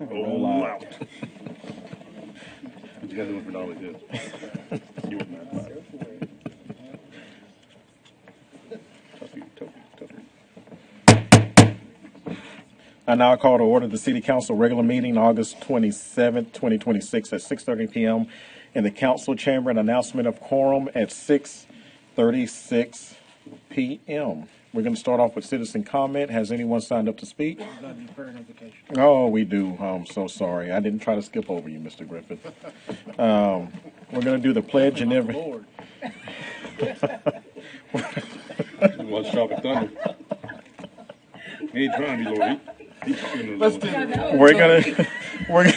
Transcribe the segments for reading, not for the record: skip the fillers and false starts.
Roll out. But you gotta do it for Dolly too. You would not. I now call to order the City Council regular meeting August 27th, 2026 at 6:30 p.m. in the council chamber. An announcement of quorum at 6:36 p.m. We're going to start off with citizen comment. Has anyone signed up to speak? Oh, we do. I'm so sorry. I didn't try to skip over you, Mr. Griffin. We're going to do the pledge and every. What's Tropic Thunder? He ain't trying to be Lord. He's talking to the Lord.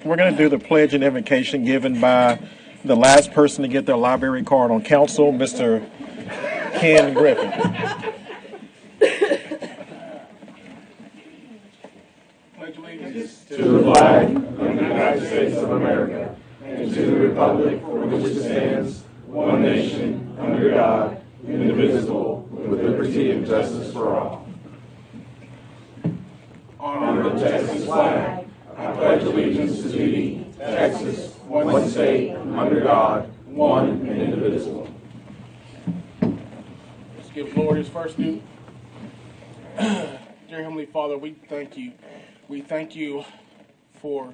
We're gonna do the pledge and invocation given by the last person to get their library card on council, Mr. Ken Griffin. Pledge allegiance to the flag of the United States of America and to the republic for which it stands, one nation, under God, indivisible, with liberty and justice for all. Honor the Texas flag. I pledge allegiance to thee, Texas, one state, under God, one and indivisible. Let's give Lord his first due. Dear Heavenly Father, we thank you. We thank you for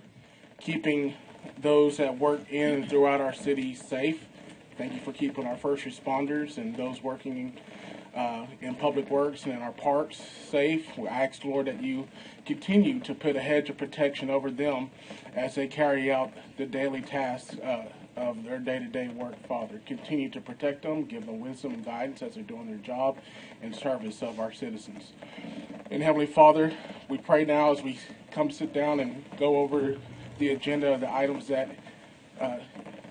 keeping those that work in and throughout our city safe. Thank you for keeping our first responders and those working in public works and in our parks safe. We ask, Lord, that you continue to put a hedge of protection over them as they carry out the daily tasks of their day-to-day work, Father. Continue to protect them, give them wisdom and guidance as they're doing their job in service of our citizens. And Heavenly Father, we pray now as we come sit down and go over the agenda of the items that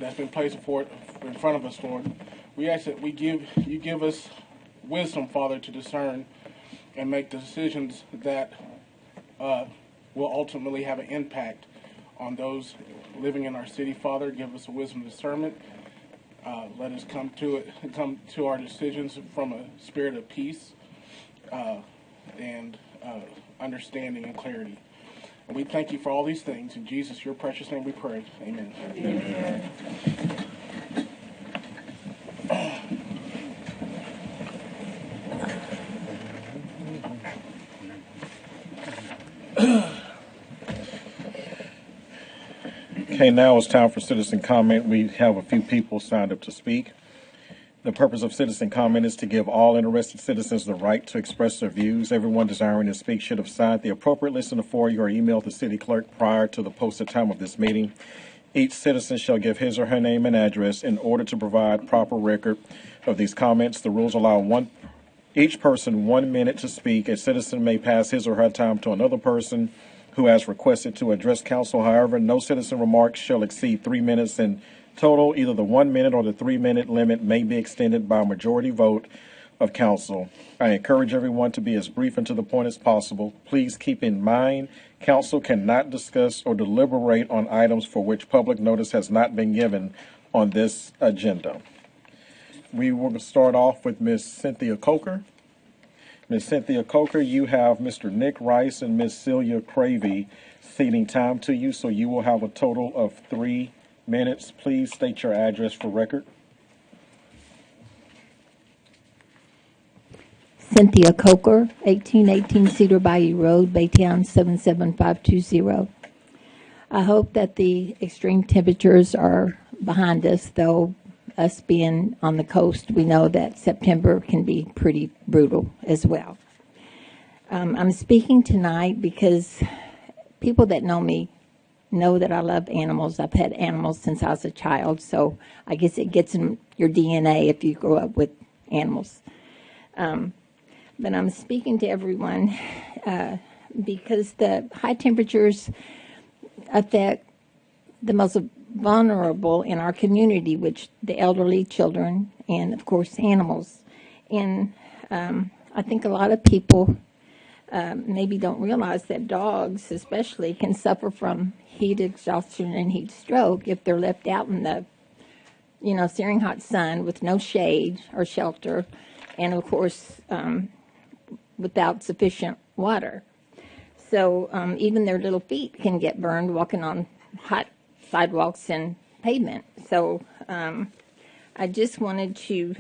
that's been placed in front of us, Lord. We ask that you give us wisdom, Father, to discern and make the decisions that will ultimately have an impact on those living in our city, Father. Give us a wisdom and discernment. Let us come to our decisions from a spirit of peace and understanding and clarity. And we thank you for all these things. In Jesus, your precious name we pray. Amen. Amen. Okay, now it's time for citizen comment. We have a few people signed up to speak. The purpose of citizen comment is to give all interested citizens the right to express their views. Everyone desiring to speak should have signed the appropriate list in the foyer or emailed the city clerk prior to the posted time of this meeting. Each citizen shall give his or her name and address in order to provide proper record of these comments. The rules allow each person 1 minute to speak. A citizen may pass his or her time to another person who has requested to address council. However, no citizen remarks shall exceed 3 minutes in total. Either the 1 minute or the 3 minute limit may be extended by a majority vote of council. I encourage everyone to be as brief and to the point as possible. Please keep in mind, council cannot discuss or deliberate on items for which public notice has not been given on this agenda. We will start off with Ms. Cynthia Coker. Ms. Cynthia Coker, you have Mr. Nick Rice and Ms. Celia Cravey ceding time to you, so you will have a total of 3 minutes. Please state your address for record. Cynthia Coker, 1818 Cedar Bayou Road, Baytown 77520. I hope that the extreme temperatures are behind us, though us being on the coast, we know that September can be pretty brutal as well. I'm speaking tonight because people that know me know that I love animals. I've had animals since I was a child, so I guess it gets in your DNA if you grow up with animals. But I'm speaking to everyone because the high temperatures affect the most vulnerable in our community, which the elderly, children, and of course animals. And I think a lot of people maybe don't realize that dogs especially can suffer from heat exhaustion and heat stroke if they're left out in the searing hot sun with no shade or shelter, and of course without sufficient water. So even their little feet can get burned walking on hot sidewalks and pavement. So I just wanted to,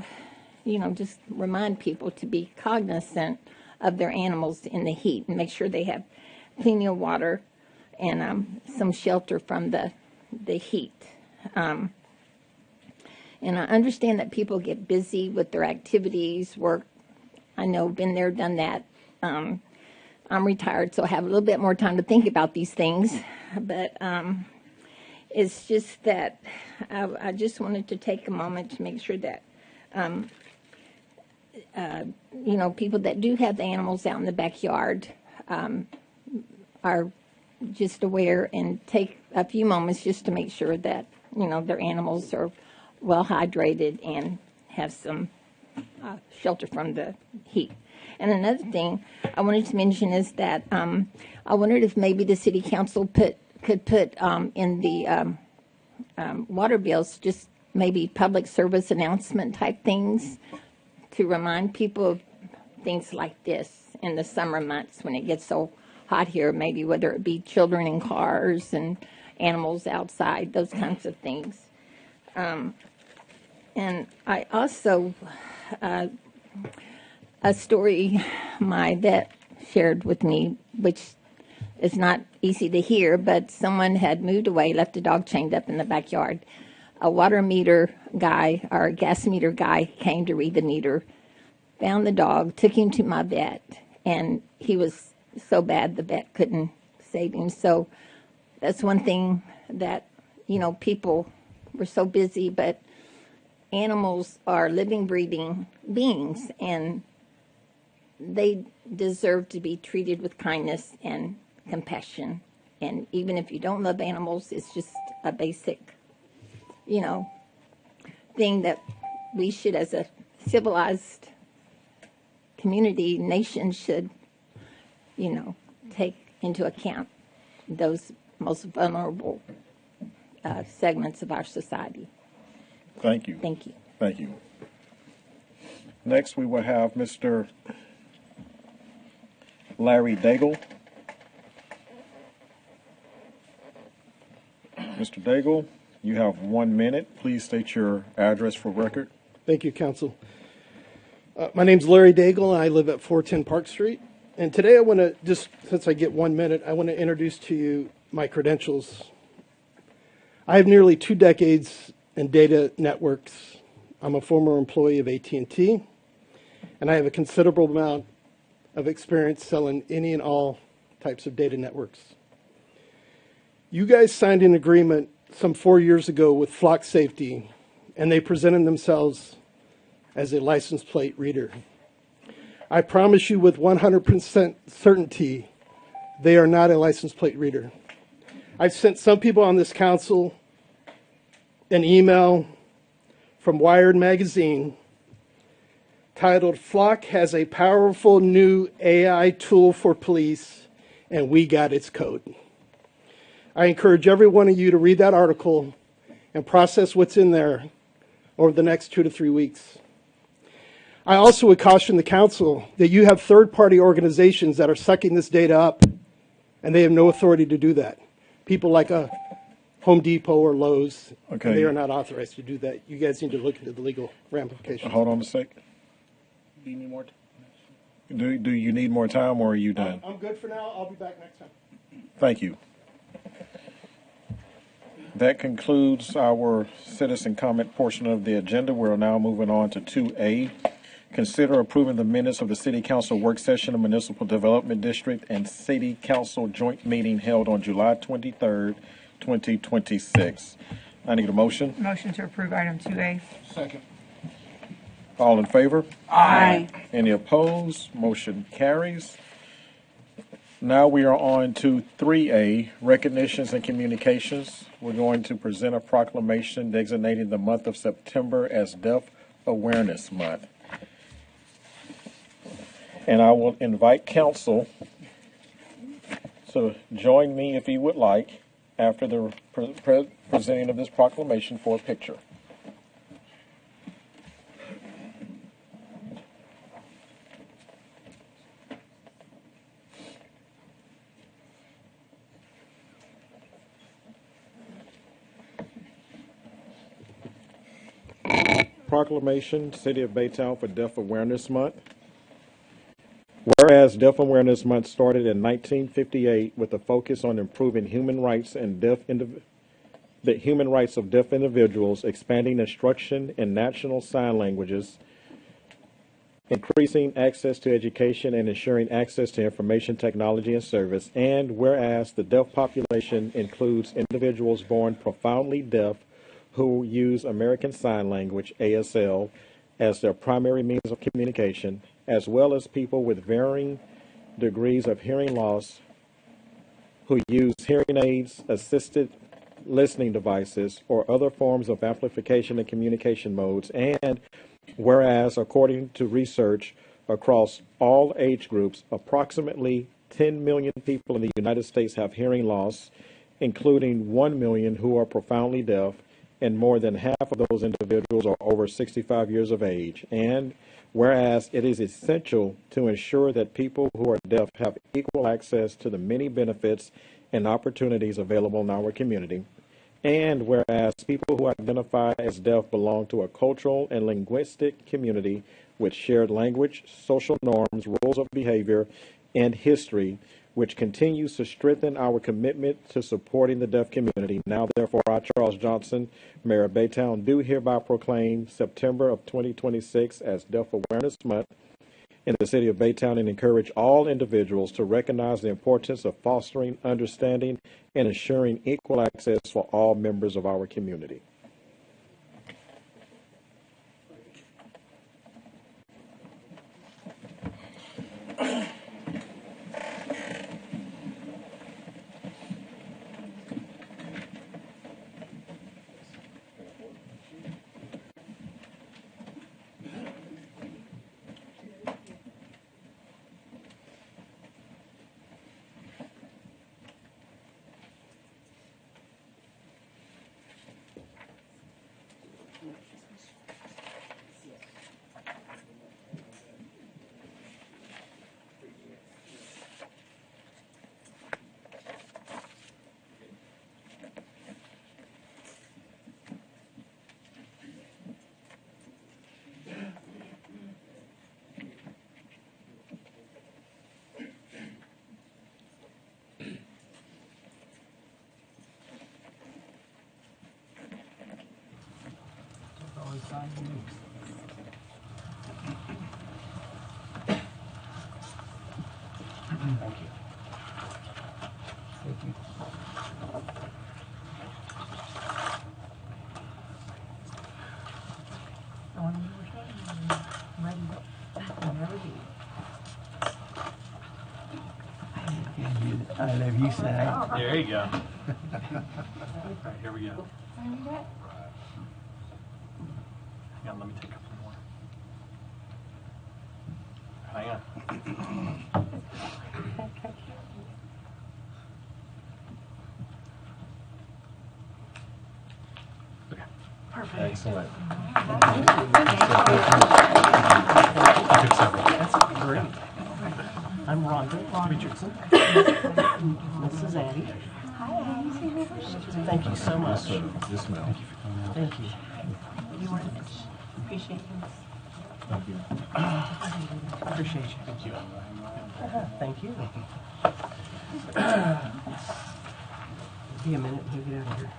just remind people to be cognizant of their animals in the heat and make sure they have plenty of water and some shelter from the heat. And I understand that people get busy with their activities, work. I know, been there, done that. I'm retired, so I have a little bit more time to think about these things. But it's just that I just wanted to take a moment to make sure that, people that do have the animals out in the backyard are just aware and take a few moments just to make sure that, their animals are well hydrated and have some shelter from the heat. And another thing I wanted to mention is that I wondered if maybe the city council could put in the water bills just maybe public service announcement type things to remind people of things like this in the summer months when it gets so hot here, maybe whether it be children in cars and animals outside, those kinds of things. And I also, a story my vet shared with me, which is not easy to hear, but someone had moved away, left a dog chained up in the backyard. A water meter guy or a gas meter guy came to read the meter, found the dog, took him to my vet, and he was so bad the vet couldn't save him. So that's one thing that, people were so busy, but animals are living, breathing beings, and they deserve to be treated with kindness and compassion. And even if you don't love animals, it's just a basic, thing that we should, as a civilized community, nation, should, take into account those most vulnerable segments of our society. Thank you. Thank you. Thank you. Next, we will have Mr. Larry Daigle. Mr. Daigle, you have 1 minute. Please state your address for record. Thank you, Council. My name's Larry Daigle, and I live at 410 Park Street. And today I want to, just since I get 1 minute, I want to introduce to you my credentials. I have nearly 2 decades in data networks. I'm a former employee of AT&T, and I have a considerable amount of experience selling any and all types of data networks. You guys signed an agreement some 4 years ago with Flock Safety, and they presented themselves as a license plate reader. I promise you with 100% certainty, they are not a license plate reader. I've sent some people on this council an email from Wired magazine titled, "Flock has a powerful new AI tool for police, and we got its code." I encourage every one of you to read that article and process what's in there over the next 2 to 3 weeks. I also would caution the council that you have third-party organizations that are sucking this data up, and they have no authority to do that. People like a Home Depot or Lowe's, Okay. they are not authorized to do that. You guys need to look into the legal ramifications. Hold on a sec. Do you need more time? Do you need more time, or are you done? I'm good for now. I'll be back next time. Thank you. That concludes our citizen comment portion of the agenda. We're now moving on to 2A. Consider approving the minutes of the City Council work session of Municipal Development District and City Council joint meeting held on July 23rd, 2026. I need a motion. Motion to approve item 2A. Second. All in favor? Aye. Any opposed? Motion carries. Now we are on to 3A, recognitions and communications. We're going to present a proclamation designating the month of September as Deaf Awareness Month. And I will invite council to join me if you would like after the presenting of this proclamation for a picture. proclamation, City of Baytown for Deaf Awareness Month. Whereas Deaf Awareness Month started in 1958 with a focus on improving human rights and the human rights of deaf individuals, expanding instruction in national sign languages, increasing access to education, and ensuring access to information technology and service. And whereas the deaf population includes individuals born profoundly deaf who use American Sign Language, ASL, as their primary means of communication, as well as people with varying degrees of hearing loss who use hearing aids, assisted listening devices, or other forms of amplification and communication modes. And whereas, according to research across all age groups, approximately 10 million people in the United States have hearing loss, including 1 million who are profoundly deaf, and more than half of those individuals are over 65 years of age. And whereas it is essential to ensure that people who are deaf have equal access to the many benefits and opportunities available in our community. And whereas people who identify as deaf belong to a cultural and linguistic community with shared language, social norms, rules of behavior, and history, which continues to strengthen our commitment to supporting the deaf community. Now, therefore, I, Charles Johnson, Mayor of Baytown, do hereby proclaim September of 2026 as Deaf Awareness Month in the city of Baytown and encourage all individuals to recognize the importance of fostering understanding and ensuring equal access for all members of our community. I love you, Sam. There you go. All right, here we go. Hang on, let me take a couple more. Hang on. Okay. Perfect. Excellent. That's great. I'm Rhonda Richardson. This is Addie. Thank you so much. Yes, ma'am. Thank you. You want to appreciate you. Thank you. Appreciate you. Thank you. Thank you. Be a minute to get out of here.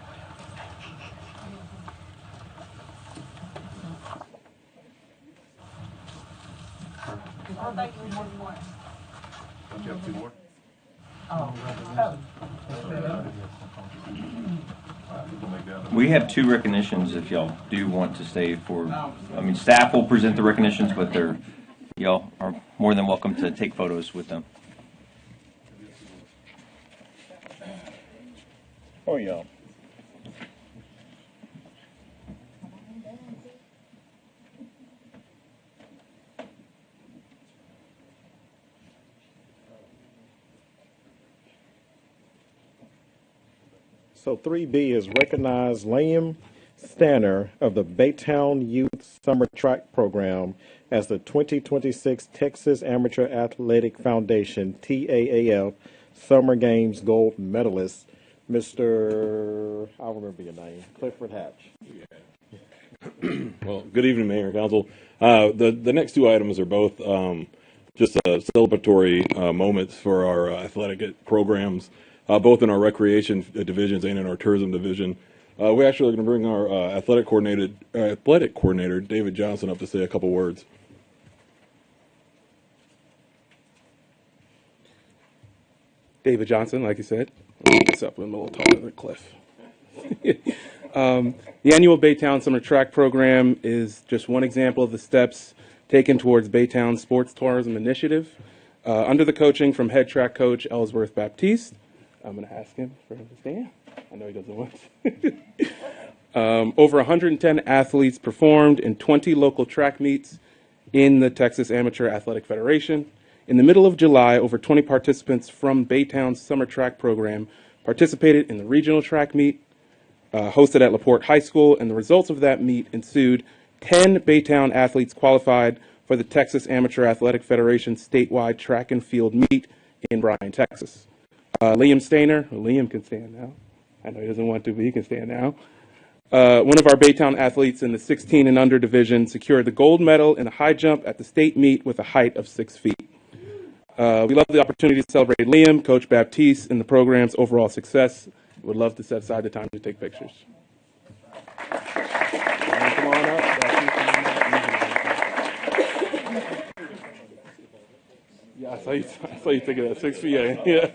Oh, thank you. One more. Don't you have two more? We have two recognitions if y'all do want to stay for, I mean, staff will present the recognitions, but y'all are more than welcome to take photos with them. Oh, yeah. So 3B is recognize Liam Stanner of the Baytown Youth Summer Track Program as the 2026 Texas Amateur Athletic Foundation, TAAF, Summer Games Gold Medalist, Mr. I'll remember your name, Clifford Hatch. Well, good evening, Mayor and Council. The next two items are both just celebratory moments for our athletic programs, both in our recreation divisions and in our tourism division. We're actually going to bring our athletic coordinator, David Johnson, up to say a couple words. David Johnson, like you said. What's up? I'm a little taller than Cliff. The annual Baytown Summer Track Program is just one example of the steps taken towards Baytown's Sports Tourism Initiative. Under the coaching from head track coach Ellsworth Baptiste, I'm going to ask him for him to stand. I know he doesn't want to. Over 110 athletes performed in 20 local track meets in the Texas Amateur Athletic Federation. In the middle of July, over 20 participants from Baytown's Summer Track Program participated in the regional track meet hosted at LaPorte High School, and the results of that meet ensued. 10 Baytown athletes qualified for the Texas Amateur Athletic Federation statewide track and field meet in Bryan, Texas. Liam Stainer, Liam can stand now. I know he doesn't want to, but he can stand now. One of our Baytown athletes in the 16 and under division secured the gold medal in the high jump at the state meet with a height of 6 feet. We love the opportunity to celebrate Liam, Coach Baptiste, and the program's overall success. Would love to set aside the time to take pictures. Come on up. Yeah, I saw you thinking that 6 feet. Yeah. Yeah.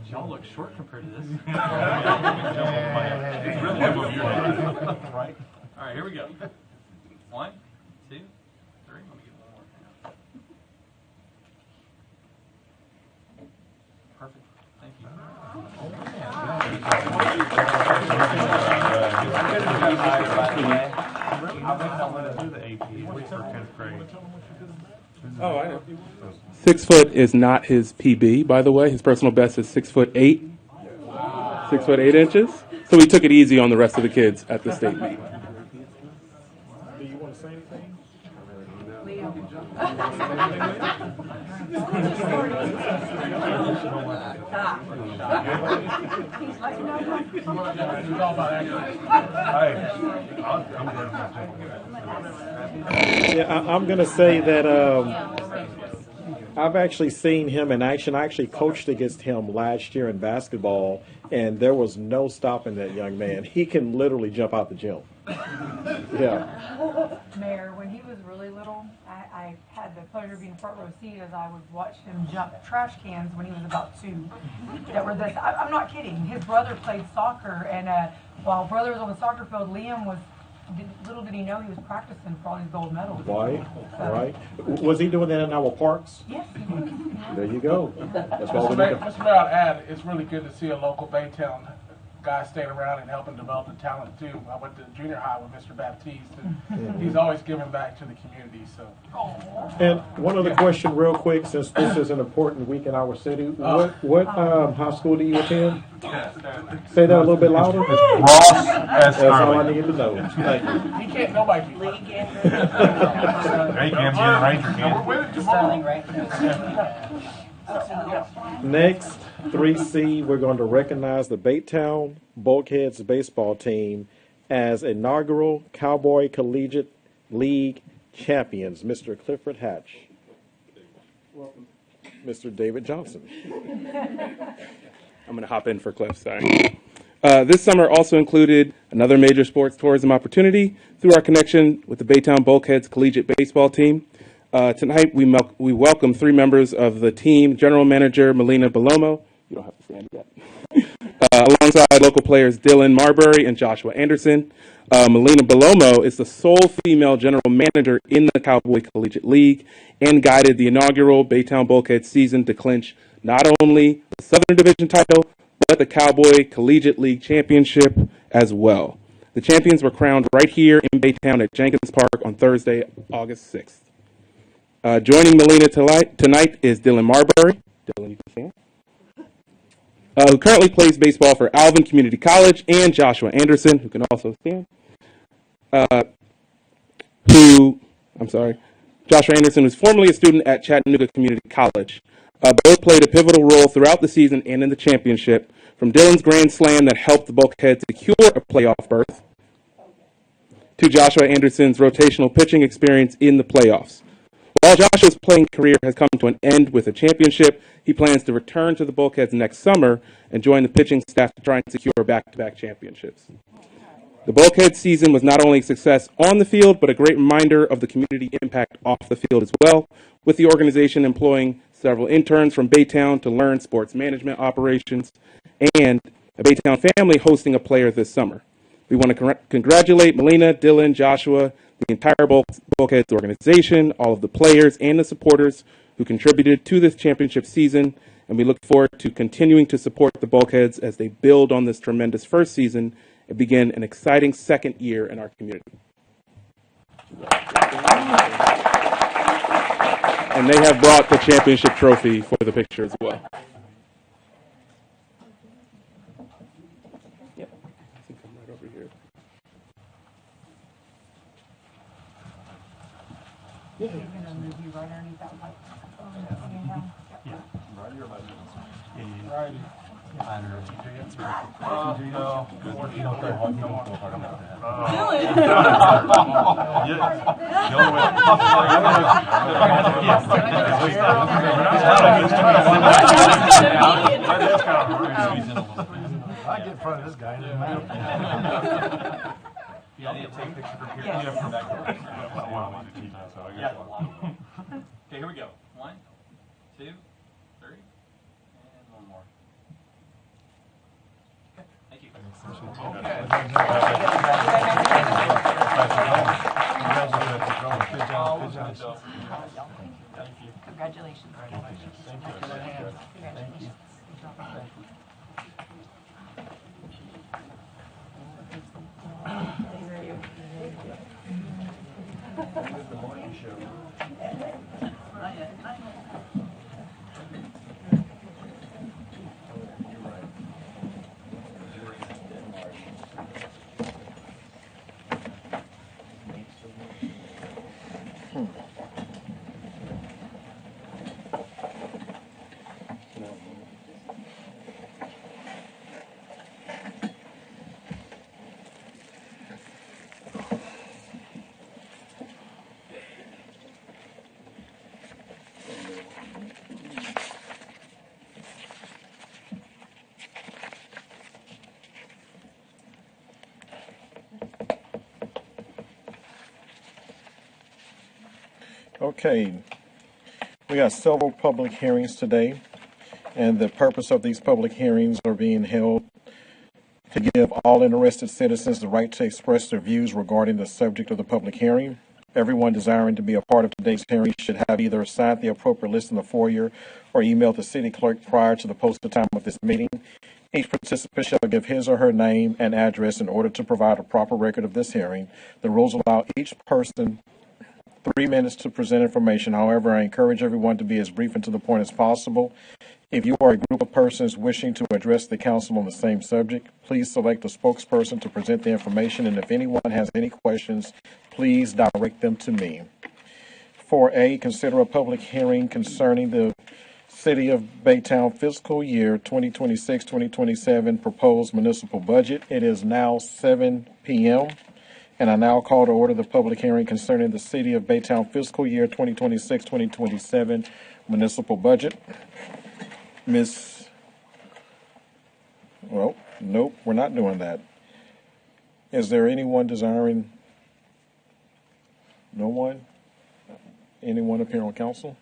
Y'all look short compared to this. Right? All right, here we go. 1, 2, 3. Let me get one more. Perfect. Thank you. Oh, I know. 6 foot is not his PB, by the way. His personal best is 6'8", 6'8" So we took it easy on the rest of the kids at the state meet. Do you want to say anything? Yeah, I'm going to say that I've actually seen him in action. I actually coached against him last year in basketball, and there was no stopping that young man. He can literally jump out the gym. Yeah. Mayor, when he was really little, I had the pleasure of being front row seat as I would watch him jump trash cans when he was about 2. That were this. I'm not kidding. His brother played soccer, and while brother was on the soccer field, Liam was. Little did he know he was practicing for all these gold medals. Right, right. Was he doing that in our parks? Yes, he was. There you go. That's all Mr. we Mayor, need to... Mr. Mayor, I'd add, it's really good to see a local Baytown guy staying around and helping develop the talent too. I went to junior high with Mr. Baptiste, and he's always giving back to the community. So. And one other question real quick, since this is an important week in our city. What high school do you attend? Say that a little bit louder. Ross S. That's all I need to know. Thank you. He can't, nobody can. Hey, Cam, Ranger can. We're winning tomorrow. Next, 3C, we're going to recognize the Baytown Bulkheads baseball team as inaugural Cowboy Collegiate League champions. Mr. Clifford Hatch. Welcome. Mr. David Johnson. I'm going to hop in for Cliff, sorry. This summer also included another major sports tourism opportunity through our connection with the Baytown Bulkheads Collegiate Baseball Team. Tonight, we welcome 3 members of the team, General Manager Melina Belomo, you don't have to stand yet, alongside local players Dylan Marbury and Joshua Anderson. Melina Belomo is the sole female general manager in the Cowboy Collegiate League and guided the inaugural Baytown Bulkheads season to clinch not only the Southern Division title, but the Cowboy Collegiate League Championship as well. The champions were crowned right here in Baytown at Jenkins Park on Thursday, August 6th. Joining Melina tonight is Dylan Marbury. Dylan, you can stand. Who currently plays baseball for Alvin Community College, and Joshua Anderson, who can also stand. Joshua Anderson was formerly a student at Chattanooga Community College. Both played a pivotal role throughout the season and in the championship, from Dylan's grand slam that helped the Bulkheads secure a playoff berth, to Joshua Anderson's rotational pitching experience in the playoffs. While Joshua's playing career has come to an end with a championship, he plans to return to the Bulkheads next summer and join the pitching staff to try and secure back-to-back championships. The Bulkhead season was not only a success on the field, but a great reminder of the community impact off the field as well, with the organization employing several interns from Baytown to learn sports management operations, and a Baytown family hosting a player this summer. We want to congratulate Melina, Dylan, Joshua, the entire Bulkheads organization, all of the players and the supporters who contributed to this championship season, and we look forward to continuing to support the Bulkheads as they build on this tremendous first season and begin an exciting second year in our community. And they have brought the championship trophy for the picture as well. Yep. I think I'm right over here. You're gonna move you right underneath that microphone. Right here, right here. Right. I get in front of this guy. Yeah, I need to take a picture from here. Yes. Okay, here we go. 1, 2, 3, and one more. Okay, thank you. Congratulations. Congratulations. Okay, we got several public hearings today, and the purpose of these public hearings are being held to give all interested citizens the right to express their views regarding the subject of the public hearing. Everyone desiring to be a part of today's hearing should have either signed the appropriate list in the foyer or emailed the city clerk prior to the posted time of this meeting. Each participant shall give his or her name and address in order to provide a proper record of this hearing. The rules allow each person 3 minutes to present information. However, I encourage everyone to be as brief and to the point as possible. If you are a group of persons wishing to address the council on the same subject, please select a spokesperson to present the information, and if anyone has any questions, please direct them to me. 4A, consider a public hearing concerning the City of Baytown fiscal year 2026-2027 proposed municipal budget. It is now 7 p.m. And I now call to order the public hearing concerning the City of Baytown fiscal year 2026-2027 municipal budget. Well, nope, we're not doing that. Is there anyone desiring? No one? Anyone up here on council?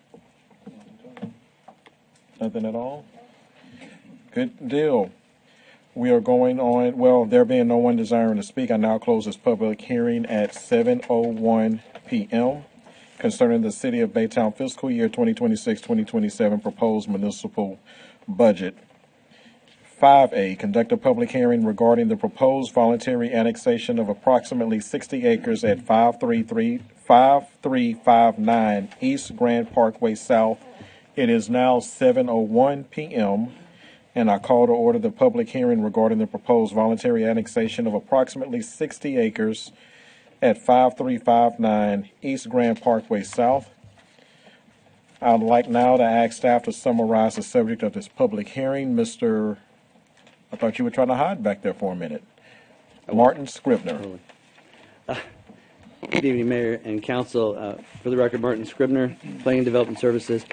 Nothing at all? Good deal. We are going on, well, there being no one desiring to speak, I now close this public hearing at 7:01 p.m. concerning the City of Baytown fiscal year 2026-2027 proposed municipal budget. 5A, conduct a public hearing regarding the proposed voluntary annexation of approximately 60 acres at 5359 East Grand Parkway South. It is now 7:01 p.m., and I call to order the public hearing regarding the proposed voluntary annexation of approximately 60 acres at 5359 East Grand Parkway South. I'd like now to ask staff to summarize the subject of this public hearing. I thought you were trying to hide back there for a minute. Martin Scribner. Good evening, Mayor and Council. For the record, Martin Scribner, Planning Development Services.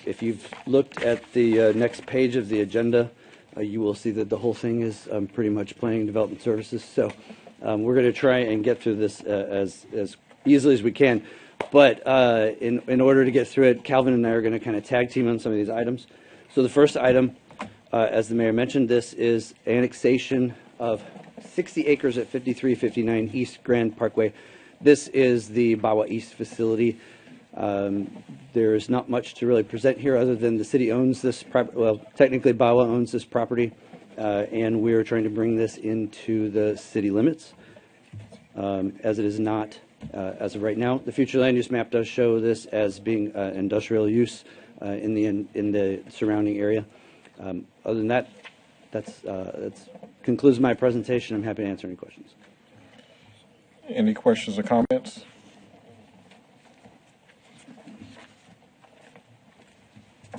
If you've looked at the next page of the agenda, you will see that the whole thing is pretty much Planning Development Services. So we're going to try and get through this as easily as we can. But in order to get through it, Calvin and I are going to kind of tag team on some of these items. So the first item, as the mayor mentioned, this is annexation of 60 acres at 5359 East Grand Parkway. This is the BAWA East facility. There is not much to really present here other than the city owns this property. Well, technically BAWA owns this property, and we're trying to bring this into the city limits, as it is not as of right now. The future land use map does show this as being industrial use in the surrounding area. Other than that, that's concludes my presentation. I'm happy to answer any questions. Any questions or comments?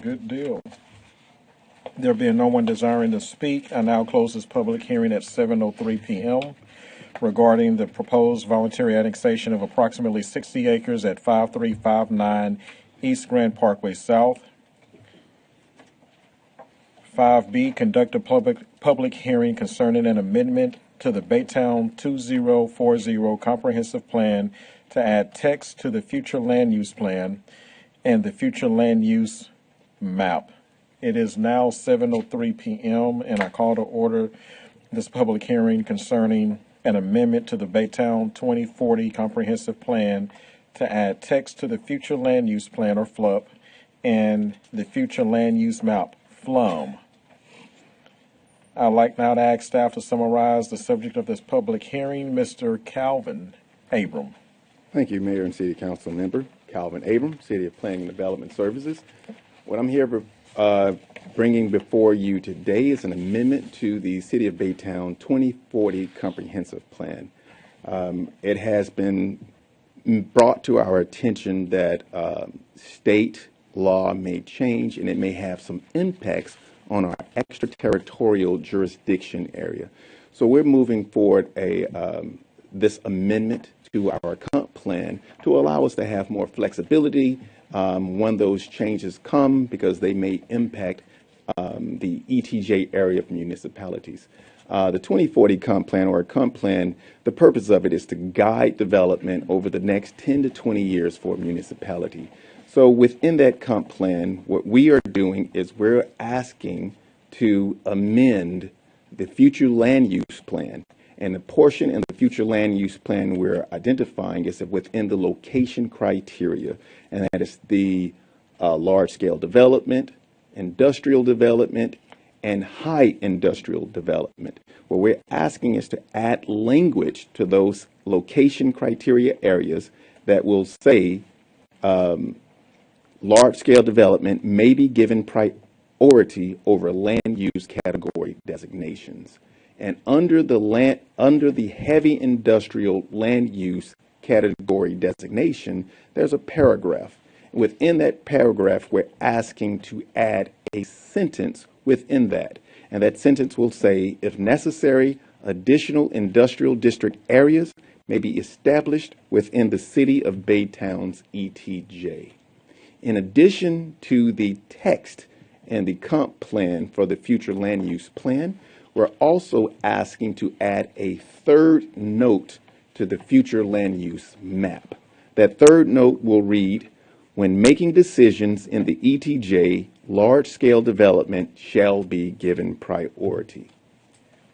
Good deal. There being no one desiring to speak, I now close this public hearing at 7:03 p.m. regarding the proposed voluntary annexation of approximately 60 acres at 5359 East Grand Parkway South. 5B, conduct a public hearing concerning an amendment to the Baytown 2040 Comprehensive Plan to add text to the future land use plan and the future land use map. It is now 7:03 p.m. and I call to order this public hearing concerning an amendment to the Baytown 2040 Comprehensive Plan to add text to the future land use plan, or FLUP, and the future land use map, FLUM. I'd like now to ask staff to summarize the subject of this public hearing. Mr. Calvin Abram. Thank you, Mayor and City Council member. Calvin Abram, City of Planning and Development Services. What I'm here bringing before you today is an amendment to the City of Baytown 2040 Comprehensive Plan. It has been brought to our attention that state law may change and it may have some impacts on our extraterritorial jurisdiction area. So we're moving forward this amendment to our comp plan to allow us to have more flexibility when those changes come, because they may impact the ETJ area of municipalities. The 2040 comp plan, or a comp plan, the purpose of it is to guide development over the next 10 to 20 years for a municipality. So within that comp plan, what we are doing is we're asking to amend the future land use plan. And the portion in the future land use plan we're identifying is within the location criteria, and that is the large-scale development, industrial development, and high industrial development. What we're asking is to add language to those location criteria areas that will say large-scale development may be given priority over land use category designations. And under the heavy industrial land use category designation, there's a paragraph. Within that paragraph, we're asking to add a sentence within that. And that sentence will say, if necessary, additional industrial district areas may be established within the City of Baytown's ETJ. In addition to the text and the comp plan for the future land use plan, we're also asking to add a third note to the future land use map. That third note will read, when making decisions in the ETJ, large-scale development shall be given priority.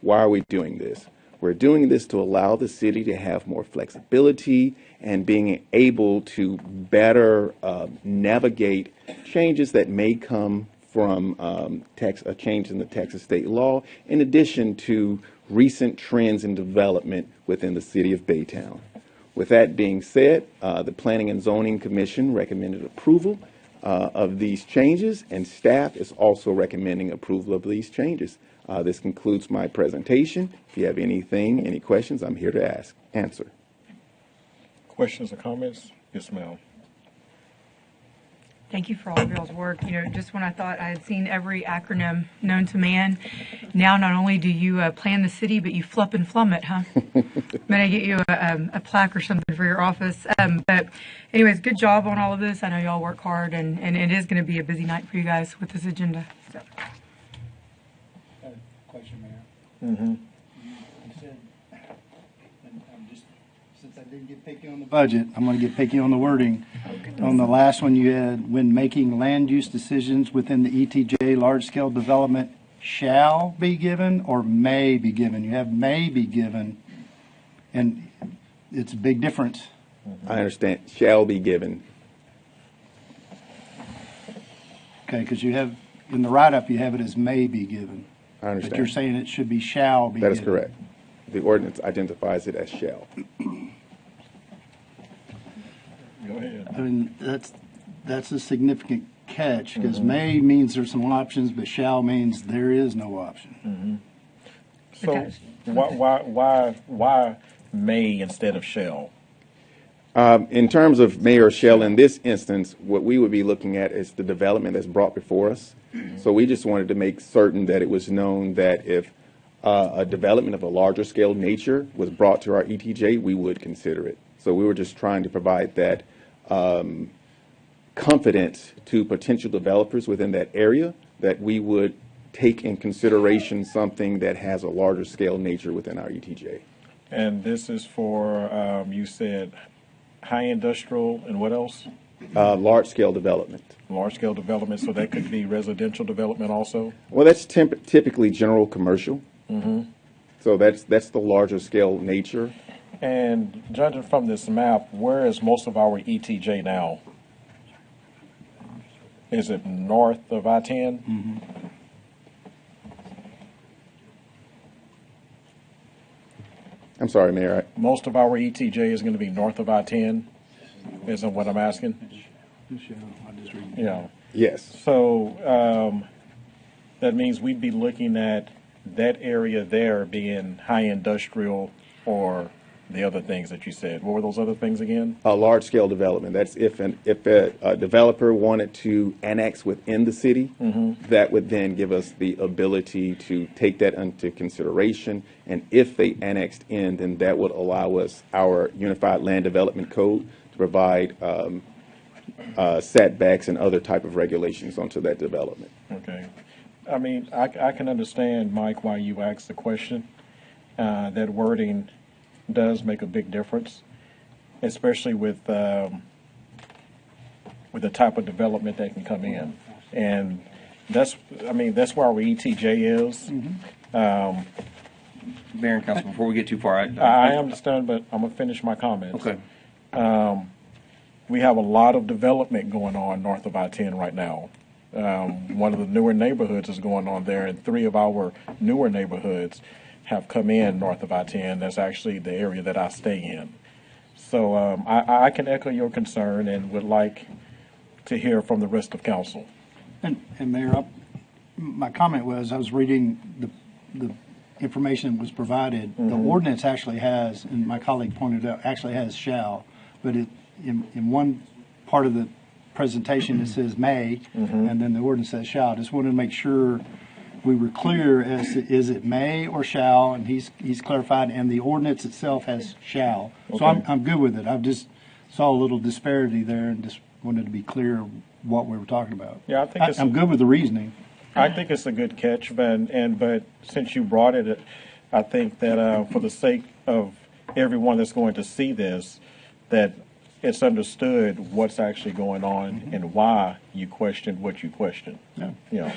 Why are we doing this? We're doing this to allow the city to have more flexibility and being able to better navigate changes that may come from a change in the Texas state law, in addition to recent trends in development within the city of Baytown. With that being said, the Planning and Zoning Commission recommended approval of these changes, and staff is also recommending approval of these changes. This concludes my presentation. If you have any questions, I'm here to answer. Questions or comments? Yes, ma'am. Thank you for all of y'all's work. You know, just when I thought I had seen every acronym known to man, now not only do you plan the city, but you flup and flum it, huh? I'm going to get you a plaque or something for your office. But anyways, good job on all of this. I know y'all work hard, and it is going to be a busy night for you guys with this agenda. So. Question, Mayor. Mm-hmm. You said, and since I didn't get picky on the budget, I'm going to get picky on the wording. On the last one, you had, when making land use decisions within the ETJ, large-scale development shall be given or may be given. You have may be given, and it's a big difference. I understand. Shall be given. Okay, because you have, in the write-up, you have it as may be given. I understand. But you're saying it should be shall be That given. is correct. The ordinance identifies it as shall. Go ahead. I mean, that's a significant catch, because may means there's some options, but shall means there is no option. So why may instead of shall? In terms of may or shall, in this instance, what we would be looking at is the development that's brought before us. So we just wanted to make certain that it was known that if a development of a larger scale nature was brought to our ETJ, we would consider it. So we were just trying to provide that confidence to potential developers within that area that we would take in consideration something that has a larger scale nature within our ETJ. And this is for, you said, high industrial and what else? Large scale development. Large scale development, so that could be residential development also? Well, that's typically general commercial. Mm-hmm. So that's the larger scale nature. And judging from this map, where is most of our ETJ now? Is it north of I-10? Mm-hmm. I'm sorry, Mayor. Most of our ETJ is going to be north of I-10, isn't what I'm asking? Yeah. Yes. So that means we'd be looking at that area there being high industrial or the other things that you said. What were those other things again? A large scale development. That's if a developer wanted to annex within the city, that would then give us the ability to take that into consideration. And if they annexed in, then that would allow us our Unified Land Development Code to provide setbacks and other type of regulations onto that development. Okay. I mean, I can understand, Mike, why you asked the question. That wording does make a big difference, especially with the type of development that can come in. And that's where our ETJ is. Mayor and Council, before we get too far, I understand, but I'm going to finish my comments. Okay. We have a lot of development going on north of I-10 right now. One of the newer neighborhoods is going on there, and 3 of our newer neighborhoods have come in north of I-10. That's actually the area that I stay in. So I can echo your concern and would like to hear from the rest of council. And Mayor, my comment was, I was reading the information that was provided. The ordinance actually has, and my colleague pointed out, actually has shall, but in one part of the presentation it says may, and then the ordinance says shall. I just wanted to make sure we were clear as to, is it may or shall, and he's clarified, and the ordinance itself has shall. So I'm good with it. I've just saw a little disparity there and just wanted to be clear what we were talking about. Yeah, I think I'm good with the reasoning. I think it's a good catch, but since you brought it, I think that for the sake of everyone that's going to see this, that it's understood what's actually going on and why you questioned what you questioned. Yeah. You know.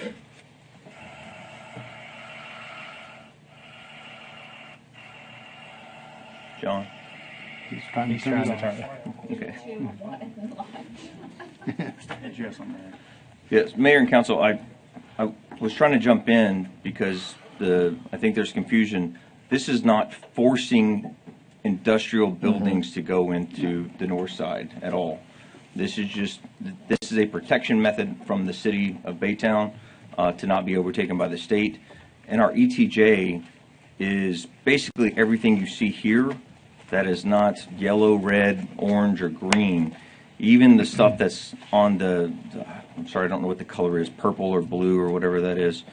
John? He's trying to turn it off. Okay. Yes, I'm there. Yes, Mayor and Council, I was trying to jump in because I think there's confusion. This is not forcing industrial buildings to go into the north side at all. This is a protection method from the city of Baytown to not be overtaken by the state. And our ETJ is basically everything you see here that is not yellow, red, orange, or green. Even the stuff that's on I'm sorry, I don't know what the color is, purple or blue or whatever that is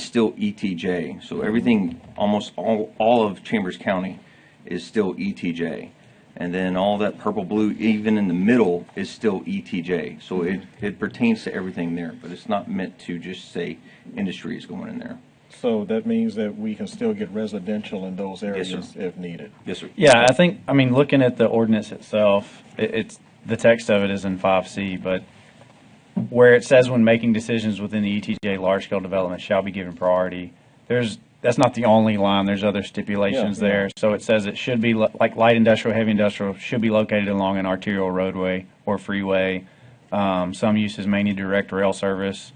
still ETJ. So everything, almost all of Chambers County is still ETJ. And then all that purple, blue, even in the middle, is still ETJ. So it pertains to everything there, but it's not meant to just say industry is going in there. So that means that we can still get residential in those areas if needed. Yes, sir. Yeah, I mean, looking at the ordinance itself, it's the text of it is in 5C, but where it says when making decisions within the ETJ, large-scale development shall be given priority, that's not the only line. There's other stipulations there. So it says it should be like light industrial, heavy industrial should be located along an arterial roadway or freeway. Some uses may need direct rail service.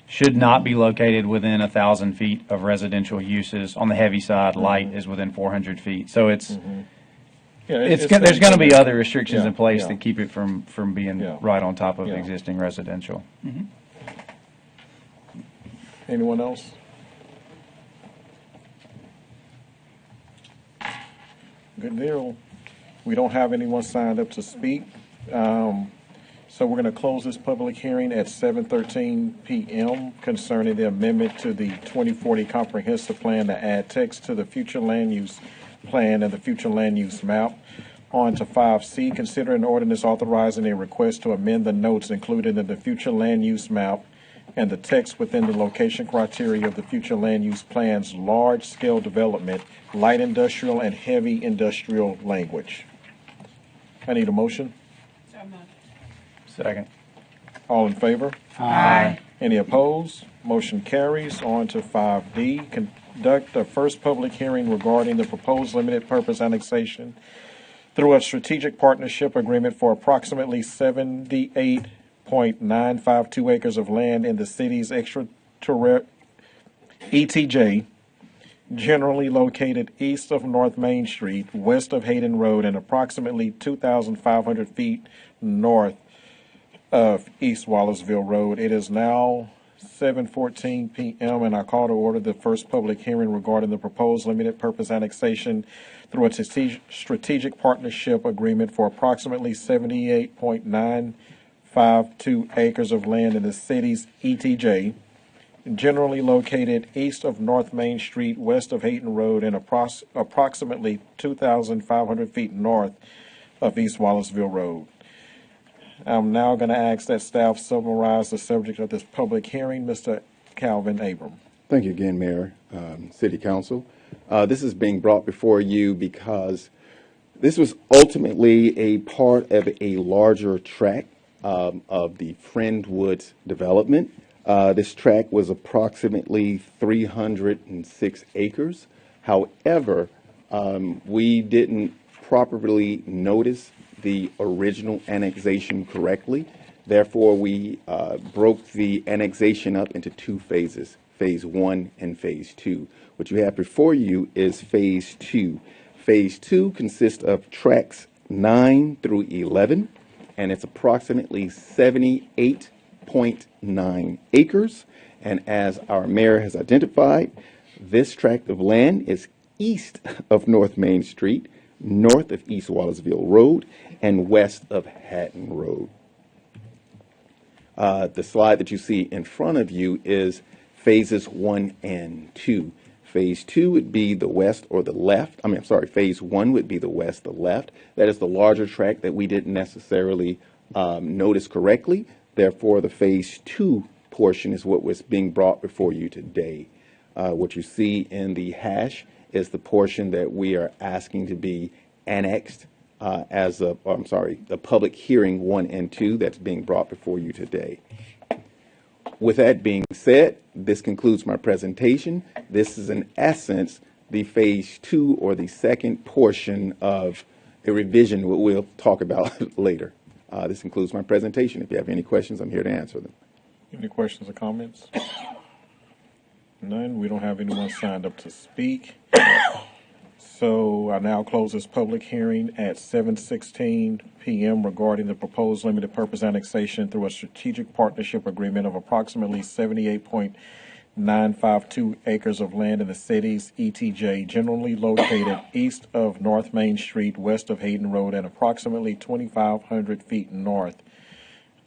Should not be located within 1,000 feet of residential uses. On the heavy side, light is within 400 feet. So there's going to be other restrictions in place that keep it from being right on top of existing residential. Anyone else? Good deal. We don't have anyone signed up to speak. So we're going to close this public hearing at 7:13 p.m. concerning the amendment to the 2040 comprehensive plan to add text to the future land use plan and the future land use map. On to 5C, consider an ordinance authorizing a request to amend the notes included in the future land use map and the text within the location criteria of the future land use plan's large-scale development, light industrial and heavy industrial language. I need a motion. Second. All in favor? Aye. Any opposed? Motion carries. On to 5D, conduct a first public hearing regarding the proposed limited purpose annexation through a strategic partnership agreement for approximately 78.952 acres of land in the city's ETJ, generally located east of North Main Street, west of Hayden Road, and approximately 2,500 feet north of East Wallaceville Road. It is now 7:14 p.m. and I call to order the first public hearing regarding the proposed limited purpose annexation through a strategic partnership agreement for approximately 78.952 acres of land in the city's ETJ, generally located east of North Main Street, west of Hayden Road, and approximately 2,500 feet north of East Wallaceville Road. I'm now going to ask that staff summarize the subject of this public hearing. Mr. Calvin Abram. Thank you again, Mayor, City Council. This is being brought before you because this was ultimately a part of a larger tract of the Friendwood development. This tract was approximately 306 acres. However, we didn't properly notice the original annexation correctly. Therefore, we broke the annexation up into two phases, Phase 1 and Phase 2. What you have before you is Phase 2. Phase 2 consists of tracts 9 through 11, and it's approximately 78.9 acres. And as our mayor has identified, this tract of land is east of North Main Street, north of East Wallaceville Road, and west of Hatton Road. The slide that you see in front of you is phases 1 and 2. Phase 2 would be the west or the left. Phase 1 would be the west, the left. That is the larger tract that we didn't necessarily notice correctly. Therefore, the Phase 2 portion is what was being brought before you today. What you see in the hash is the portion that we are asking to be annexed the public hearing 1 and 2 that's being brought before you today. With that being said, this concludes my presentation. This is in essence the phase 2 or the second portion of a revision what we'll talk about later. This concludes my presentation. If you have any questions, I'm here to answer them. Any questions or comments? None. We don't have anyone signed up to speak. So I now close this public hearing at 7:16 p.m. regarding the proposed limited purpose annexation through a strategic partnership agreement of approximately 78.952 acres of land in the city's ETJ, generally located east of North Main Street, west of Hayden Road, and approximately 2,500 feet north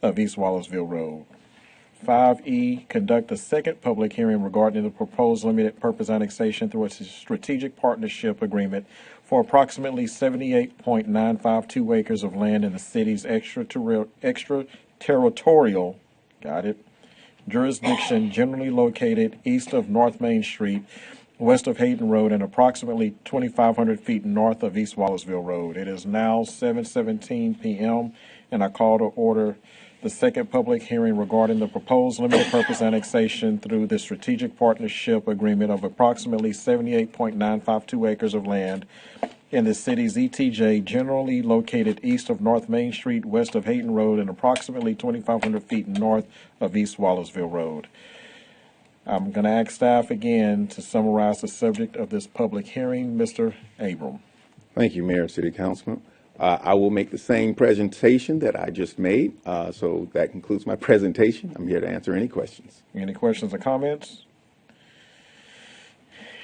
of East Wallaceville Road. 5E, conduct a second public hearing regarding the proposed limited purpose annexation through a strategic partnership agreement for approximately 78.952 acres of land in the city's extraterritorial, jurisdiction, generally located east of North Main Street, west of Hayden Road, and approximately 2,500 feet north of East Wallaceville Road. It is now 7:17 p.m., and I call to order the second public hearing regarding the proposed limited purpose annexation through the strategic partnership agreement of approximately 78.952 acres of land in the city's ETJ, generally located east of North Main Street, west of Hayden Road, and approximately 2,500 feet north of East Wallaceville Road. I'm going to ask staff again to summarize the subject of this public hearing. Mr. Abram. Thank you, Mayor, City Councilman. I will make the same presentation that I just made. So that concludes my presentation. I'm here to answer any questions. Any questions or comments?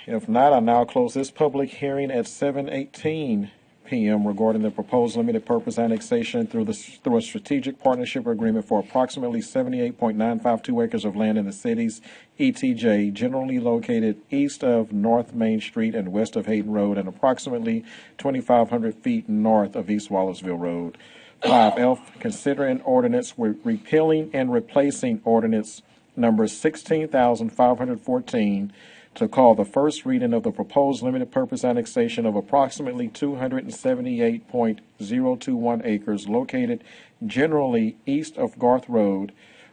If not, I now close this public hearing at 7:18 p.m. regarding the proposed limited purpose annexation through a strategic partnership agreement for approximately 78.952 acres of land in the city's ETJ, generally located east of North Main Street and west of Hayden Road, and approximately 2,500 feet north of East Wallaceville Road. 5F, consider an ordinance repealing and replacing ordinance number 16,514 to call the first reading of the proposed limited purpose annexation of approximately 278.021 acres located generally east of Garth Road,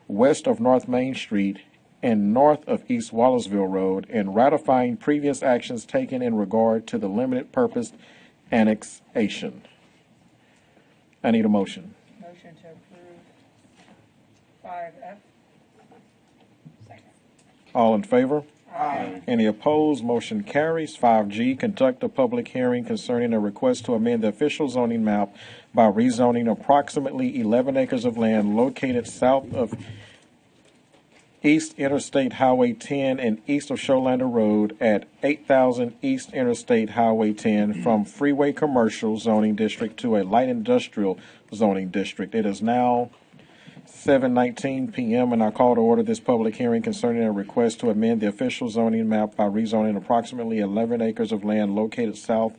west of North Main Street, and north of East Wallaceville Road, and ratifying previous actions taken in regard to the limited purpose annexation. I need a motion. Motion to approve 5F. Second. All in favor? Aye. Any opposed? Motion carries. 5G, conduct a public hearing concerning a request to amend the official zoning map by rezoning approximately 11 acres of land located south of East Interstate Highway 10 and east of Sholander Road at 8,000 East Interstate Highway 10 from freeway commercial zoning district to a light industrial zoning district. It is now 7:19 p.m. and I call to order this public hearing concerning a request to amend the official zoning map by rezoning approximately 11 acres of land located south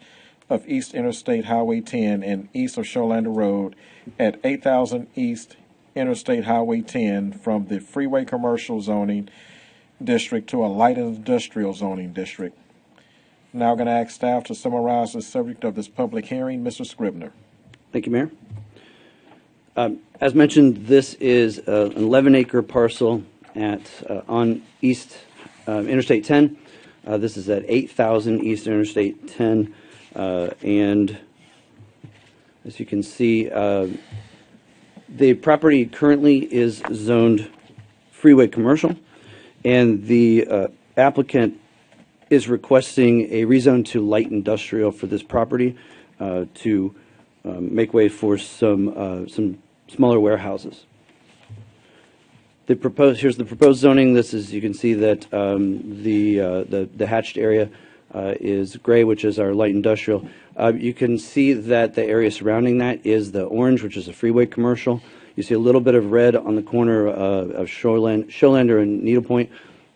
of East Interstate Highway 10 and east of Sholander Road at 8,000 East Interstate Highway 10 from the freeway commercial zoning district to a light industrial zoning district. Now I'm going to ask staff to summarize the subject of this public hearing. Mr. Scribner. Thank you, Mayor. As mentioned, this is an 11-acre parcel on East Interstate 10. This is at 8,000 East Interstate 10, and as you can see, the property currently is zoned freeway commercial, and the applicant is requesting a rezone to light industrial for this property to make way for some smaller warehouses. Here's the proposed zoning. This is, you can see that the hatched area is gray, which is our light industrial. You can see that the area surrounding that is the orange, which is a freeway commercial. You see a little bit of red on the corner of Sholander and Needlepoint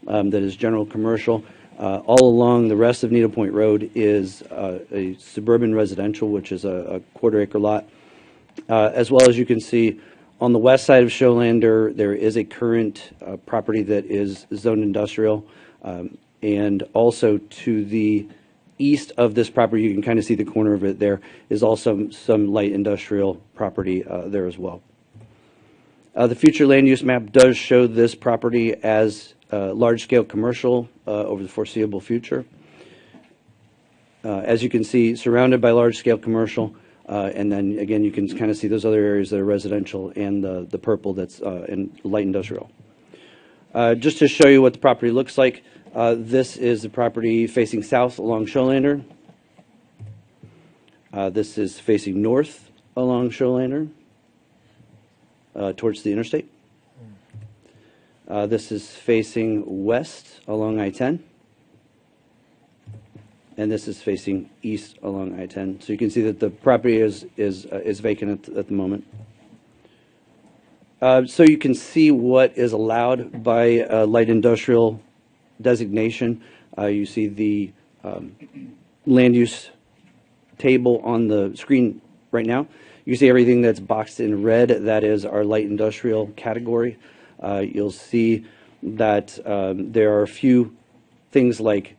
that is general commercial. All along the rest of Needlepoint Road is a suburban residential, which is a quarter-acre lot. As well as you can see, on the west side of Sholander, there is a current property that is zoned industrial. And also to the east of this property, you can kind of see the corner of it there, is also some light industrial property there as well. The future land use map does show this property as large-scale commercial over the foreseeable future. as you can see, surrounded by large-scale commercial. And then again, you can kind of see those other areas that are residential and the purple that's in light industrial. Just to show you what the property looks like, this is the property facing south along Showlander. This is facing north along Showlander towards the interstate. This is facing west along I-10. And this is facing east along I-10. So you can see that the property is vacant at the moment. So you can see what is allowed by light industrial designation. You see the land use table on the screen right now. You see everything that's boxed in red. That is our light industrial category. You'll see that there are a few things like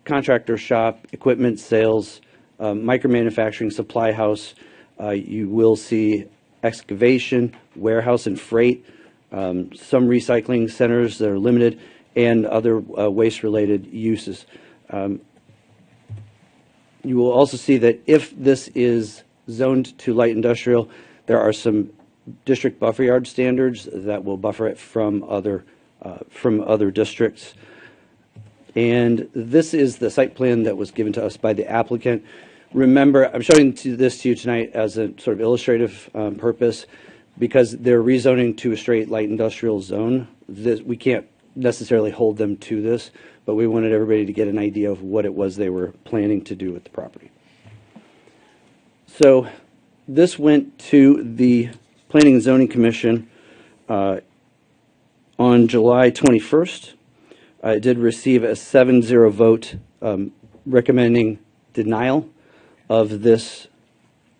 contractor shop, equipment sales, micro manufacturing, supply house. You will see excavation, warehouse and freight, some recycling centers that are limited, and other waste-related uses. You will also see that if this is zoned to light industrial, there are some district buffer yard standards that will buffer it from other districts. And this is the site plan that was given to us by the applicant. Remember, I'm showing this to you tonight as a sort of illustrative purpose because they're rezoning to a straight light industrial zone. We can't necessarily hold them to this, but we wanted everybody to get an idea of what it was they were planning to do with the property. So this went to the Planning and Zoning Commission on July 21st. It did receive a 7-0 vote recommending denial of this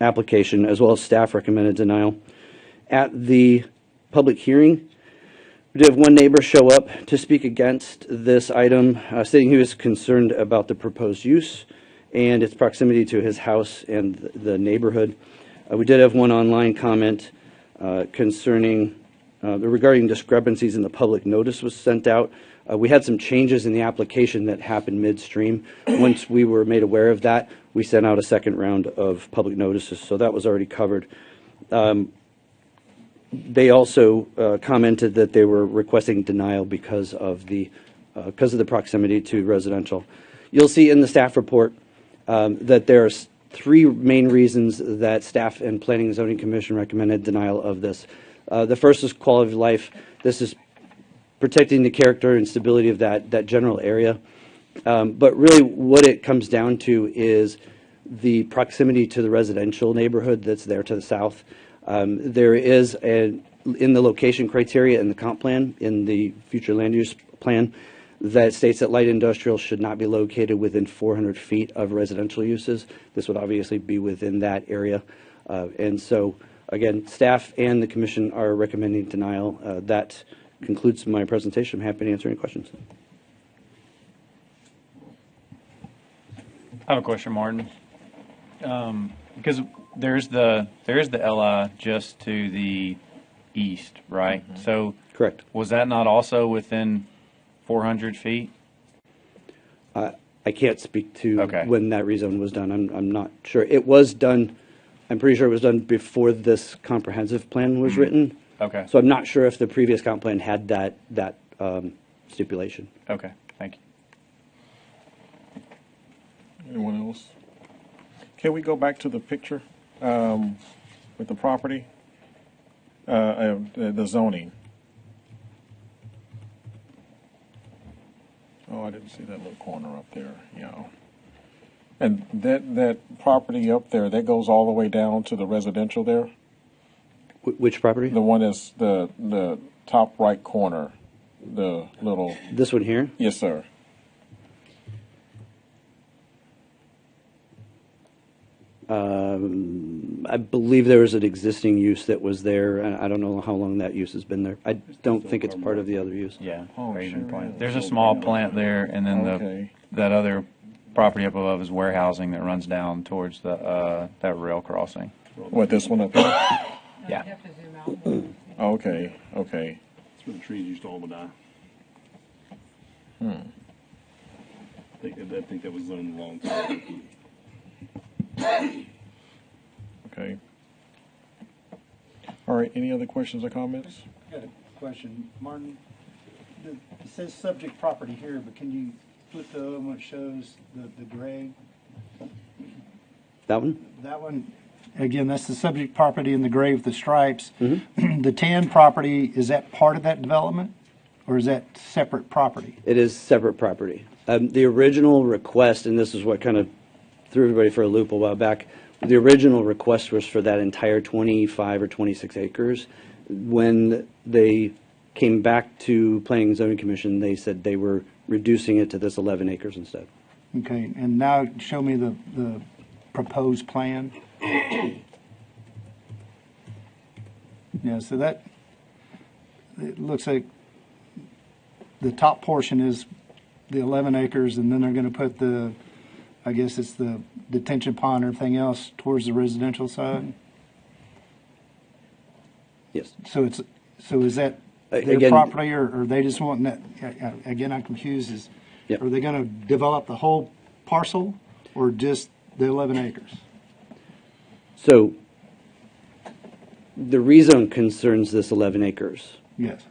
application, as well as staff recommended denial. At the public hearing, we did have one neighbor show up to speak against this item, stating he was concerned about the proposed use and its proximity to his house and the neighborhood. We did have one online comment concerning regarding discrepancies in the public notice was sent out. We had some changes in the application that happened midstream. Once we were made aware of that, we sent out a second round of public notices, so that was already covered. They also commented that they were requesting denial because of the proximity to residential. You'll see in the staff report that there's three main reasons that staff and Planning and Zoning Commission recommended denial of this. The first is quality of life. This is protecting the character and stability of that general area. But really what it comes down to is the proximity to the residential neighborhood that's there to the south. There is, in the location criteria in the comp plan, in the future land use plan, that states that light industrial should not be located within 400 feet of residential uses. This would obviously be within that area. And so, again, staff and the commission are recommending denial. That concludes my presentation. I'm happy to answer any questions. I have a question, Martin. Because there's the LI just to the east, right? Mm-hmm. So correct. Was that not also within 400 feet? I can't speak to when that rezone was done. I'm not sure. It was done. I'm pretty sure it was done before this comprehensive plan was written. Okay. So I'm not sure if the previous comp plan had that stipulation. Okay. Thank you. Anyone else? Can we go back to the picture with the property, the zoning? Oh, I didn't see that little corner up there. Yeah. And that property up there, that goes all the way down to the residential there? Which property? The one that's the top right corner, the little... This one here? Yes, sir. I believe there was an existing use that was there, and I don't know how long that use has been there. I don't think it's part of the other use. Yeah. There's a small plant there, and then that other property up above is warehousing that runs down towards the that rail crossing. What, this one up here? Yeah. Okay. Okay. That's where the trees used to all die. I think that was zoned a long time ago. Okay. All right, any other questions or comments? I got a question. Martin, it says subject property here, but can you flip the other one that shows the gray? That one? That one, again, that's the subject property in the gray with the stripes. Mm-hmm. The tan property, is that part of that development? Or is that separate property? It is separate property. The original request, and this is what kind of threw everybody for a loop a while back, the original request was for that entire 25 or 26 acres. When they came back to Planning and Zoning Commission, they said they were reducing it to this 11 acres instead. Okay, and now show me the proposed plan. Yeah, so that, it looks like the top portion is the 11 acres, and then they're going to put the, I guess it's the detention pond and everything else towards the residential side? Yes. So is that their Again- property, or they just wanting that, again, I'm confused, are they going to develop the whole parcel, or just the 11 acres? So the rezone concerns this 11 acres. Yes.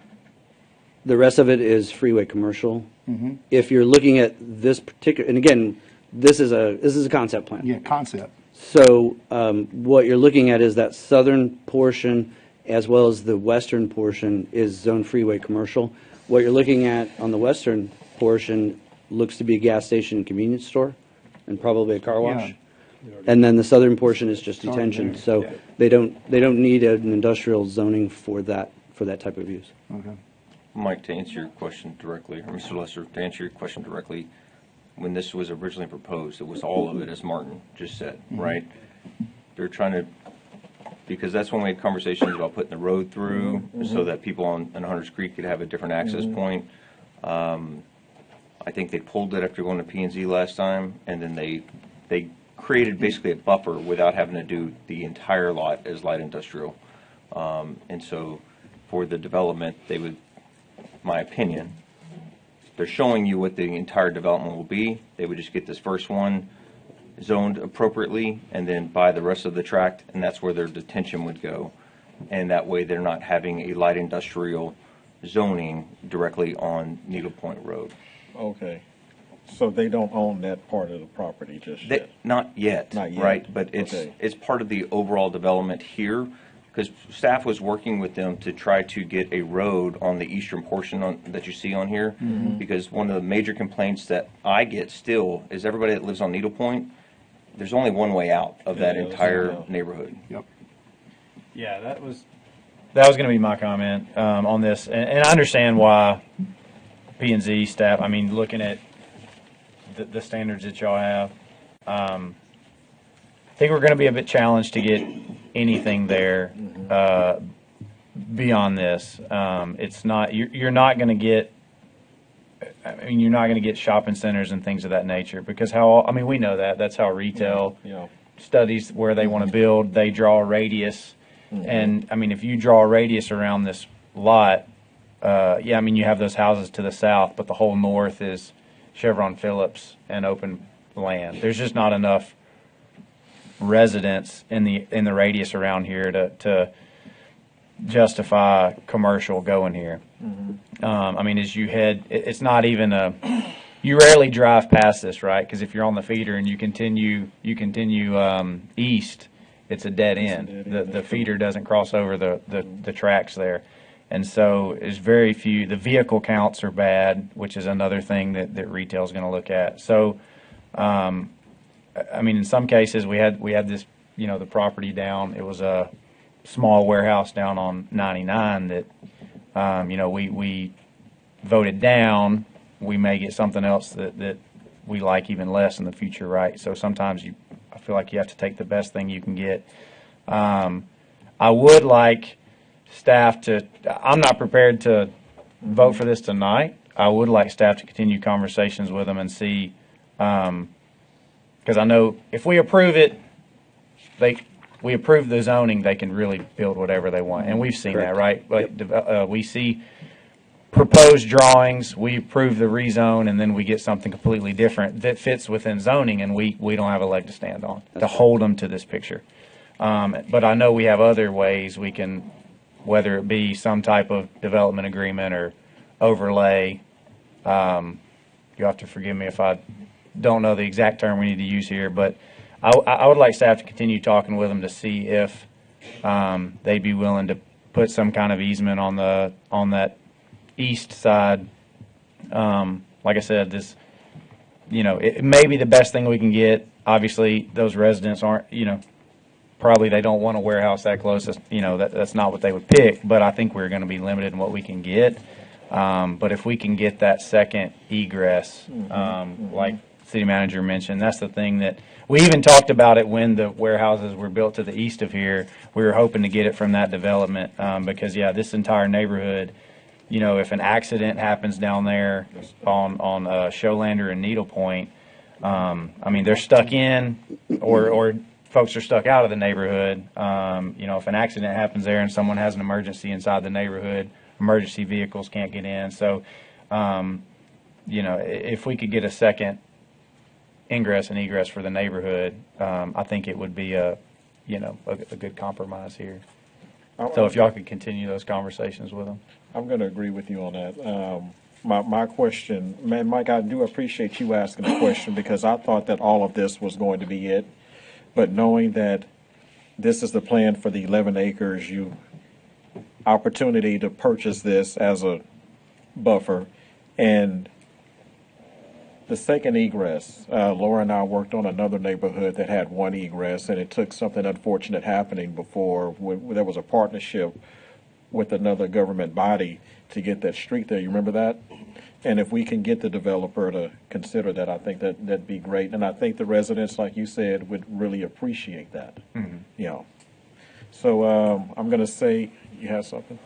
The rest of it is freeway commercial. Mhm. If you're looking at this particular, and again, this is a concept plan. Yeah, concept. So what you're looking at is that southern portion as well as the western portion is zone freeway commercial. What you're looking at on the western portion looks to be a gas station and convenience store and probably a car wash. Yeah. And then the southern portion is just Already detention. there. So Yeah. they don't need an industrial zoning for that type of use. Okay. Mike, to answer your question directly, or Mr. Lester, to answer your question directly, when this was originally proposed, it was all of it, as Martin just said, right? They're trying to, because that's when we had conversations about putting the road through so that people on Hunters Creek could have a different access point. I think they pulled it after going to P&Z last time, and then they created basically a buffer without having to do the entire lot as light industrial. And so for the development, they would, my opinion, they're showing you what the entire development will be. They would just get this first one zoned appropriately and then buy the rest of the tract, and that's where their detention would go. And that way they're not having a light industrial zoning directly on Needle Point Road. Okay. So they don't own that part of the property just yet? Not yet. Not yet. Right, but Okay. it's part of the overall development here, because staff was working with them to try to get a road on the eastern portion that you see on here, because one of the major complaints that I get still is everybody that lives on Needle Point, there's only one way out of that entire neighborhood. Yep. Yeah, that was going to be my comment on this, and I understand why P&Z staff. I mean, looking at the standards that y'all have, I think we're going to be a bit challenged to get anything there beyond this. It's not you're not going to get. I mean, you're not going to get shopping centers and things of that nature because we know that that's how retail studies where they want to build. They draw a radius, and I mean, if you draw a radius around this lot, I mean, you have those houses to the south, but the whole north is Chevron Phillips and open land. There's just not enough residents in the radius around here to justify commercial going here. I mean, as you head, it's not even you rarely drive past this, right? Because if you're on the feeder and you continue east, it's a dead end. The feeder doesn't cross over the tracks there. And so there's very few, the vehicle counts are bad, which is another thing that retail is going to look at. So, I mean, in some cases we had this, the property down, it was a small warehouse down on 99 that, we voted down. We may get something else that we like even less in the future, right? So sometimes I feel like you have to take the best thing you can get. I would like staff I'm not prepared to vote for this tonight. I would like staff to continue conversations with them and see, because I know if we approve it, we approve the zoning, they can really build whatever they want. And we've seen that, right? Like, we see propose drawings, we approve the rezone, and then we get something completely different that fits within zoning, and we don't have a leg to stand on to hold them to this picture. But I know we have other ways we can, whether it be some type of development agreement or overlay. You'll have to forgive me if I don't know the exact term we need to use here, but I would like staff to continue talking with them to see if they'd be willing to put some kind of easement on that east side. Like I said, this, it may be the best thing we can get. Obviously, those residents aren't, probably they don't want a warehouse that close. That's not what they would pick, but I think we're going to be limited in what we can get. But if we can get that second egress, like city manager mentioned, that's the thing that we even talked about it when the warehouses were built to the east of here. We were hoping to get it from that development because, this entire neighborhood, if an accident happens down there on Showlander and Needle Point, they're stuck in or folks are stuck out of the neighborhood. If an accident happens there and someone has an emergency inside the neighborhood, emergency vehicles can't get in. So, if we could get a second ingress and egress for the neighborhood, I think it would be a good compromise here. So if y'all could continue those conversations with them. I'm going to agree with you on that. My question, Mike, I do appreciate you asking the question because I thought that all of this was going to be it. But knowing that this is the plan for the 11 acres, opportunity to purchase this as a buffer, and the second egress, Laura and I worked on another neighborhood that had one egress, and it took something unfortunate happening before there was a partnership with another government body to get that street there. You remember that? And if we can get the developer to consider that, I think that'd be great. And I think the residents, like you said, would really appreciate that. Mm-hmm. So I'm going to say, you have something?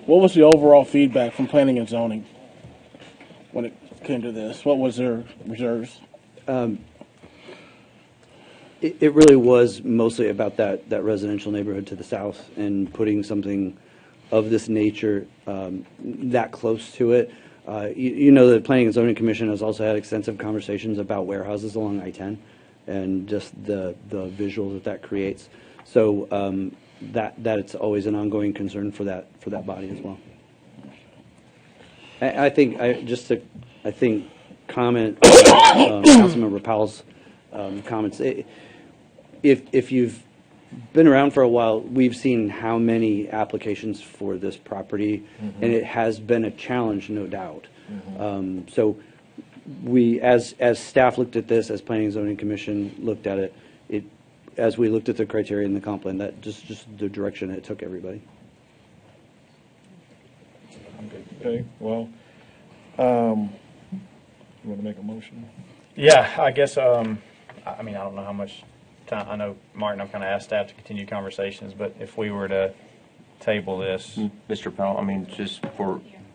What was the overall feedback from planning and zoning when it came to this? What was their reserves? It really was mostly about that residential neighborhood to the south and putting something of this nature that close to it. The Planning and Zoning Commission has also had extensive conversations about warehouses along I-10 and just the visual that creates. So that it's always an ongoing concern for that body as well. I think comment Councilmember Powell's comments. If you've been around for a while, we've seen how many applications for this property, and it has been a challenge, no doubt. So we, as staff looked at this, as Planning and Zoning Commission looked at it, as we looked at the criteria in the comp plan, that just the direction it took everybody. Okay. Well, you want to make a motion? Yeah, I guess. I don't know how much time. I know, Martin, I've kind of asked staff to continue conversations, but if we were to table this, Mr. Powell, just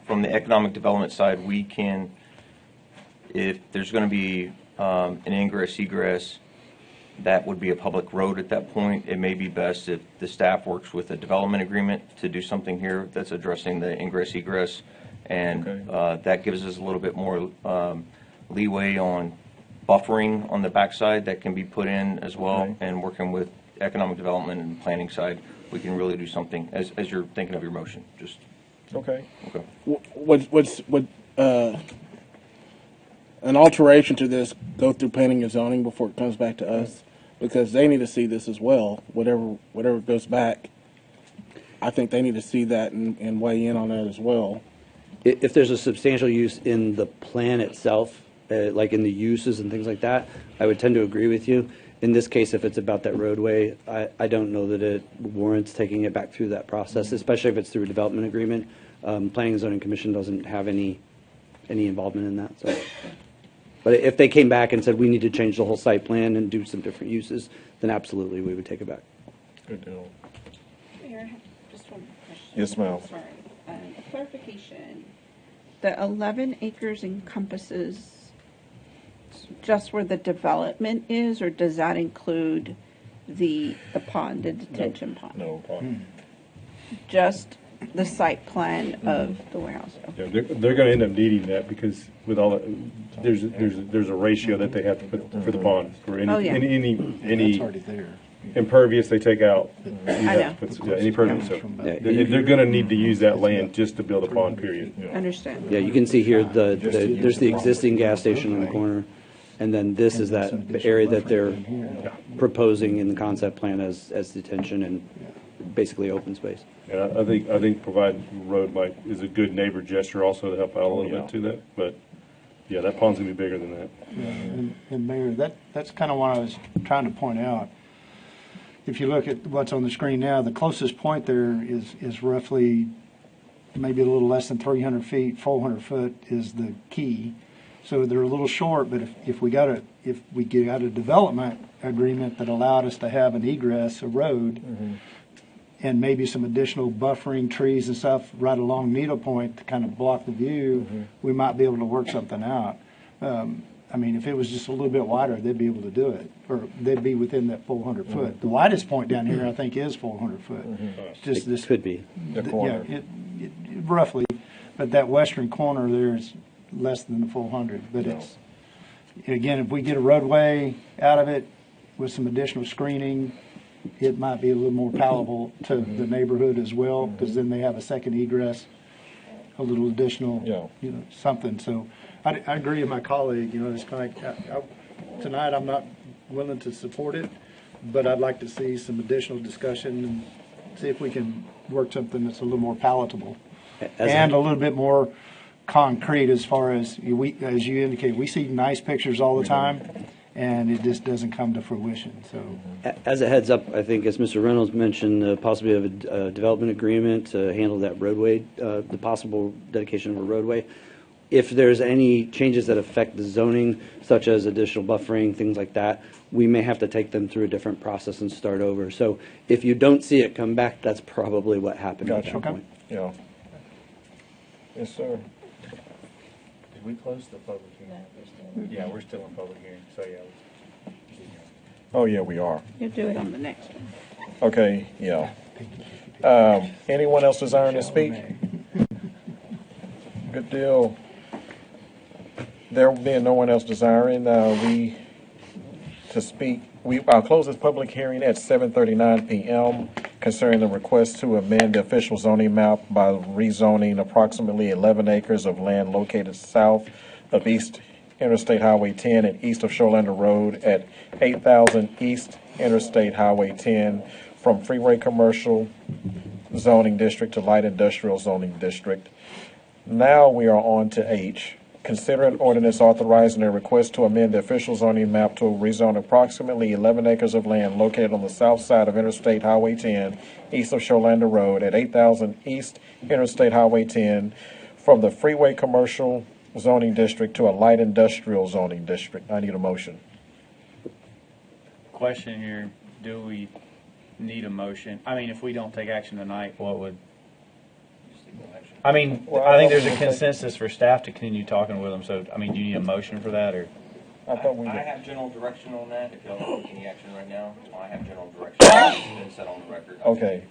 from the economic development side, we can, if there's going to be an ingress egress, that would be a public road at that point. It may be best if the staff works with a development agreement to do something here that's addressing the ingress egress, and that gives us a little bit more leeway on buffering on the backside that can be put in as well. And working with economic development and planning side, we can really do something as you're thinking of your motion. Just okay. Would an alteration to this go through planning and zoning before it comes back to us? Because they need to see this as well. Whatever goes back, I think they need to see that and weigh in on that as well. If there's a substantial use in the plan itself, like in the uses and things like that, I would tend to agree with you. In this case, if it's about that roadway, I don't know that it warrants taking it back through that process, especially if it's through a development agreement. Planning and Zoning Commission doesn't have any involvement in that. So. But if they came back and said we need to change the whole site plan and do some different uses, then absolutely we would take it back. Good deal. Mayor, just one question. Yes, ma'am. Sorry. A clarification. The 11 acres encompasses just where the development is, or does that include the pond, the detention pond? No. Just the site plan of the warehouse? Yeah, they're going to end up needing that because with all the, there's a ratio that they have to put for the pond for any Oh, yeah. any That's already there. impervious they take out. You I have to put, any pervious. So they're going to need to use that land just to build a pond. Period. Understand. Yeah, you can see here there's the existing gas station in the corner, and then this is that area that they're proposing in the concept plan as detention and basically open space. And I think providing road is a good neighbor gesture also to help out a little bit to that. But yeah, that pond's gonna be bigger than that. Yeah, and Mayor, that's kind of what I was trying to point out. If you look at what's on the screen now, the closest point there is roughly maybe a little less than 300 feet. 400 foot is the key. So they're a little short, but if we got a development agreement that allowed us to have an egress, a road, and maybe some additional buffering trees and stuff right along Needle Point to kind of block the view, we might be able to work something out. I mean, if it was just a little bit wider, they'd be able to do it, or they'd be within that 400 foot. The widest point down here, I think, is 400 foot. It's just this could be the corner. Yeah, roughly, but that western corner there is less than the 400. But it's, again, if we get a roadway out of it with some additional screening, it might be a little more palatable to the neighborhood as well, because then they have a second egress, a little additional, something. So I agree with my colleague. It's kind of tonight I'm not willing to support it, but I'd like to see some additional discussion and see if we can work something that's a little more palatable and a little bit more concrete as far as as you indicate. We see nice pictures all the time, and it just doesn't come to fruition. So, as a heads up, I think as Mr. Reynolds mentioned, possibly of a development agreement to handle that roadway, the possible dedication of a roadway. If there's any changes that affect the zoning, such as additional buffering, things like that, we may have to take them through a different process and start over. So if you don't see it come back, that's probably what happened at that point. Yeah. Yes, sir. Did we close the public hearing? Yeah, we're still in public hearing, so yeah. Oh, yeah, we are. You'll do it on the next one. Okay, yeah. Anyone else desiring to speak? Good deal. There being no one else desiring, to speak, I'll close this public hearing at 7:39 p.m. concerning the request to amend the official zoning map by rezoning approximately 11 acres of land located south of East Interstate Highway 10 and east of Sholander Road at 8,000 East Interstate Highway 10 from freeway commercial zoning district to light industrial zoning district. Now we are on to H. Consider an ordinance authorizing a request to amend the official zoning map to rezone approximately 11 acres of land located on the south side of Interstate Highway 10, east of Sholander Road at 8,000 East Interstate Highway 10 from the freeway commercial zoning district to a light industrial zoning district. I need a motion. Question here, do we need a motion? I mean, if we don't take action tonight, what would... I mean, I think there's a consensus for staff to continue talking with them, so, I mean, do you need a motion for that, or? I have general direction on that. If y'all don't take any action right now, I have general direction. It's been set on the record. Okay.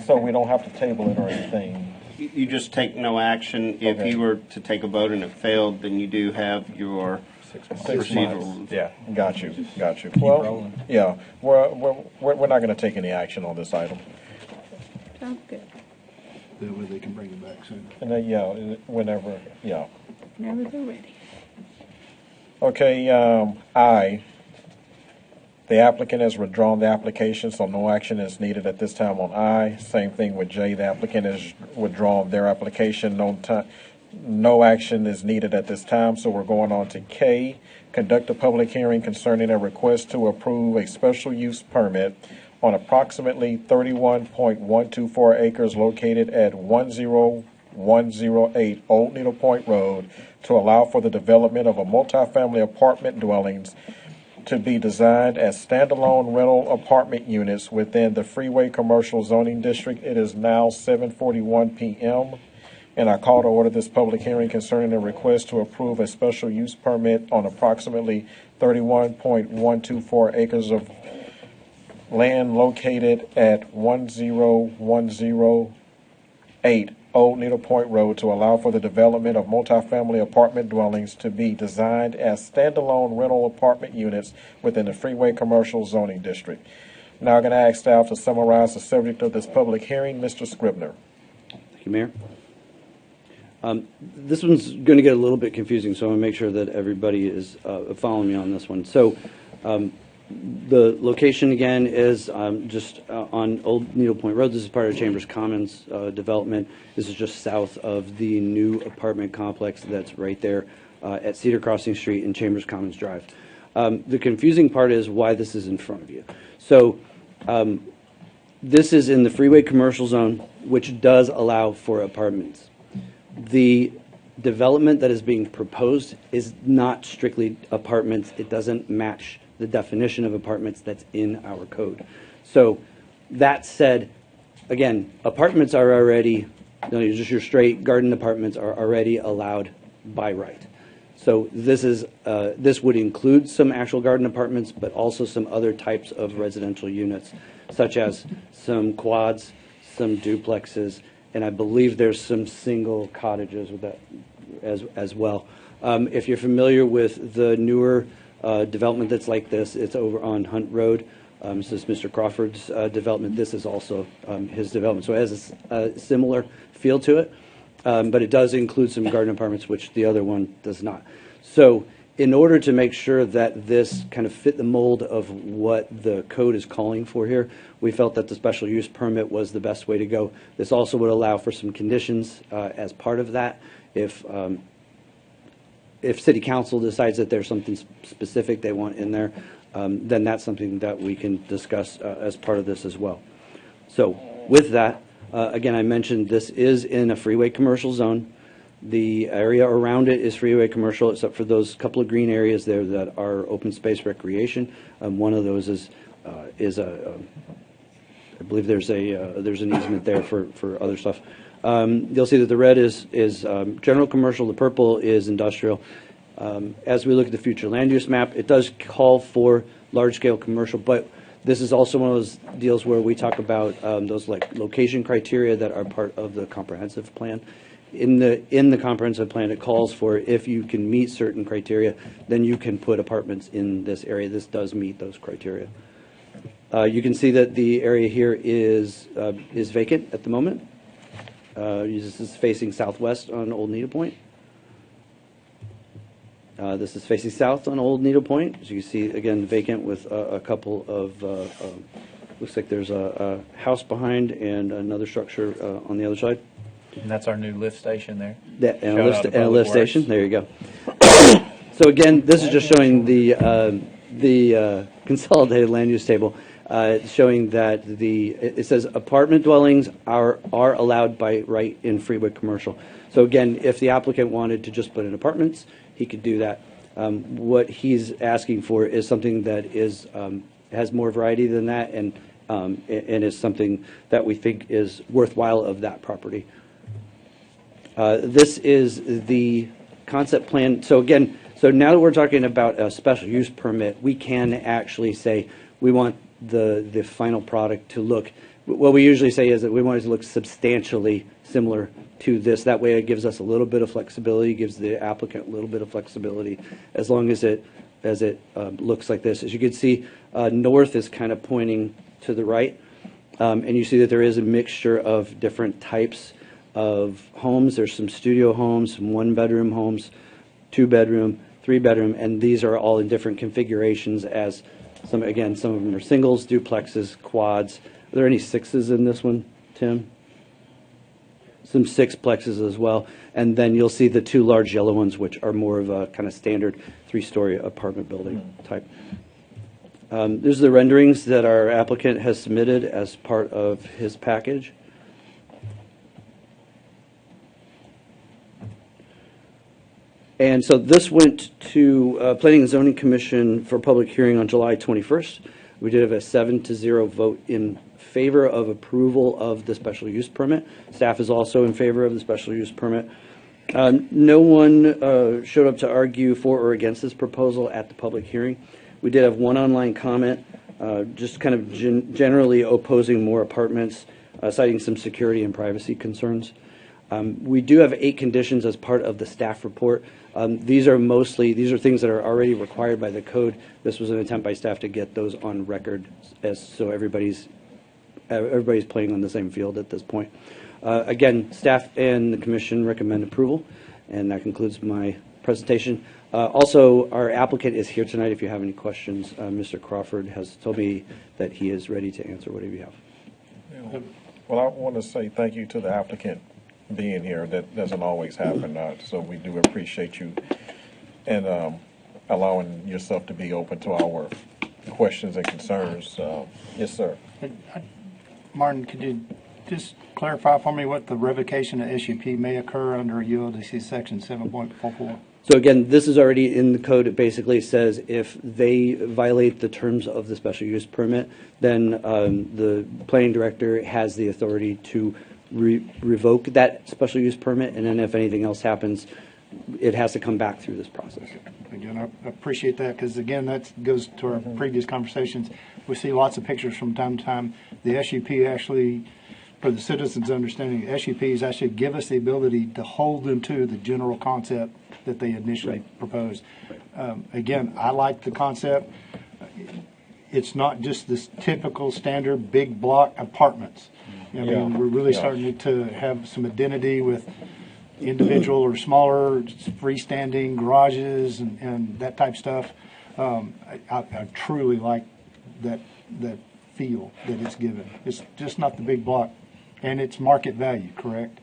So we don't have to table it or anything. You just take no action. If you were to take a vote and it failed, then you do have your procedural. Yeah, got you. Well, yeah, we're not going to take any action on this item. Sounds good. that way they can bring it back soon. And then, whenever, Whenever they're ready. Okay, I, the applicant has withdrawn the application, so no action is needed at this time on I. Same thing with J, the applicant has withdrawn their application, no action is needed at this time, so we're going on to K. Conduct a public hearing concerning a request to approve a special use permit on approximately 31.124 acres located at 10108 Old Needle Point Road to allow for the development of a multifamily apartment dwellings to be designed as standalone rental apartment units within the Freeway Commercial Zoning District. It is now 7:41 p.m. and I call to order this public hearing concerning a request to approve a special use permit on approximately 31.124 acres of land located at 10108 Old Needle Point Road to allow for the development of multifamily apartment dwellings to be designed as standalone rental apartment units within the Freeway Commercial Zoning District. Now I'm going to ask staff to summarize the subject of this public hearing. Mr. Scribner. Thank you, Mayor. This one's going to get a little bit confusing, so I want to make sure that everybody is following me on this one. So the location, again, is just on Old Needle Point Road. This is part of Chambers Commons development. This is just south of the new apartment complex that's right there at Cedar Crossing Street and Chambers Commons Drive. The confusing part is why this is in front of you. So this is in the freeway commercial zone, which does allow for apartments. The development that is being proposed is not strictly apartments. It doesn't match the definition of apartments that's in our code. So that said, again, apartments are already, just your straight garden apartments are already allowed by right. So this is this would include some actual garden apartments, but also some other types of residential units, such as some quads, some duplexes, and I believe there's some single cottages with that as well. If you're familiar with the newer development that's like this, it's over on Hunt Road. This is Mr. Crawford's development. This is also his development. So it has a similar feel to it, but it does include some garden apartments, which the other one does not. So in order to make sure that this kind of fit the mold of what the code is calling for here, we felt that the special use permit was the best way to go. This also would allow for some conditions as part of that. If City Council decides that there's something specific they want in there, then that's something that we can discuss as part of this as well. So with that, again, I mentioned this is in a freeway commercial zone. The area around it is freeway commercial, except for those couple of green areas there that are open space recreation. One of those is I believe there's an easement there for other stuff. You'll see that the red is general commercial, the purple is industrial. As we look at the future land use map, it does call for large-scale commercial, but this is also one of those deals where we talk about those like location criteria that are part of the comprehensive plan. In the comprehensive plan, it calls for if you can meet certain criteria, then you can put apartments in this area. This does meet those criteria. You can see that the area here is vacant at the moment. This is facing southwest on Old Needle Point. This is facing south on Old Needle Point. As you can see, again, vacant with a couple of, looks like there's a house behind and another structure on the other side. And that's our new lift station there. And a lift station. There you go. So again, this is just showing the consolidated land use table, showing that it says apartment dwellings are allowed by right in freeway commercial. So again, if the applicant wanted to just put in apartments, he could do that. What he's asking for is something that has more variety than that, and is something that we think is worthwhile of that property. This is the concept plan. So again, now that we're talking about a special use permit, we can actually say we want the final product to look, what we usually say is that we want it to look substantially similar to this. That way it gives us a little bit of flexibility, gives the applicant a little bit of flexibility, as long as it looks like this. As you can see, north is kind of pointing to the right, and you see that there is a mixture of different types of homes. There's some studio homes, some one-bedroom homes, two-bedroom, three-bedroom, and these are all in different configurations. As some of them are singles, duplexes, quads. Are there any sixes in this one, Tim? Some sixplexes as well, and then you'll see the two large yellow ones, which are more of a kind of standard three-story apartment building type. There's the renderings that our applicant has submitted as part of his package. And so this went to Planning and Zoning Commission for public hearing on July 21st. We did have a 7-0 vote in favor of approval of the special use permit. Staff is also in favor of the special use permit. No one showed up to argue for or against this proposal at the public hearing. We did have one online comment just kind of generally opposing more apartments, citing some security and privacy concerns. We do have 8 conditions as part of the staff report. These are things that are already required by the code. This was an attempt by staff to get those on record, so everybody's playing on the same field at this point. Again, staff and the commission recommend approval, and that concludes my presentation. Also, our applicant is here tonight if you have any questions. Mr. Crawford has told me that he is ready to answer whatever you have. Well, I want to say thank you to the applicant being here. That doesn't always happen, so we do appreciate you and allowing yourself to be open to our questions and concerns. Yes, sir. Martin, could you just clarify for me what the revocation of SUP may occur under ULDC section 7.44? So again, this is already in the code. It basically says if they violate the terms of the special use permit, then the planning director has the authority to revoke that special use permit, and then if anything else happens, it has to come back through this process. Again, I appreciate that, because again, that goes to our previous conversations. We see lots of pictures from time to time. The SUP actually, for the citizens' understanding, SUPs actually give us the ability to hold them to the general concept that they initially proposed. Again, I like the concept. It's not just this typical standard big block apartments. I mean, we're really starting to have some identity with individual or smaller freestanding garages and that type of stuff. I truly like that feel that it's given. It's just not the big block, and it's market value, correct?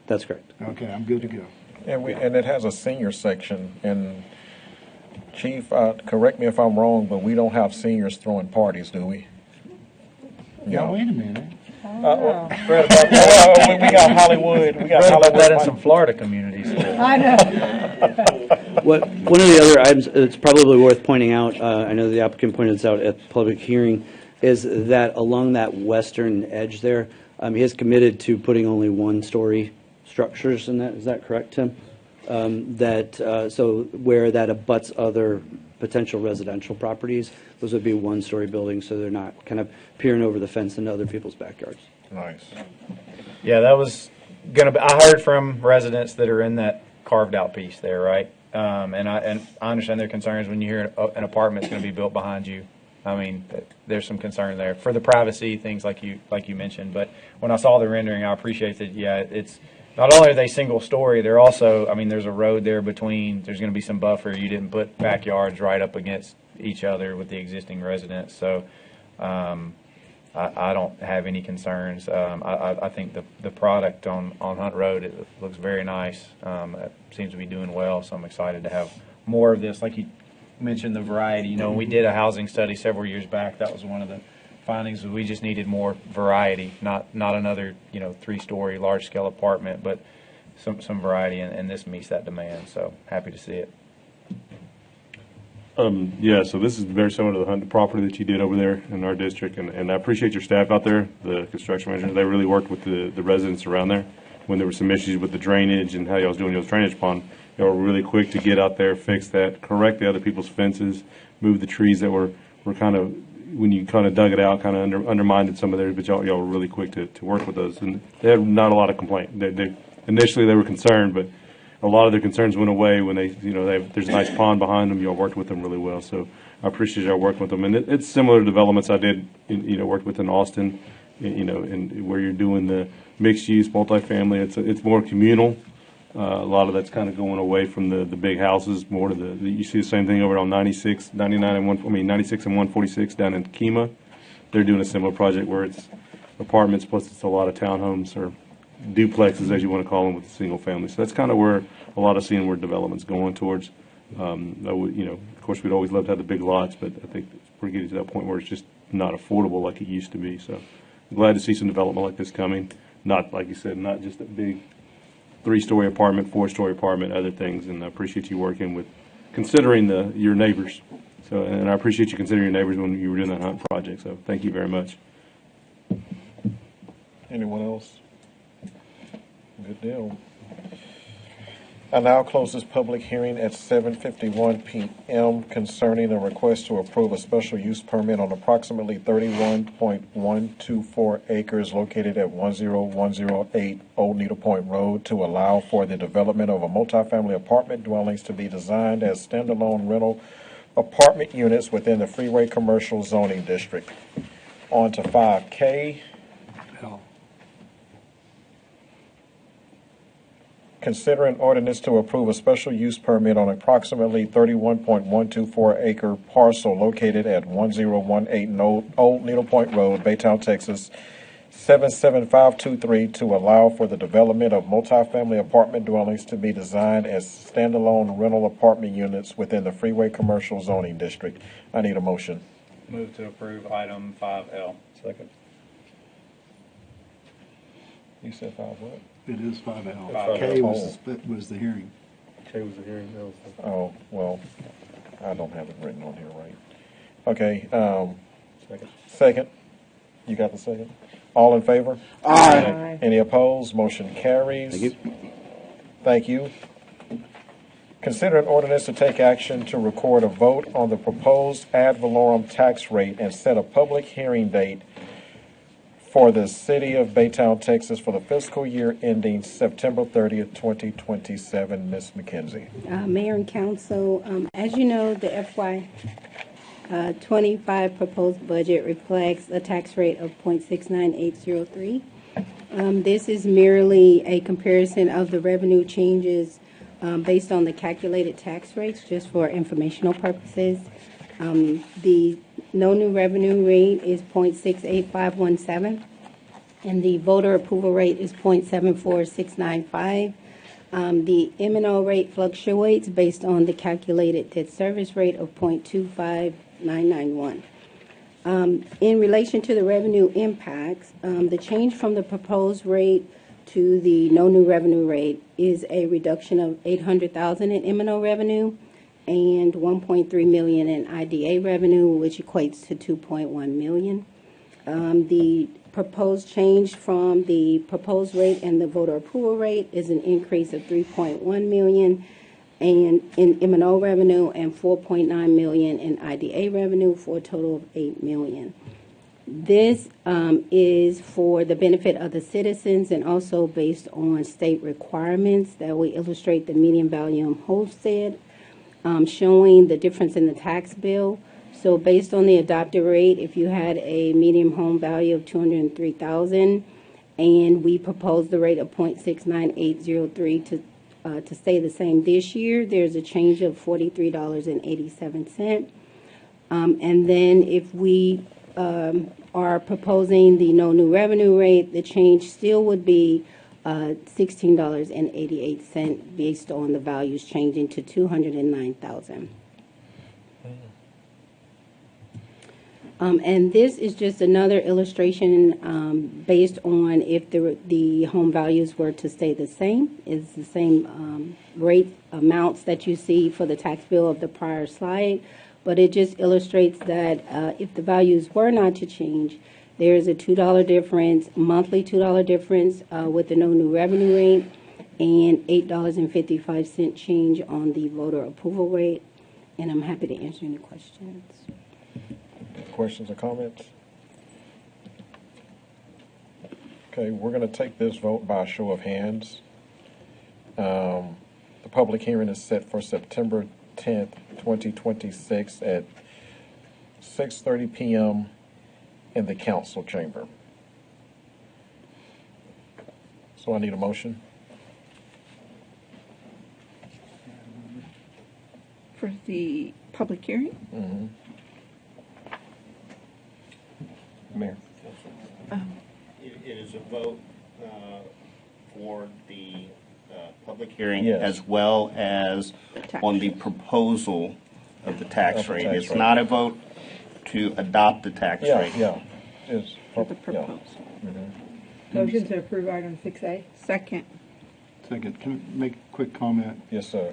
That's correct. Okay, I'm good to go. And it has a senior section. And Chief, correct me if I'm wrong, but we don't have seniors throwing parties, do we? Yeah, wait a minute. We got Hollywood. We got Hollywood. That in some Florida communities. I know. One of the other items it's probably worth pointing out, I know the applicant pointed this out at the public hearing, is that along that western edge there, he is committed to putting only 1-story structures in that. Is that correct, Tim? So where that abuts other potential residential properties, those would be 1-story buildings, so they're not kind of peering over the fence into other people's backyards. Nice. Yeah, that was gonna be. I heard from residents that are in that carved out piece there, right? And I understand their concerns when you hear an apartment's going to be built behind you. I mean, there's some concern there for the privacy things like you mentioned. But when I saw the rendering, I appreciate that. Yeah, it's not only are they single story, they're also. I mean, there's a road there between. There's going to be some buffer. You didn't put backyards right up against each other with the existing residents. So I don't have any concerns. I think the product on Hunt Road, it looks very nice. It seems to be doing well, so I'm excited to have more of this. Like you mentioned, the variety. You know, when we did a housing study several years back, that was one of the findings. We just needed more variety, not another 3-story large scale apartment, but some variety, and this meets that demand. So happy to see it. Yeah, so this is very similar to the Hunt property that you did over there in our district, and I appreciate your staff out there, the construction manager. They really worked with the residents around there when there were some issues with the drainage and how y'all was doing y'all's drainage pond. Y'all were really quick to get out there, fix that, correct the other people's fences, move the trees that were kind of, when you kind of dug it out, kind of undermined some of theirs, but y'all were really quick to work with those. And they had not a lot of complaint. Initially they were concerned, but a lot of their concerns went away when there's a nice pond behind them. Y'all worked with them really well, so I appreciate y'all working with them. And it's similar to developments I did, worked with in Austin, and where you're doing the mixed use, multifamily. It's more communal. A lot of that's kind of going away from the big houses, more to you see the same thing over on 96 and 146 down in Kemah. They're doing a similar project where it's apartments plus it's a lot of townhomes or duplexes, as you want to call them, with a single family. So that's kind of where a lot of seeing where development's going towards. Of course, we'd always love to have the big lots, but I think we're getting to that point where it's just not affordable like it used to be. So I'm glad to see some development like this coming. Not, like you said, not just a big 3-story apartment, 4-story apartment, other things. And I appreciate you working with, considering your neighbors. So, and I appreciate you considering your neighbors when you were doing that Hunt project. So thank you very much. Anyone else? Good deal. I now close this public hearing at 7:51 p.m. concerning a request to approve a special use permit on approximately 31.124 acres located at 10108 Old Needle Point Road to allow for the development of a multifamily apartment dwellings to be designed as standalone rental apartment units within the Freeway Commercial Zoning District. On to 5K. Consider an ordinance to approve a special use permit on approximately 31.124 acre parcel located at 1018 Old Needle Point Road, Baytown, Texas, 77523 to allow for the development of multifamily apartment dwellings to be designed as standalone rental apartment units within the Freeway Commercial Zoning District. I need a motion. Move to approve item 5L. Second. You said 5 what? It is 5L. 5L. K was the hearing. K was the hearing. That was the... Oh, well, I don't have it written on here right. Okay, second. You got the second? All in favor? Aye. Any opposed? Motion carries. Thank you. Thank you. Consider an ordinance to take action to record a vote on the proposed ad valorem tax rate and set a public hearing date for the city of Baytown, Texas for the fiscal year ending September 30th, 2027. Ms. McKenzie. Mayor and Council, as you know, the FY 25 proposed budget reflects a tax rate of 0.69803. This is merely a comparison of the revenue changes based on the calculated tax rates, just for informational purposes. The no new revenue rate is 0.68517, and the voter approval rate is 0.74695. The M&O rate fluctuates based on the calculated debt service rate of 0.25991. In relation to the revenue impacts, the change from the proposed rate to the no new revenue rate is a reduction of $800,000 in M&O revenue and $1.3 million in IDA revenue, which equates to $2.1 million. The proposed change from the proposed rate and the voter approval rate is an increase of $3.1 million and in M&O revenue and $4.9 million in IDA revenue for a total of $8 million. This is for the benefit of the citizens and also based on state requirements that we illustrate the median value of homestead, showing the difference in the tax bill. So based on the adopted rate, if you had a median home value of $203,000 and we proposed the rate of 0.69803 to stay the same this year, there's a change of $43.87. And then if we are proposing the no new revenue rate, the change still would be $16.88 based on the values changing to $209,000. And this is just another illustration based on if the home values were to stay the same. It's the same rate amounts that you see for the tax bill of the prior slide, but it just illustrates that if the values were not to change, there is a $2 difference, monthly $2 difference with the no new revenue rate and $8.55 change on the voter approval rate. And I'm happy to answer any questions. Questions or comments? Okay, we're going to take this vote by a show of hands. The public hearing is set for September 10th, 2026 at 6:30 p.m. in the council chamber. So I need a motion. For the public hearing? Mm-hmm. Mayor. It is a vote for the public hearing Yes. as well as on the proposal of the tax rate. tax It's rate. not a vote to adopt the tax rate. Yeah. It's For the proposal. Motion to approve item 6A. Second. Second, can I make a quick comment? Yes, sir.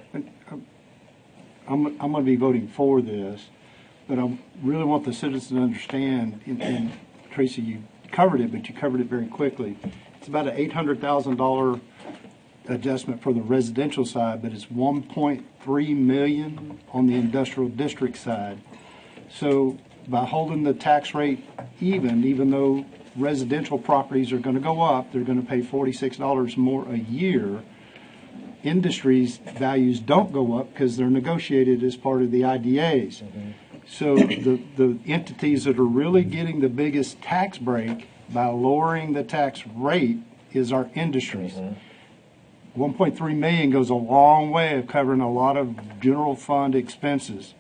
I'm going to be voting for this, but I really want the citizens to understand, and Tracy, you covered it, but you covered it very quickly. It's about an $800,000 adjustment for the residential side, but it's 1.3 million on the industrial district side. So by holding the tax rate even though residential properties are going to go up, they're going to pay $46 more a year. Industries' values don't go up because they're negotiated as part of the IDAs. So the entities that are really getting the biggest tax break by lowering the tax rate is our industries. 1.3 million goes a long way of covering a lot of general fund expenses.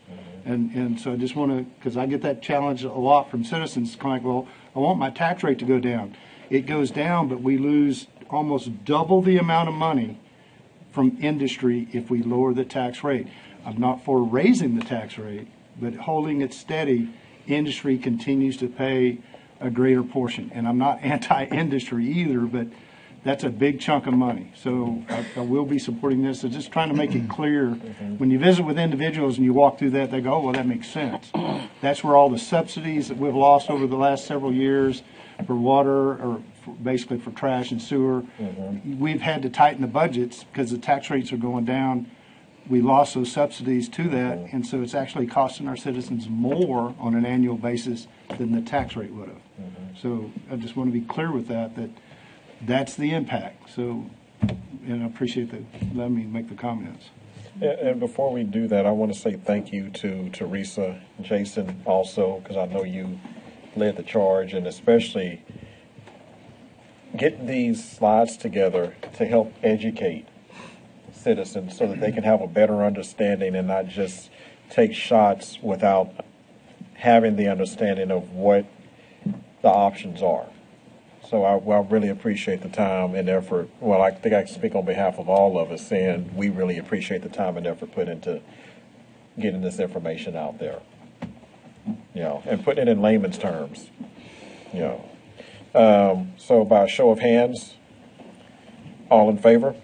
And so I just want to, because I get that challenge a lot from citizens, kind of like, well, I want my tax rate to go down. It goes down, but we lose almost double the amount of money from industry if we lower the tax rate. I'm not for raising the tax rate, but holding it steady, industry continues to pay a greater portion. And I'm not anti-industry either, but that's a big chunk of money. So I will be supporting this. So just trying to make it clear. When you visit with individuals and you walk through that, they go, oh, well, that makes sense. That's where all the subsidies that we've lost over the last several years for water or basically for trash and sewer, we've had to tighten the budgets because the tax rates are going down. We lost those subsidies to that, and so it's actually costing our citizens more on an annual basis than the tax rate would have. So I just want to be clear with that that's the impact. So, and I appreciate that. Let me make the comments. And before we do that, I want to say thank you to Teresa, Jason also, because I know you led the charge, and especially getting these slides together to help educate citizens so that they can have a better understanding and not just take shots without having the understanding of what the options are. So I really appreciate the time and effort. Well, I think I can speak on behalf of all of us, saying we really appreciate the time and effort put into getting this information out there. You know, and putting it in layman's terms. You know, so by a show of hands, all in favor?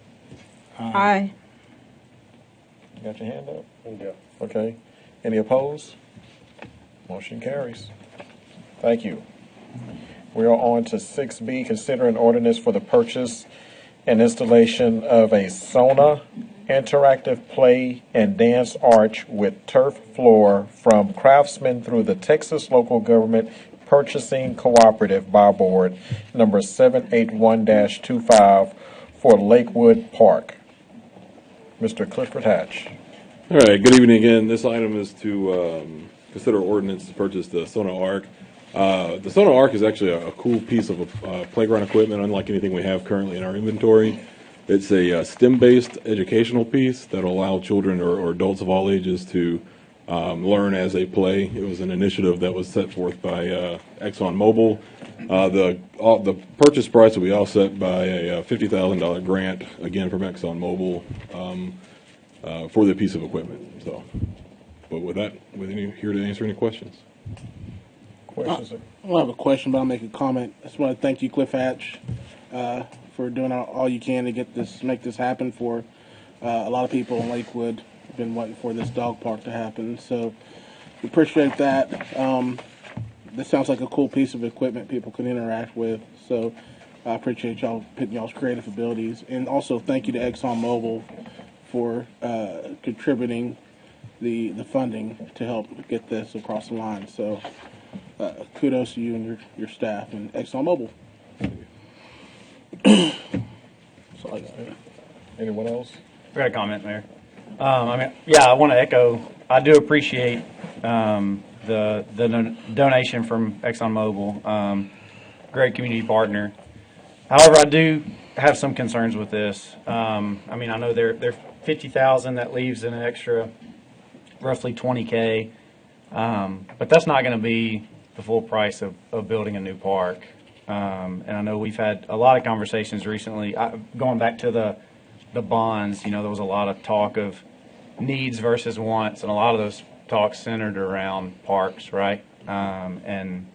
Aye. You got your hand up? Yeah. Okay. Any opposed? Motion carries. Thank you. We are on to 6B, consider an ordinance for the purchase and installation of a Sona interactive play and dance arch with turf floor from Craftsman through the Texas Local Government Purchasing Cooperative by Board number 781-25 for Lakewood Park. Mr. Clifford Hatch. All right, good evening again. This item is to consider ordinance to purchase the Sona Arc. The Sona Arc is actually a cool piece of playground equipment, unlike anything we have currently in our inventory. It's a STEM-based educational piece that will allow children or adults of all ages to learn as they play. It was an initiative that was set forth by ExxonMobil. The purchase price will be offset by a $50,000 grant, again from ExxonMobil, for the piece of equipment. So, but with that, here to answer any questions. I don't have a question, but I'll make a comment. I just want to thank you, Cliff Hatch, for doing all you can to make this happen for a lot of people in Lakewood. Have been waiting for this dog park to happen, so we appreciate that. This sounds like a cool piece of equipment people can interact with, so I appreciate y'all putting y'all's creative abilities, and also thank you to ExxonMobil for contributing the funding to help get this across the line. So. Kudos to you and your staff and ExxonMobil. Anyone else? I got a comment, Mayor. I want to echo. I do appreciate the donation from ExxonMobil. Great community partner. However, I do have some concerns with this. I know they're $50,000. That leaves an extra roughly $20K. But that's not going to be the full price of building a new park. And I know we've had a lot of conversations recently. Going back to the bonds, there was a lot of talk of needs versus wants, and a lot of those talks centered around parks, right? And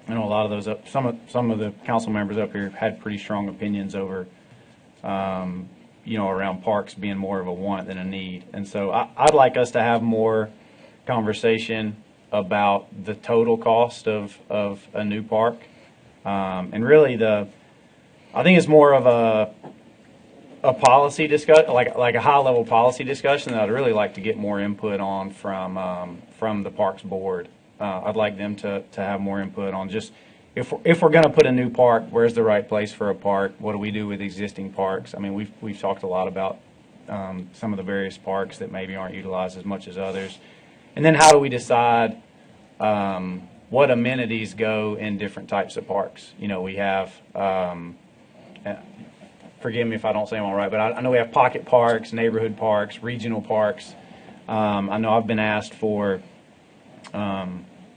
I know a lot of those, some of the council members up here had pretty strong opinions over, around parks being more of a want than a need. And so I'd like us to have more conversation about the total cost of a new park, and really I think it's more of a policy discuss, like a high level policy discussion that I'd really like to get more input on from the Parks Board. I'd like them to have more input on just if we're going to put a new park, where's the right place for a park? What do we do with existing parks? I mean, we've talked a lot about some of the various parks that maybe aren't utilized as much as others, and then how do we decide what amenities go in different types of parks? You know, we have. Forgive me if I don't say them all right, but I know we have pocket parks, neighborhood parks, regional parks. I know I've been asked for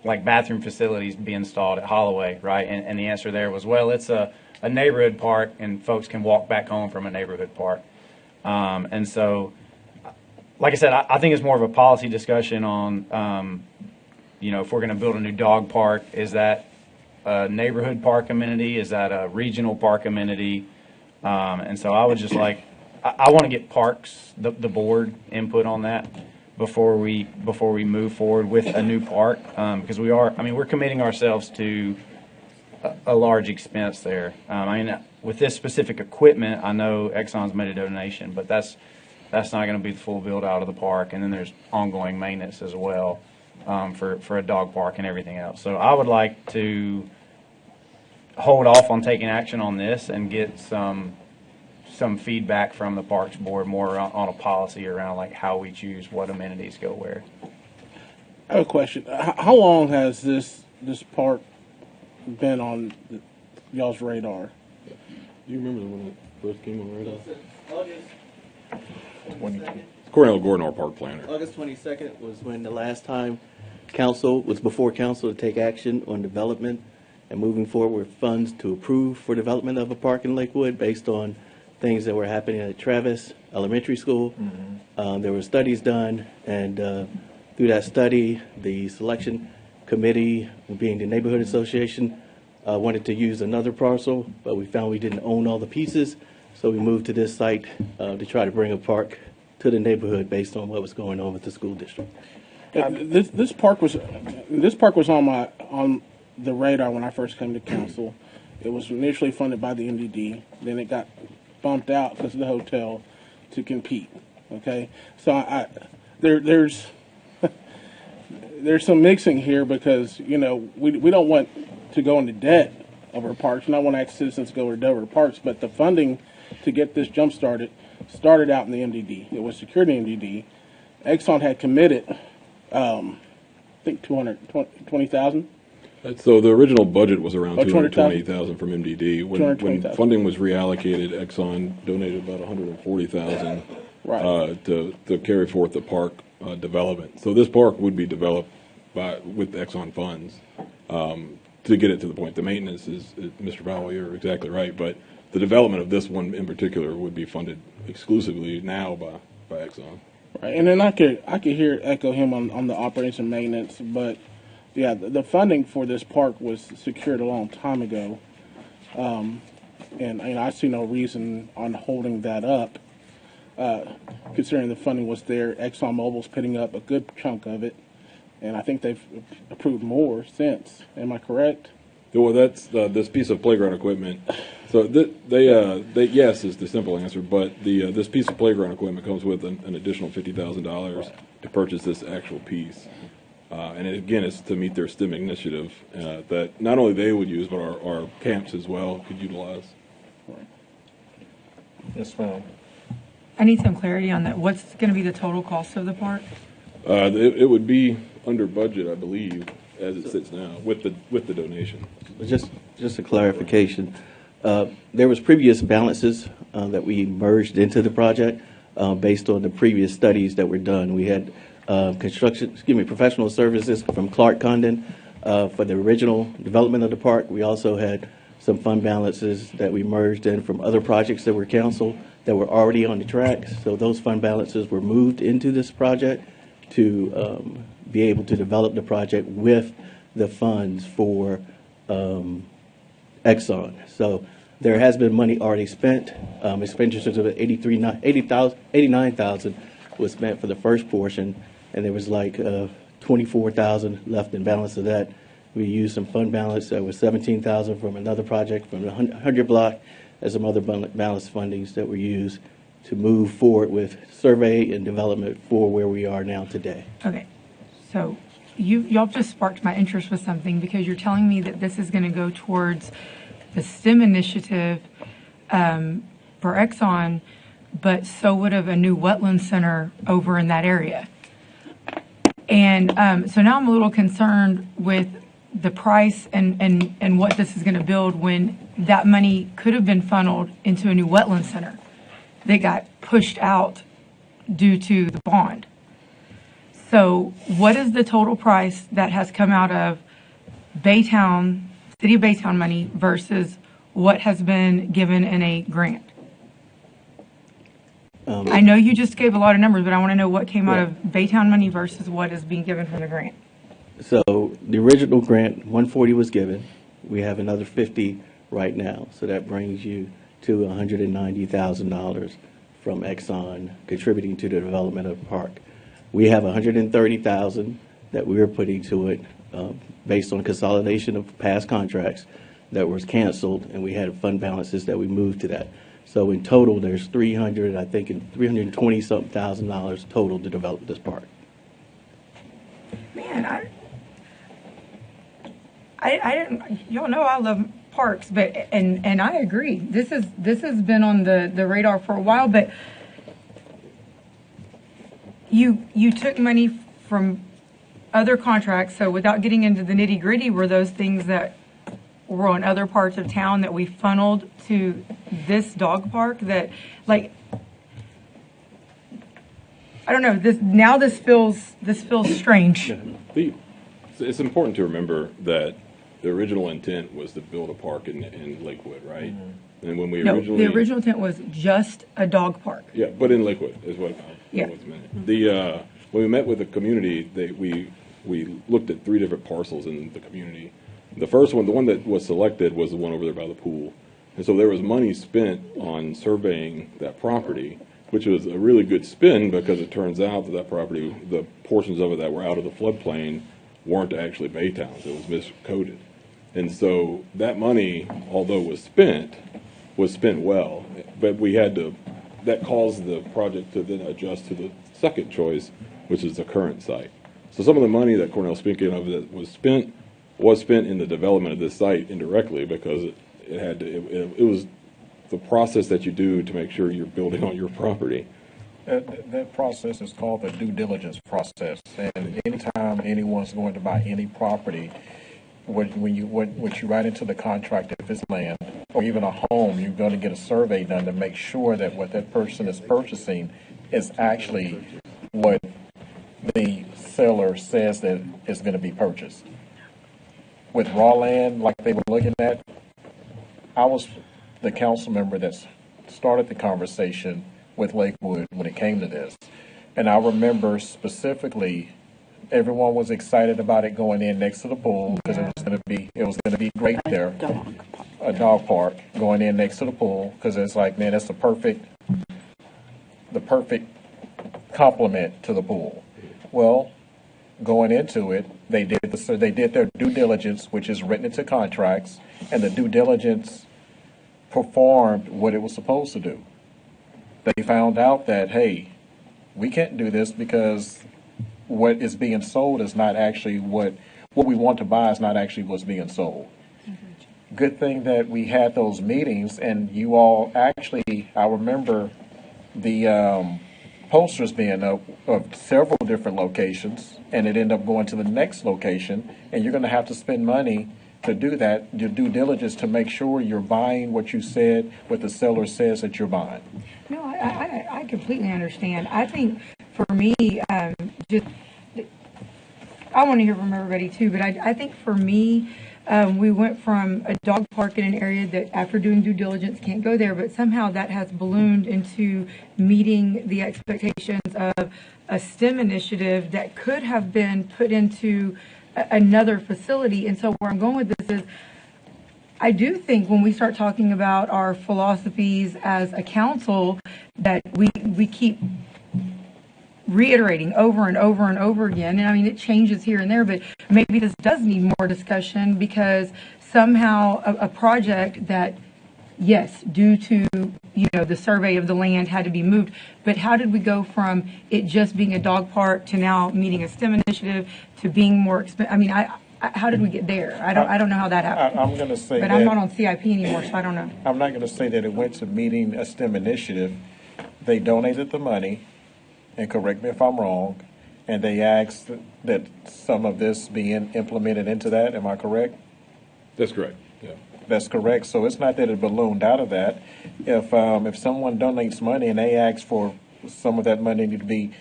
like bathroom facilities be installed at Holloway, right? And the answer there was, well, it's a neighborhood park and folks can walk back home from a neighborhood park. And so, like I said, I think it's more of a policy discussion on, you know, if we're going to build a new dog park, is that a neighborhood park amenity? Is that a regional park amenity? And so I would just like, I want to get parks, the board input on that before we move forward with a new park, because we're committing ourselves to a large expense there. I mean, with this specific equipment, I know Exxon's made a donation, but that's not going to be the full build out of the park, and then there's ongoing maintenance as well for a dog park and everything else. So I would like to hold off on taking action on this and get some feedback from the Parks Board more on a policy around like how we choose what amenities go where. I have a question. How long has this park been on y'all's radar? Do you remember when it first came on radar? Cornell Gordon, our park planner. August 22nd was when the last time council was before council to take action on development and moving forward with funds to approve for development of a park in Lakewood based on things that were happening at Travis Elementary School. Mm-hmm. There were studies done, and through that study, the selection committee, being the neighborhood association, wanted to use another parcel, but we found we didn't own all the pieces, so we moved to this site to try to bring a park to the neighborhood based on what was going on with the school district. This park was on the radar when I first came to council. It was initially funded by the MDD. Then it got bumped out because of the hotel to compete. Okay, so there's some mixing here because we don't want to go into debt over parks. We don't want to ask citizens to go into debt over parks, but the funding to get this jump started out in the MDD. It was secured in the MDD. Exxon had committed, I think $220,000. So the original budget was around $220,000 from MDD. When funding was reallocated, Exxon donated about $140,000 right. To carry forth the park development. So this park would be developed with Exxon funds to get it to the point. The maintenance is Mr. Powell, you're exactly right, but the development of this one in particular would be funded exclusively now by Exxon. Right, and then I could echo him on the operations and maintenance, but yeah, the funding for this park was secured a long time ago, and I see no reason on holding that up, considering the funding was there. ExxonMobil's putting up a good chunk of it, and I think they've approved more since. Am I correct? Well, that's this piece of playground equipment. So yes is the simple answer, but this piece of playground equipment comes with an additional $50,000 to purchase this actual piece. And again, it's to meet their STEM initiative that not only they would use, but our camps as well could utilize. Yes, ma'am. I need some clarity on that. What's going to be the total cost of the park? It would be under budget, I believe, as it sits now, with the donation. Just a clarification. There was previous balances that we merged into the project based on the previous studies that were done. We had professional services from Clark Condon for the original development of the park. We also had some fund balances that we merged in from other projects that were council that were already on the track. So those fund balances were moved into this project to be able to develop the project with the funds for Exxon. So there has been money already spent. Expenditures of $89,000 was spent for the first portion, and there was like $24,000 left in balance of that. We used some fund balance that was $17,000 from another project from the 100 block, and some other balance fundings that were used to move forward with survey and development for where we are now today. Okay, so y'all just sparked my interest with something because you're telling me that this is going to go towards the STEM initiative for Exxon, but so would have a new wetland center over in that area. And so now I'm a little concerned with the price and what this is going to build when that money could have been funneled into a new wetland center that got pushed out due to the bond. So what is the total price that has come out of Baytown, City of Baytown money versus what has been given in a grant? I know you just gave a lot of numbers, but I want to know what came out of Baytown money versus what is being given from the grant. So the original grant, 140 was given. We have another 50 right now. So that brings you to $190,000 from Exxon contributing to the development of the park. We have $130,000 that we are putting to it based on consolidation of past contracts that was canceled, and we had fund balances that we moved to that. So in total, there's $320-something thousand total to develop this park. Man, I didn't. Y'all know I love parks, but and I agree. This has been on the radar for a while, but you took money from other contracts. So without getting into the nitty gritty, were those things that were on other parts of town that we funneled to this dog park? That, like, I don't know. This feels strange. It's important to remember that the original intent was to build a park in Lakewood, right? And when we No, originally, the original intent was just a dog park. yeah, but in Lakewood is what was meant. The when we met with the community, we looked at 3 different parcels in the community. The first one, the one that was selected, was the one over there by the pool, and so there was money spent on surveying that property, which was a really good spin because it turns out that property, the portions of it that were out of the floodplain, weren't actually Baytown's. It was miscoded. And so that money, although was spent well, but we had to, that caused the project to then adjust to the second choice, which is the current site. So some of the money that Cornell's speaking of that was spent in the development of this site indirectly because it was the process that you do to make sure you're building on your property. That process is called the due diligence process. And anytime anyone's going to buy any property, what you write into the contract, if it's land or even a home, you're going to get a survey done to make sure that what that person is purchasing is actually what the seller says that is going to be purchased. With raw land, like they were looking at, I was the council member that started the conversation with Lakewood when it came to this. And I remember specifically, everyone was excited about it going in next to the pool because it was going to be great there. A dog park going in next to the pool because it's like, man, that's the perfect complement to the pool. Well, going into it, they did their due diligence, which is written into contracts, and the due diligence performed what it was supposed to do. They found out that, hey, we can't do this because what is being sold is not actually what we want to buy is not actually what's being sold. Good thing that we had those meetings, and you all actually, I remember the posters being up of several different locations, and it ended up going to the next location, and you're going to have to spend money to do that, your due diligence to make sure you're buying what you said, what the seller says that you're buying. No, I completely understand. I think for me, I want to hear from everybody too, but I think for me, we went from a dog park in an area that after doing due diligence can't go there, but somehow that has ballooned into meeting the expectations of a STEM initiative that could have been put into another facility. And so where I'm going with this is, I do think when we start talking about our philosophies as a council, that we keep reiterating over and over and over again. And I mean, it changes here and there, but maybe this does need more discussion because somehow a project that yes, due to, the survey of the land had to be moved. But how did we go from it just being a dog park to now meeting a STEM initiative to being more expensive? I mean, how did we get there? I don't know how that happened. I'm going to say But that. I'm not on CIP anymore, so I don't know. I'm not going to say that it went to meeting a STEM initiative. They donated the money, and correct me if I'm wrong, and they asked that some of this be implemented into that. Am I correct? That's correct. Yeah. That's correct. So it's not that it ballooned out of that. If someone donates money and they ask for some of that money to be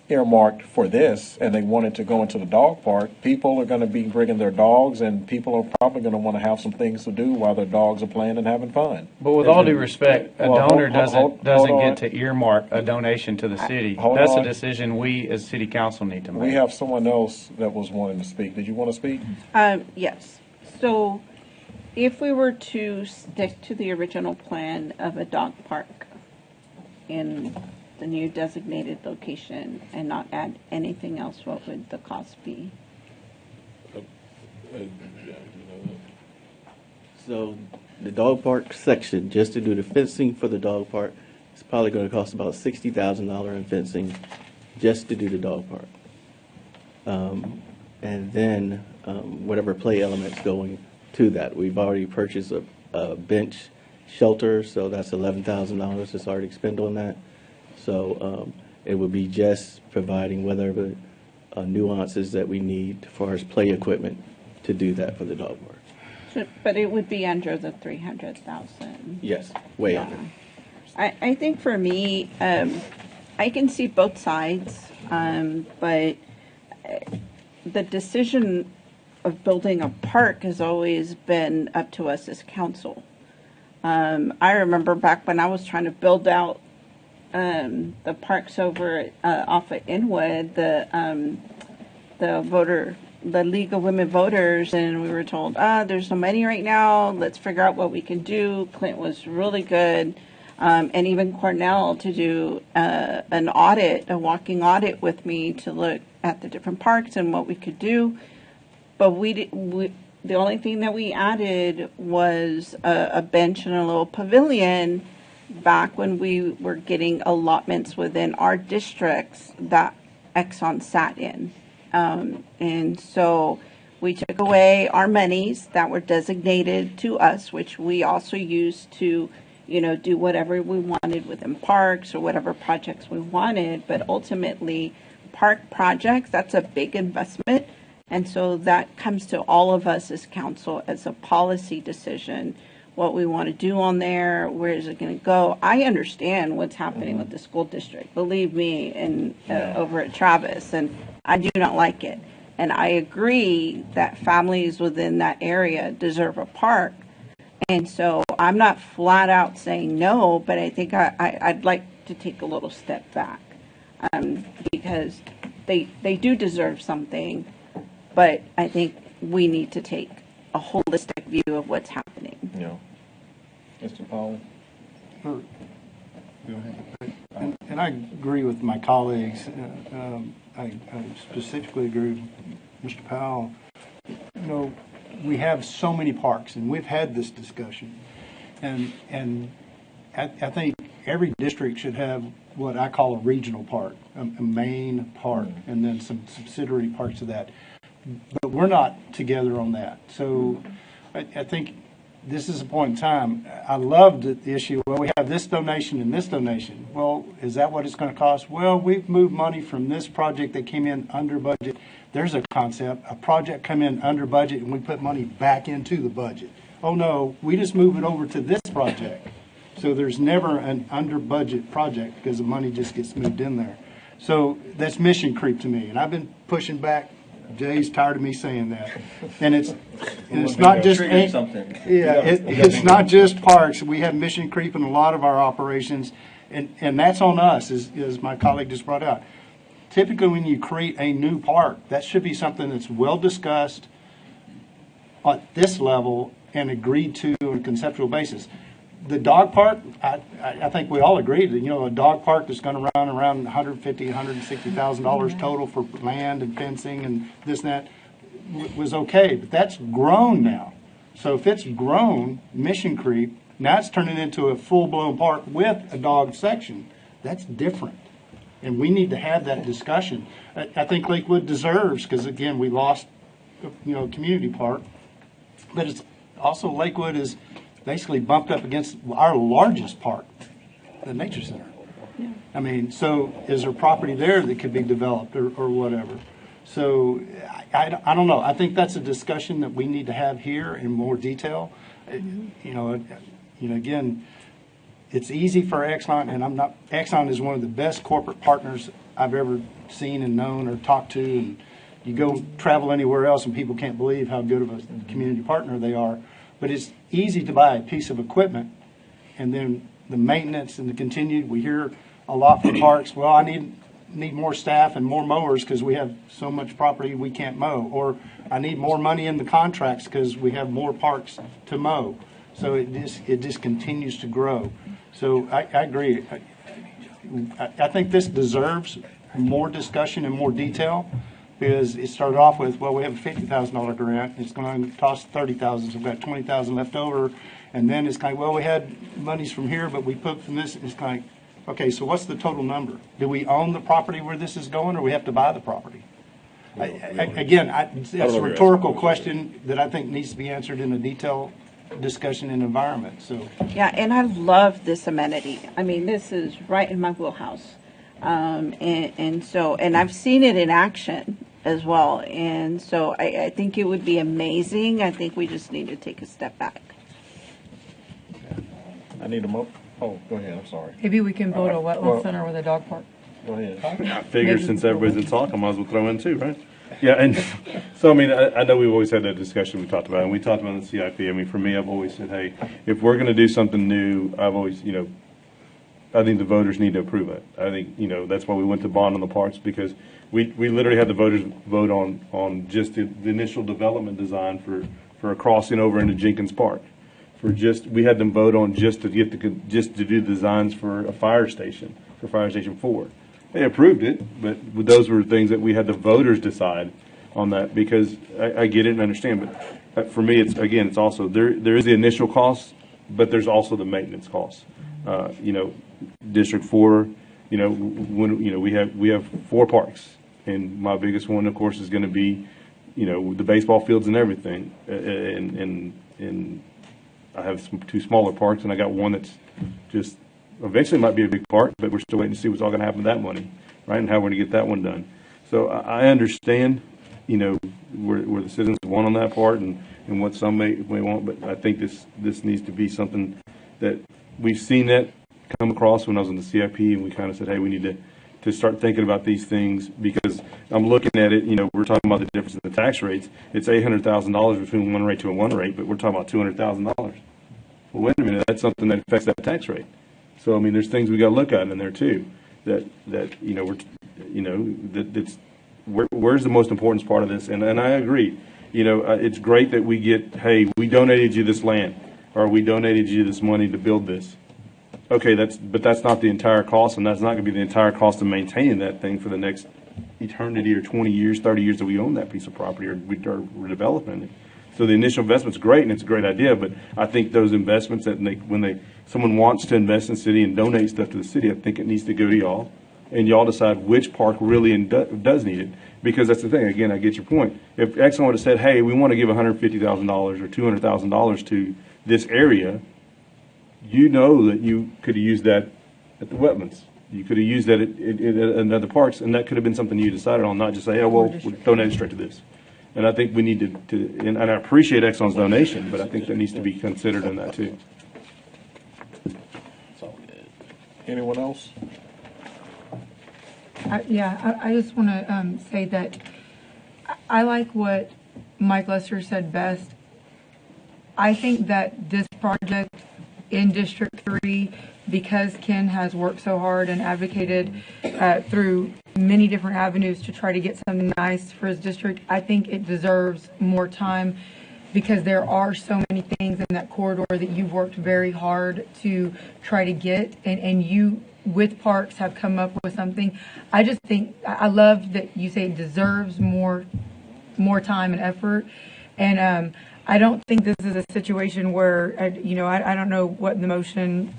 earmarked for this, and they want it to go into the dog park, people are going to be bringing their dogs, and people are probably going to want to have some things to do while their dogs are playing and having fun. But with all due respect, a Well, donor hold doesn't on. get to earmark a donation to the city. Hold That's on. a decision we as city council need to make. We have someone else that was wanting to speak. Did you want to speak? Yes. So if we were to stick to the original plan of a dog park in the new designated location and not add anything else, what would the cost be? So the dog park section, just to do the fencing for the dog park, it's probably going to cost about $60,000 in fencing just to do the dog park. And then whatever play elements going to that. We've already purchased a bench shelter, so that's $11,000 that's already expended on that. So it would be just providing whatever nuances that we need as far as play equipment to do that for the dog park. So, but it would be under the 300,000. Yes, way under. I think for me, I can see both sides, but the decision of building a park has always been up to us as council. I remember back when I was trying to build out the parks over off of Inwood, the League of Women Voters, and we were told, there's no money right now. Let's figure out what we can do. Clint was really good, and even Cornell to do an audit, a walking audit with me to look at the different parks and what we could do. But the only thing that we added was a bench and a little pavilion back when we were getting allotments within our districts that Exxon sat in. And so we took away our monies that were designated to us, which we also used to, do whatever we wanted within parks or whatever projects we wanted. But ultimately, park projects, that's a big investment. And so that comes to all of us as council as a policy decision, what we want to do on there, where is it going to go. I understand what's happening with the school district, believe me, and over at Travis, and I do not like it. And I agree that families within that area deserve a park. And so I'm not flat out saying no, but I think I'd like to take a little step back because they do deserve something. But I think we need to take a holistic view of what's happening. Yeah. Mr. Powell? Go ahead. And I agree with my colleagues. I specifically agree with Mr. Powell. We have so many parks, and we've had this discussion. And I think every district should have what I call a regional park, a main park, and then some subsidiary parts of that. But we're not together on that. So I think this is a point in time. I loved the issue, well, we have this donation and this donation. Well, is that what it's going to cost? Well, we've moved money from this project that came in under budget. There's a concept, a project come in under budget and we put money back into the budget. Oh no, we just move it over to this project. So there's never an under budget project because the money just gets moved in there. So that's mission creep to me. And I've been pushing back. Jay's tired of me saying that, and it's not just it's not just parks. We have mission creep in a lot of our operations, and that's on us, as my colleague just brought out. Typically, when you create a new park, that should be something that's well discussed at this level and agreed to on a conceptual basis. The dog park, I think we all agree that, a dog park that's going to run around $150,000, $160,000 total for land and fencing and this and that was okay, but that's grown now. So if it's grown, mission creep, Now it's turning into a full-blown park with a dog section. That's different. And we need to have that discussion. I think Lakewood deserves, because again, we lost, a community park, but it's also Lakewood is basically bumped up against our largest park, the Nature Center. I mean, so is there property there that could be developed or whatever? So I don't know. I think that's a discussion that we need to have here in more detail. Again, it's easy for Exxon, and Exxon is one of the best corporate partners I've ever seen and known or talked to. And you go travel anywhere else and people can't believe how good of a community partner they are. But it's easy to buy a piece of equipment, and then the maintenance and the continued, we hear a lot from parks, well, I need more staff and more mowers because we have so much property we can't mow. Or I need more money in the contracts because we have more parks to mow. So it just continues to grow. So I agree. I think this deserves more discussion and more detail, because it started off with, well, we have a $50,000 grant. It's going to cost $30,000. So we've got $20,000 left over. And then it's kind of, well, we had monies from here, but we put from this. It's kind of, okay, so what's the total number? Do we own the property where this is going, or we have to buy the property? It's a rhetorical question that I think needs to be answered in a detailed discussion and environment. So yeah, and I love this amenity. I mean, this is right in my wheelhouse, and I've seen it in action as well. And so I think it would be amazing. I think we just need to take a step back. I need a mo. Oh, go ahead. I'm sorry. Maybe we can build a wetland center with a dog park. Go ahead. I figure since everybody's been talking, I might as well throw in two, right? Yeah, and so, I mean, I know we've always had that discussion we talked about, and we talked about in the CIP. I mean, for me, I've always said, hey, if we're going to do something new, I've always, I think the voters need to approve it. I think, that's why we went to bond on the parks, because we literally had the voters vote on just the initial development design for a crossing over into Jenkins Park. We had them vote on just to do designs for a fire station, for Fire Station 4. They approved it, but those were things that we had the voters decide on that, because I get it and understand. But for me, it's also, there is the initial cost, but there's also the maintenance costs. District 4, we have 4 parks, and my biggest one, of course, is going to be, the baseball fields and everything, and I have 2 smaller parks, and I got one that's just eventually might be a big park, but we're still waiting to see what's all going to happen with that money, right, and how we're going to get that one done. So I understand, where the citizens want on that part, and what some may want, but I think this needs to be something that we've seen that come across when I was in the CIP, and we kind of said, hey, we need to start thinking about these things, because I'm looking at it, we're talking about the difference in the tax rates. It's $800,000 between one rate to a one rate, but we're talking about $200,000. Well, wait a minute, that's something that affects that tax rate. So, I mean, there's things we got to look at in there too, that's where's the most important part of this? And I agree, it's great that we get, hey, we donated you this land, or we donated you this money to build this. Okay, but that's not the entire cost, and that's not going to be the entire cost of maintaining that thing for the next eternity, or 20 years, 30 years that we own that piece of property, or we're developing it. So the initial investment's great, and it's a great idea, but I think those investments that when someone wants to invest in the city and donate stuff to the city, I think it needs to go to y'all, and y'all decide which park really does need it. Because that's the thing. Again, I get your point. If Exxon would have said, hey, we want to give $150,000 or $200,000 to this area, that you could have used that at the wetlands. You could have used that at other parks, and that could have been something you decided on, not just say, oh, well, we'll donate straight to this. And I think we need to and I appreciate Exxon's donation, but I think that needs to be considered in that too. Anyone else? I just want to say that I like what Mike Lester said best. I think that this project in District 3, because Ken has worked so hard and advocated through many different avenues to try to get something nice for his district, I think it deserves more time, because there are so many things in that corridor that you've worked very hard to try to get, and you with parks have come up with something. I just think, I love that you say it deserves more time and effort, and I don't think this is a situation where, I don't know what the motion,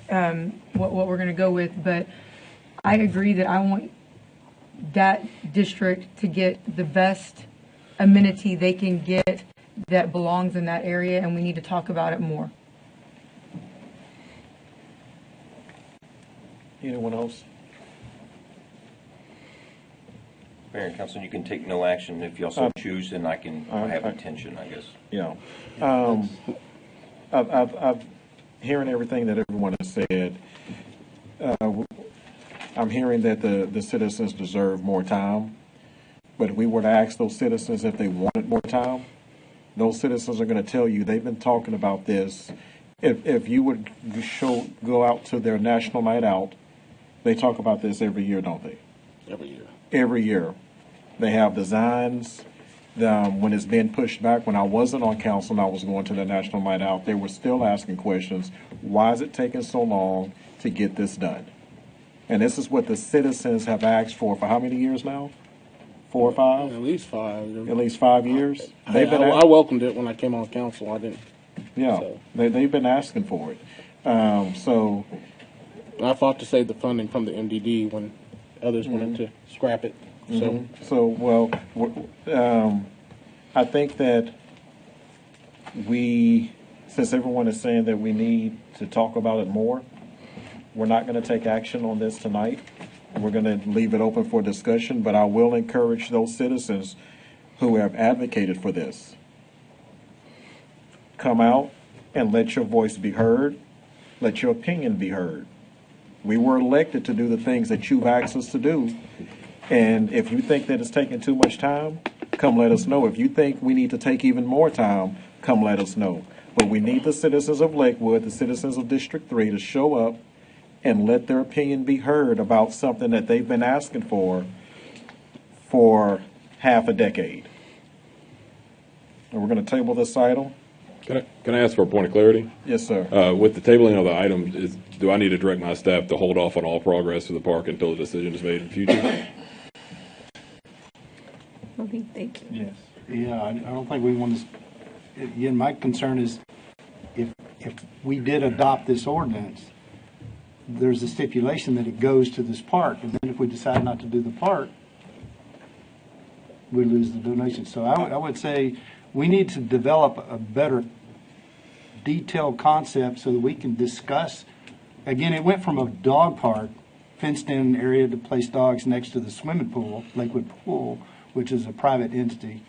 what we're going to go with, but I agree that I want that district to get the best amenity they can get that belongs in that area, and we need to talk about it more. Anyone else? Mayor and Council, you can take no action. If you also choose, then I can have intention, I guess. Yeah. I've hearing everything that everyone has said. I'm hearing that the citizens deserve more time. But if we were to ask those citizens if they wanted more time, those citizens are going to tell you they've been talking about this. If you would go out to their national night out, they talk about this every year, don't they? Every year. Every year. They have designs. When it's been pushed back, when I wasn't on council and I was going to the national night out, they were still asking questions. Why is it taking so long to get this done? And this is what the citizens have asked for how many years now? 4 or 5? At least 5. At least 5 years? I welcomed it when I came on council. I didn't. Yeah, So. they've been asking for it. So I fought to save the funding from the MDD when others wanted to scrap it. So, I think that since everyone is saying that we need to talk about it more, we're not going to take action on this tonight. We're going to leave it open for discussion, but I will encourage those citizens who have advocated for this. Come out and let your voice be heard. Let your opinion be heard. We were elected to do the things that you've asked us to do. And if you think that it's taking too much time, come let us know. If you think we need to take even more time, come let us know. But we need the citizens of Lakewood, the citizens of District 3 to show up and let their opinion be heard about something that they've been asking for half a decade. And we're going to table this item. Can I ask for a point of clarity? Yes, sir. With the tabling of the item, do I need to direct my staff to hold off on all progress to the park until a decision is made in the future? Thank you. Yes. Yeah, I don't think we want to, again, my concern is if we did adopt this ordinance, there's a stipulation that it goes to this park, and then if we decide not to do the park, we lose the donation. So I would say we need to develop a better detailed concept so that we can discuss. Again, it went from a dog park, fenced-in area to place dogs next to the swimming pool, Lakewood Pool, which is a private entity,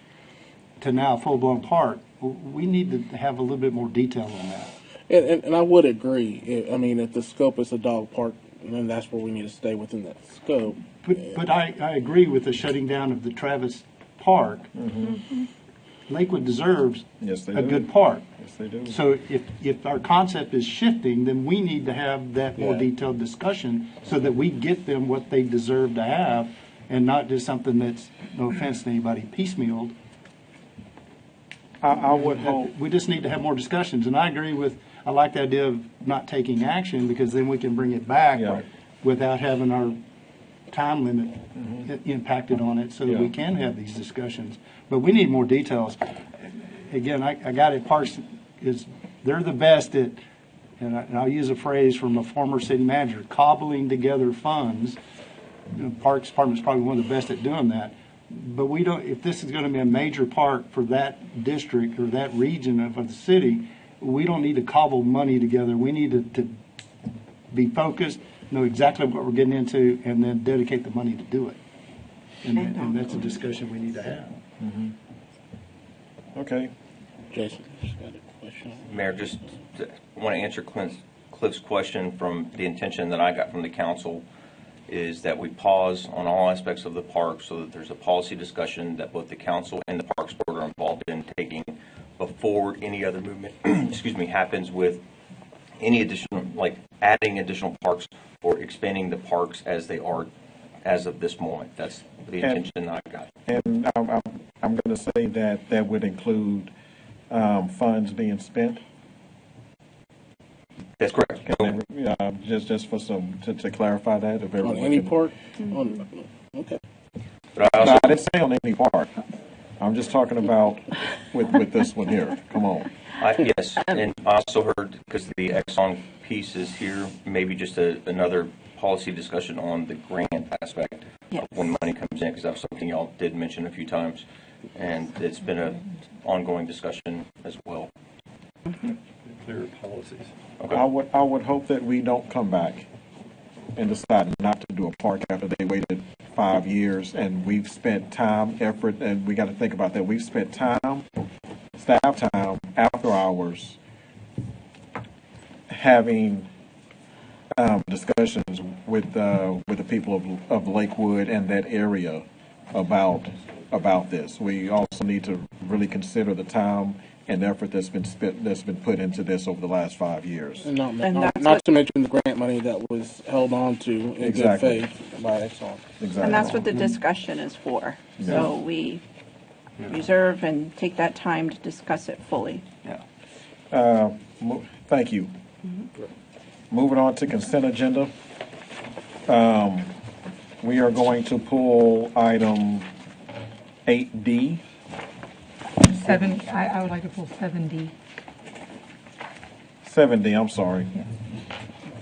to now a full-blown park. We need to have a little bit more detail on that. And I would agree. I mean, if the scope is a dog park, then that's where we need to stay within that scope. But I agree with the shutting down of the Travis Park. Mm-hmm. Lakewood deserves Yes, they a do. good park. Yes, they do. So if our concept is shifting, then we need to have that more detailed discussion so that we get them what they deserve to have and not just something that's, no offense to anybody, piecemealed. I would hope. We just need to have more discussions. And I agree I like the idea of not taking action because then we can bring it back without having our time limit impacted on it so that we can have these discussions. But we need more details. Again, I got it. Parks they're the best at, and I'll use a phrase from a former city manager, cobbling together funds. Parks Department is probably one of the best at doing that. But we don't. If this is going to be a major park for that district or that region of the city, we don't need to cobble money together. We need to be focused, know exactly what we're getting into, and then dedicate the money to do it. And that's a discussion we need to have. Mm-hmm. Okay. Jason, just got a question. Mayor, just want to answer Cliff's question from the intention that I got from the council is that we pause on all aspects of the park so that there's a policy discussion that both the council and the Parks Board are involved in taking before any other movement, happens with any additional, like adding additional parks or expanding the parks as they are as of this moment. That's the intention that I got. And I'm going to say that would include funds being spent. That's correct. Just for to clarify that. If on any park? Okay. But I didn't say on any park. I'm just talking about with this one here. Come on. Yes, and I also heard, because the Exxon piece is here, maybe just another policy discussion on the grant aspect of when money comes in, because that's something y'all did mention a few times, and it's been an ongoing discussion as well. Clear policies. Okay. I would hope that we don't come back and decide not to do a park after they waited 5 years, and we've spent time, effort, and we got to think about that. We've spent time, staff time, after hours, having discussions with the people of Lakewood and that area about this. We also need to really consider the time and effort that's been put into this over the last 5 years. And not to mention the grant money that was held on to in good faith by Exxon. Exactly. And that's what the discussion is for. So we reserve and take that time to discuss it fully. Thank you. Moving on to consent agenda. We are going to pull item 8D. I would like to pull 7D. 7D, I'm sorry.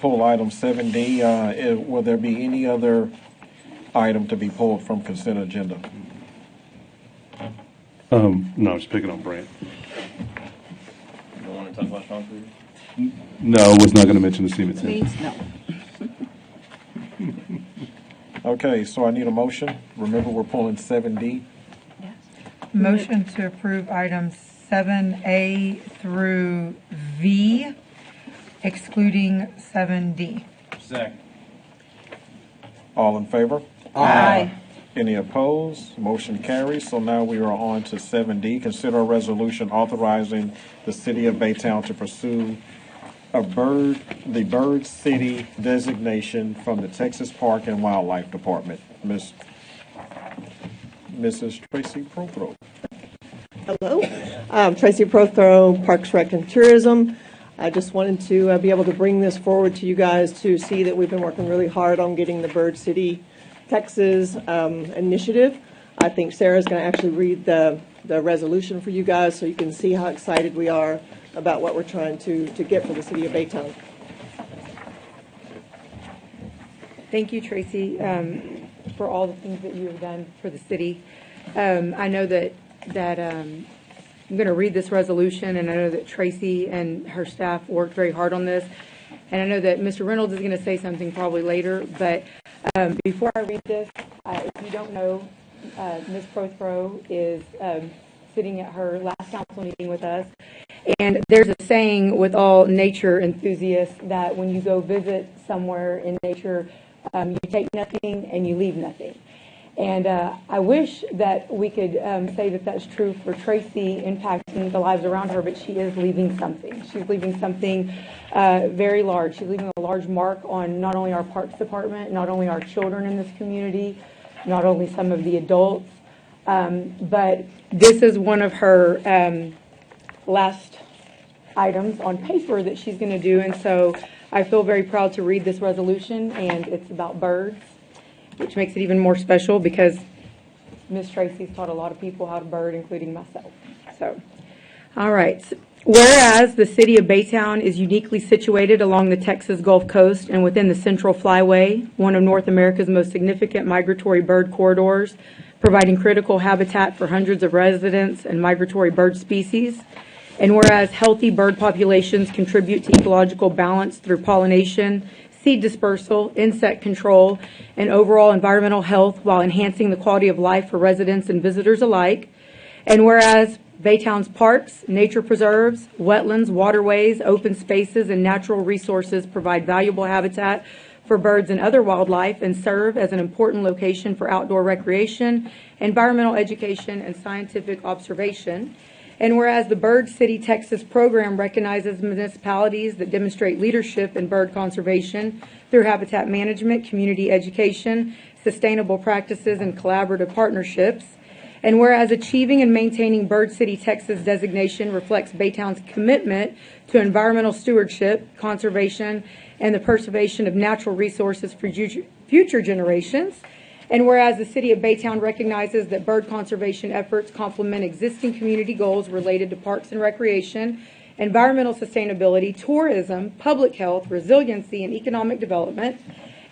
Pull item 7D. Will there be any other item to be pulled from consent agenda? No, just picking up Brant. You don't want to talk about Sean Cleaver? No, was not going to mention the Siemens. Please, no. Okay, so I need a motion. Remember, we're pulling 7D. Motion to approve items 7A through V, excluding 7D. Second. All in favor? Aye. Any opposed? Motion carries. So now we are on to 7D. Consider a resolution authorizing the City of Baytown to pursue the Bird City designation from the Texas Park and Wildlife Department. Mrs. Tracy Prothro. Hello, Tracy Prothro, Parks, Rec, and Tourism. I just wanted to be able to bring this forward to you guys to see that we've been working really hard on getting the Bird City, Texas initiative. I think Sarah's going to actually read the resolution for you guys so you can see how excited we are about what we're trying to get for the City of Baytown. Thank you, Tracy, for all the things that you have done for the city. I know that I'm going to read this resolution, and I know that Tracy and her staff worked very hard on this. And I know that Mr. Reynolds is going to say something probably later, but before I read this, if you don't know, Ms. Prothro is sitting at her last council meeting with us. And there's a saying with all nature enthusiasts that when you go visit somewhere in nature, you take nothing and you leave nothing. And I wish that we could say that that's true for Tracy, impacting the lives around her, but she is leaving something. She's leaving something very large. She's leaving a large mark on not only our Parks Department, not only our children in this community, not only some of the adults, but this is one of her last items on paper that she's going to do. And so I feel very proud to read this resolution, and it's about birds, which makes it even more special because Miss Tracy's taught a lot of people how to bird, including myself. So, all right. Whereas the City of Baytown is uniquely situated along the Texas Gulf Coast and within the Central Flyway, one of North America's most significant migratory bird corridors, providing critical habitat for hundreds of residents and migratory bird species. And whereas healthy bird populations contribute to ecological balance through pollination, seed dispersal, insect control, and overall environmental health while enhancing the quality of life for residents and visitors alike. And whereas Baytown's parks, nature preserves, wetlands, waterways, open spaces, and natural resources provide valuable habitat for birds and other wildlife and serve as an important location for outdoor recreation, environmental education, and scientific observation. And whereas the Bird City, Texas program recognizes municipalities that demonstrate leadership in bird conservation through habitat management, community education, sustainable practices, and collaborative partnerships. And whereas achieving and maintaining Bird City, Texas designation reflects Baytown's commitment to environmental stewardship, conservation, and the preservation of natural resources for future generations. And whereas the City of Baytown recognizes that bird conservation efforts complement existing community goals related to parks and recreation, environmental sustainability, tourism, public health, resiliency, and economic development.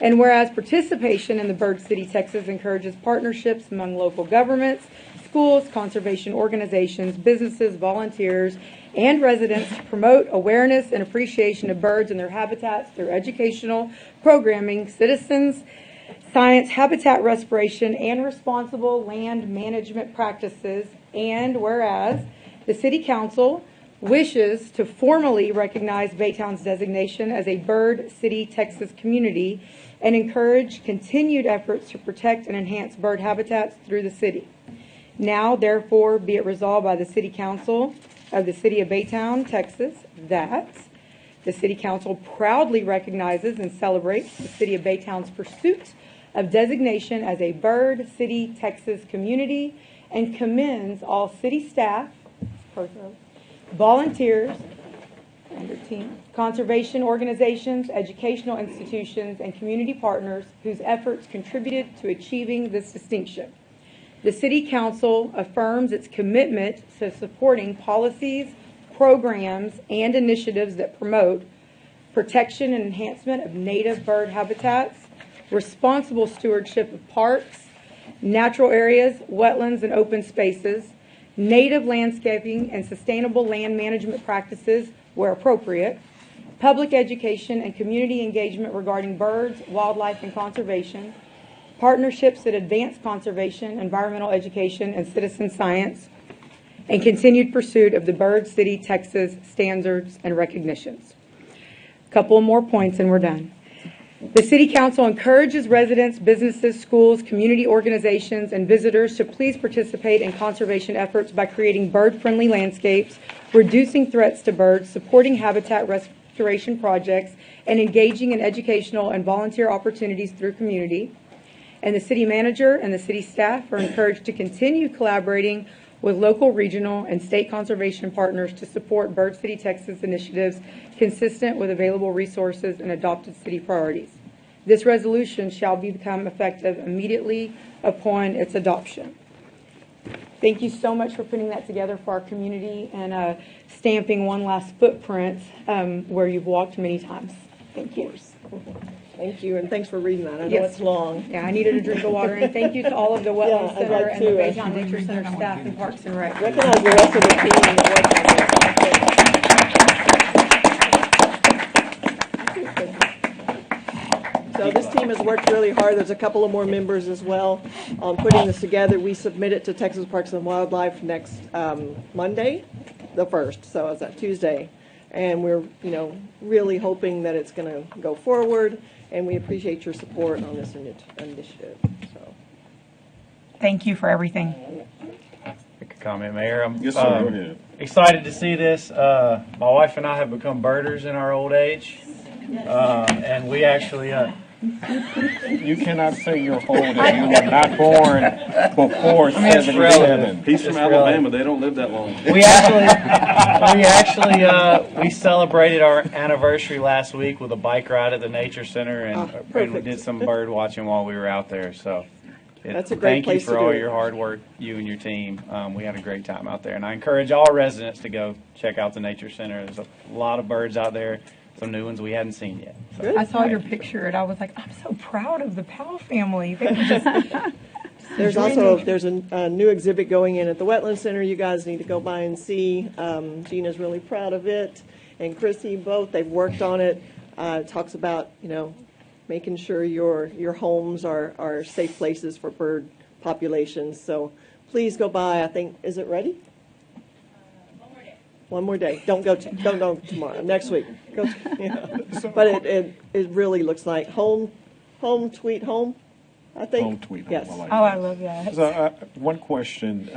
And whereas participation in the Bird City, Texas encourages partnerships among local governments, schools, conservation organizations, businesses, volunteers, and residents to promote awareness and appreciation of birds and their habitats through educational programming, citizens, science, habitat restoration, and responsible land management practices. And whereas the City Council wishes to formally recognize Baytown's designation as a Bird City, Texas community and encourage continued efforts to protect and enhance bird habitats through the city. Now, therefore, be it resolved by the City Council of the City of Baytown, Texas, that the City Council proudly recognizes and celebrates the City of Baytown's pursuit of designation as a Bird City, Texas community and commends all city staff, volunteers, and your team, conservation organizations, educational institutions, and community partners whose efforts contributed to achieving this distinction. The City Council affirms its commitment to supporting policies, programs, and initiatives that promote protection and enhancement of native bird habitats, responsible stewardship of parks, natural areas, wetlands, and open spaces, native landscaping and sustainable land management practices where appropriate, public education and community engagement regarding birds, wildlife, and conservation, partnerships that advance conservation, environmental education, and citizen science, and continued pursuit of the Bird City, Texas standards and recognitions. A couple more points and we're done. The City Council encourages residents, businesses, schools, community organizations, and visitors to please participate in conservation efforts by creating bird-friendly landscapes, reducing threats to birds, supporting habitat restoration projects, and engaging in educational and volunteer opportunities through community. And the city manager and the city staff are encouraged to continue collaborating with local, regional, and state conservation partners to support Bird City, Texas initiatives consistent with available resources and adopted city priorities. This resolution shall become effective immediately upon its adoption. Thank you so much for putting that together for our community and stamping one last footprint where you've walked many times. Thank you. Thank you, and thanks for reading that. I know Yes. it's long. Yeah, I needed a drink of water, and thank you to all of the Yeah, Wetlands I'd Center like and the to, Baytown Nature Center staff and Parks and Rec. Recognize the rest of the team that worked on this. So this team has worked really hard. There's a couple of more members as well on putting this together. We submit it to Texas Parks and Wildlife next Monday, the 1st, so it's that Tuesday. And we're, really hoping that it's going to go forward, and we appreciate your support on this initiative. So, thank you for everything. Make a comment, Mayor. I'm Yes, sir. Go ahead. excited to see this. My wife and I have become birders in our old age, and we actually. You cannot say you're old if you were not born before 77. He's from Alabama. They don't live that long. We celebrated our anniversary last week with a bike ride at the Nature Center, and we did some bird watching while we were out there. So, That's a great place to Thank you for do all it. your hard work, you and your team. We had a great time out there, and I encourage all residents to go check out the Nature Center. There's a lot of birds out there, some new ones we hadn't seen yet. So, I saw your picture and I was like, I'm so proud of the Powell family. They were just there's a new exhibit going in at the Wetland Center. You guys need to go by and see. Gina's really proud of it, and Chrissy both. They've worked on it. It talks about making sure your homes are safe places for bird populations. So please go by. I think, is it ready? One more day. Don't go tomorrow. Next week. But it really looks like home sweet home. I think. Home tweet. Yes. I like Oh, I love that. So, one question.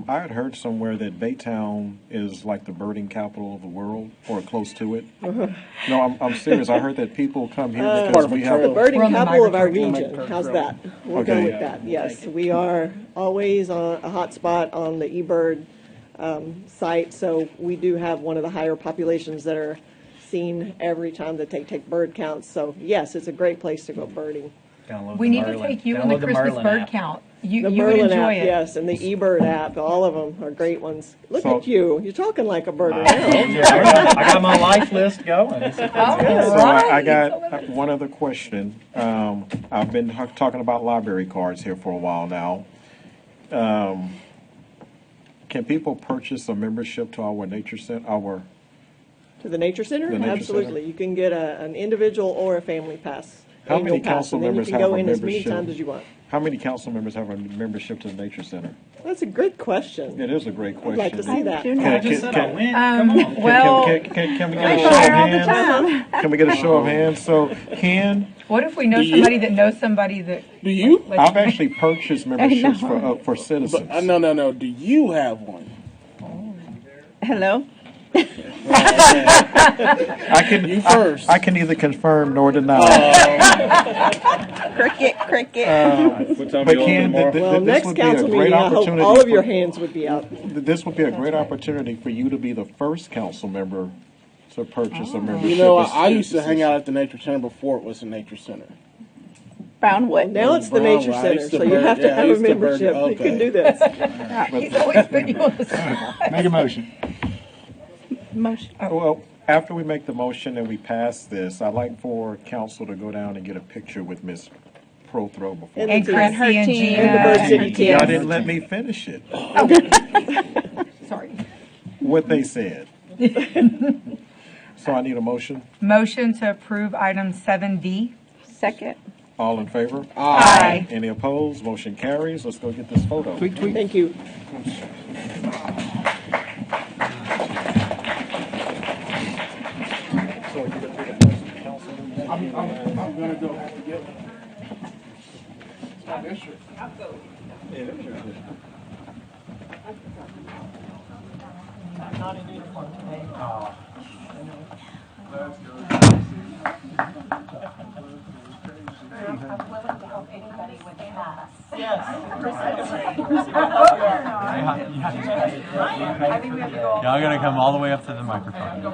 I had heard somewhere that Baytown is like the birding capital of the world, or close to it. No, I'm serious. I heard that people come here because we have the birding We're on the capital of our migratory region. How's that? We'll go Okay. with that. Yes, we are always on a hot spot on the eBird site, so we do have one of the higher populations that are seen every time that they take bird counts. So yes, it's a great place to go birding. We need to take you on the Christmas bird count. The You would Merlin enjoy app, it. yes, and the eBird app, all of them are great ones. Look So- at you, you're talking like a bird now. I got my life list going. So I got one other question. I've been talking about library cards here for a while now. Can people purchase a membership to our nature center, To the Nature Center? The Nature Absolutely. Center. You can get an individual or a family pass. How annual many pass, council and then members you can have go a in as many membership? times as you want. How many council members have a membership to the Nature Center? That's a great question. It is a great question. I'd like to see that. Can we get a I show of fire all the hands? Can we get a show of hands? So, What if we know Do you? somebody that knows somebody that? Do you? I've actually purchased memberships for citizens. No. Do you have one? Hello? I can You first. I can neither confirm nor deny. Cricket. But Ken, Well, this next would be a council great meeting, I hope opportunity. all of your for- hands would be up. This would be a great opportunity for you to be the first council member to purchase a membership. You know, as I used to citizens. hang out at the Nature Center before it was the Nature Center. Brownwood. Now it's the Brown, Nature I Center, used to so you bird- have to yeah, I have a used to bird- membership. You can okay. do this. He's always putting you on the spot. Make a motion. Motion. Well, after we make the motion and we pass this, I'd like for council to go down and get a picture with Ms. Prothrow before. And And the Chrissy her and team. Gina. And the Bird City team. Y'all didn't let me finish it. Sorry. What they said. So I need a motion. Motion to approve item 7D. Second. All in favor? Aye. Any opposed? Motion carries. Let's go get this photo. Thank you. I'm gonna go get. Y'all gotta come all the way up to the microphone.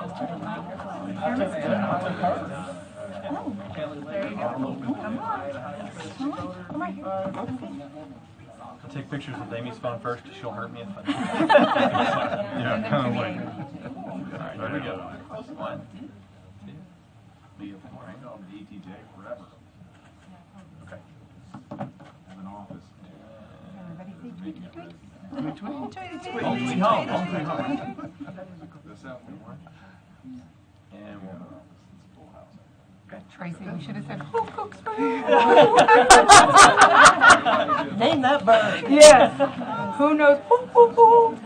I'll take pictures with Amy's phone first, because she'll hurt me if I do. Yeah, kind of like. All right, here we go. 1, 2, 3, 4. I know the ETJ forever. Okay. Have an office. Home sweet home. Home sweet home. This out there. And we'll. Tracy, we should have said, who cooks for Name that bird. Yes. Who knows? Who.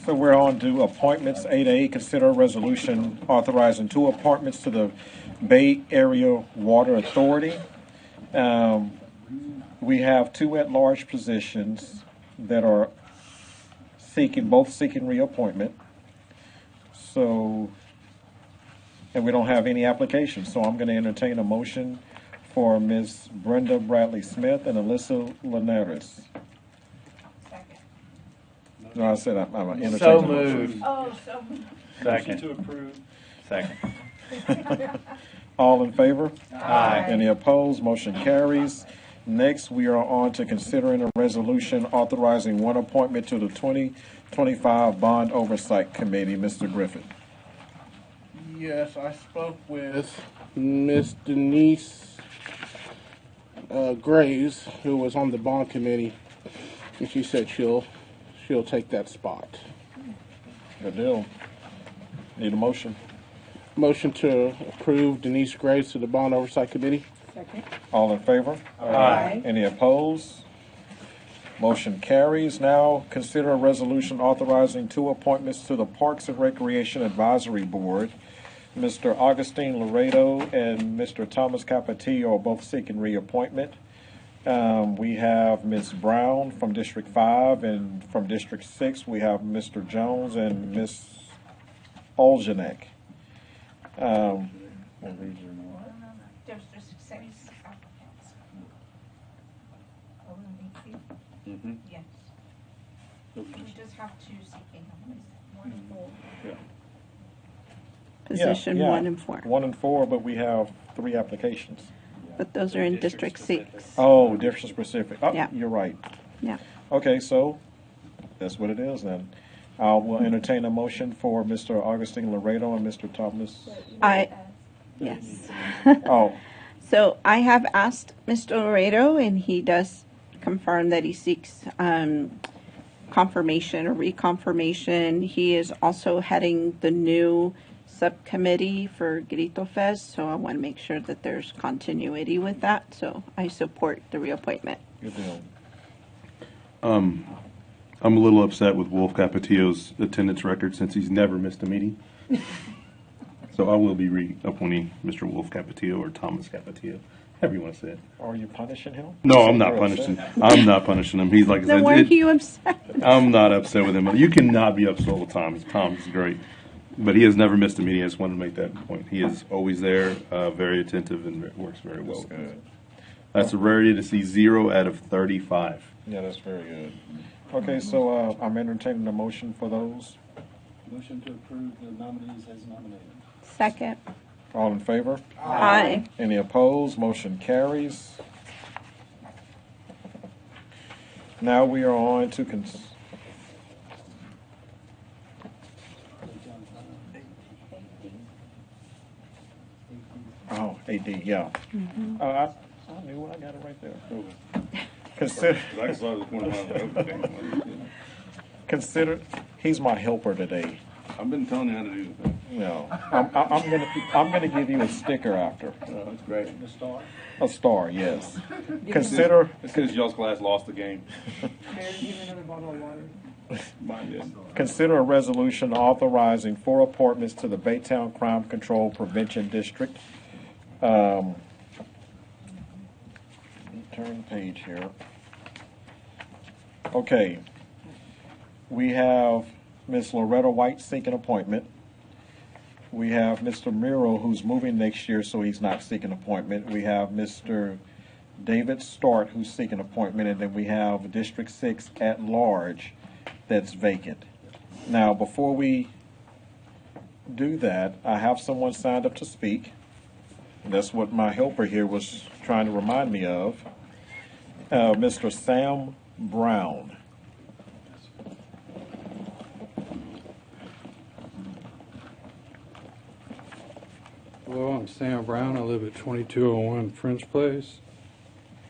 So we're on to appointments. 8A, consider a resolution authorizing 2 appointments to the Bay Area Water Authority. We have 2 at-large positions that are both seeking reappointment. So, and we don't have any applications, so I'm going to entertain a motion for Ms. Brenda Bradley Smith and Alyssa Linares. No, I said I'm entertaining So a motion. moved. Oh, so. Second. To approve. Second. All in favor? Aye. Any opposed? Motion carries. Next, we are on to considering a resolution authorizing 1 appointment to the 2025 Bond Oversight Committee. Mr. Griffin. Yes, I spoke with Miss Denise Graves, who was on the bond committee, and she said she'll take that spot. Good deal. Need a motion? Motion to approve Denise Graves to the bond oversight committee. Second. All in favor? Aye. Any opposed? Motion carries. Now consider a resolution authorizing 2 appointments to the Parks and Recreation Advisory Board. Mr. Augustine Laredo and Mr. Thomas Capatillo are both seeking reappointment. We have Ms. Brown from District 5, and from District 6, we have Mr. Jones and Ms. Oljanek. There's just 6 applicants. Mm-hmm. Yes. We just have 2 seeking, 1 and 4. Yeah. Position Yeah, 1 and 4. 1 and 4, but we have 3 applications. But those are in District 6. Oh, district specific. Oh, Yeah. you're right. Yeah. Okay, so that's what it is then. I will entertain a motion for Mr. Augustine Laredo and Mr. Thomas. Yes. Oh, So I have asked Mr. Laredo, and he does confirm that he seeks confirmation or reconfirmation. He is also heading the new subcommittee for Grito Fest, so I want to make sure that there's continuity with that. So I support the reappointment. good deal. I'm a little upset with Wolf Capatillo's attendance record since he's never missed a meeting. So I will be reappointing Mr. Wolf Capatillo or Thomas Capatillo, however you want to say it. Are you punishing him? No, I'm not You're punishing. upset? I'm not punishing him. He's like I Then said, why are you upset? I'm not upset with him. You cannot be upset with Thomas. Thomas is great, but he has never missed a meeting. I just wanted to make that point. He is always there, very attentive, and works very well. That's a rarity to see 0 out of 35. Yeah, that's very good. Okay, so I'm entertaining a motion for those. Motion to approve the nominees as nominated. Second. All in favor? Aye. Any opposed? Motion carries. Now we are on to oh, AD, yeah. I knew what I got it right there. Consider, I saw this one of my other things. consider, he's my helper today. I've been telling you how to do the thing. No, I'm gonna give you a sticker after. Oh, that's great. The star. A star, yes. Consider. It's because y'all's class lost the game. Mayor, give me another bottle of water. Mine did. Consider a resolution authorizing 4 appointments to the Baytown Crime Control Prevention District. Let me turn the page here. Okay. We have Ms. Loretta White seeking appointment. We have Mr. Miro, who's moving next year, so he's not seeking appointment. We have Mr. David Start, who's seeking appointment, and then we have District 6 at large that's vacant. Now, before we do that, I have someone signed up to speak. And that's what my helper here was trying to remind me of. Mr. Sam Brown. Hello, I'm Sam Brown. I live at 2201 French Place.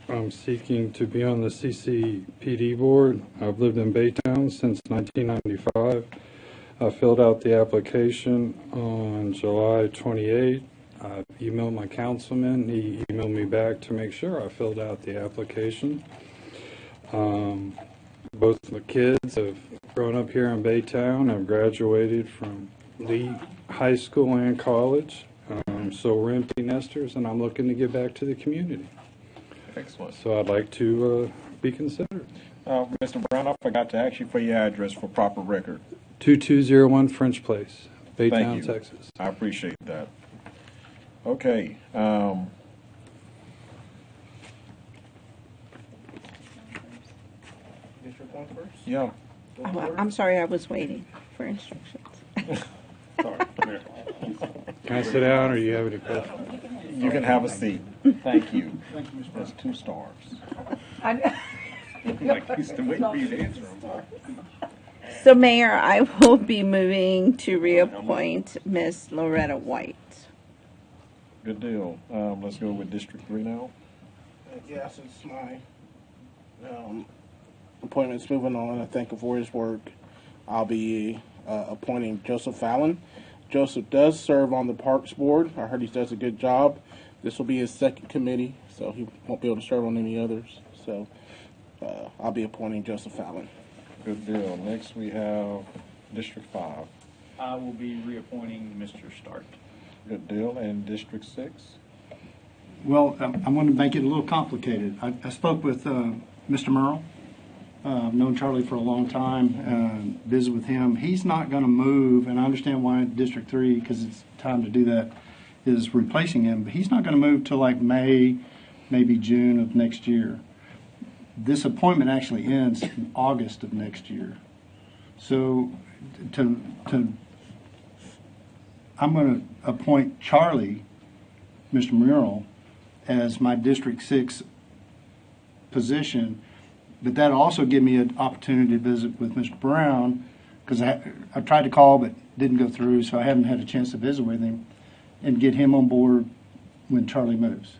I'm seeking to be on the CCPD board. I've lived in Baytown since 1995. I filled out the application on July 28th. I emailed my councilman. He emailed me back to make sure I filled out the application. Both the kids have grown up here in Baytown. I've graduated from Lee High School and college. So we're empty nesters, and I'm looking to get back to the community. Excellent. So I'd like to be considered. Mr. Brown, I forgot to ask you for your address for proper record. 2201 French Place, Thank Baytown, you. Texas. I appreciate that. Okay. District 1 first? Yeah. I'm sorry, I was waiting for instructions. Can I sit down, or you have any questions? You can have a seat. Thank you. That's 2 stars. Like, he's still waiting for you to answer them. So, Mayor, I will be moving to reappoint Miss Loretta White. Good deal. Let's go with District 3 now. Yeah, since my appointment's moving on, I thank him for his work. I'll be appointing Joseph Fallon. Joseph does serve on the Parks Board. I heard he does a good job. This will be his second committee, so he won't be able to serve on any others. So I'll be appointing Joseph Fallon. Good deal. Next we have District 5. I will be reappointing Mr. Stark. Good deal. And District 6? Well, I'm going to make it a little complicated. I spoke with Mr. Merle. I've known Charlie for a long time, visited with him. He's not going to move, and I understand why District 3, because it's time to do that, is replacing him, but he's not going to move till like May, maybe June of next year. This appointment actually ends in August of next year. So I'm going to appoint Charlie, Mr. Murrell, as my District 6 position, but that'll also give me an opportunity to visit with Mr. Brown, because I tried to call but didn't go through, so I haven't had a chance to visit with him and get him on board when Charlie moves.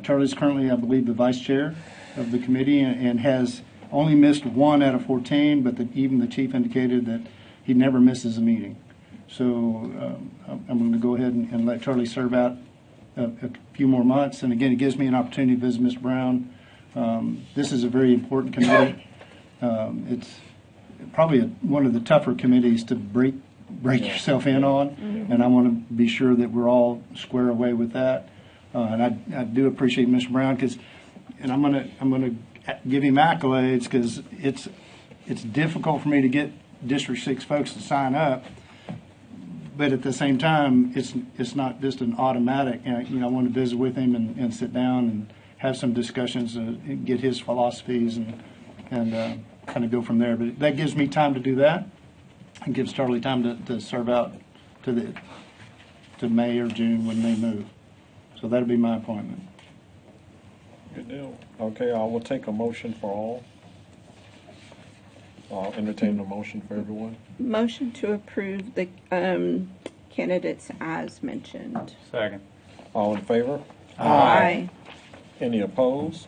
Charlie's currently, I believe, the vice chair of the committee and has only missed 1 out of 14, but even the chief indicated that he never misses a meeting. So I'm going to go ahead and let Charlie serve out a few more months. And again, it gives me an opportunity to visit Mr. Brown. This is a very important committee. It's probably one of the tougher committees to break yourself in on, and I want to be sure that we're all square away with that. And I do appreciate Mr. Brown and I'm gonna give him accolades because it's difficult for me to get District 6 folks to sign up, but at the same time, it's not just an automatic. I want to visit with him and sit down and have some discussions and get his philosophies and kind of go from there. But that gives me time to do that. It gives Charlie time to serve out to May or June when they move. So that'll be my appointment. Good deal. Okay, I will take a motion for all. I'll entertain a motion for everyone. Motion to approve the candidates as mentioned. Second. All in favor? Aye. Any opposed?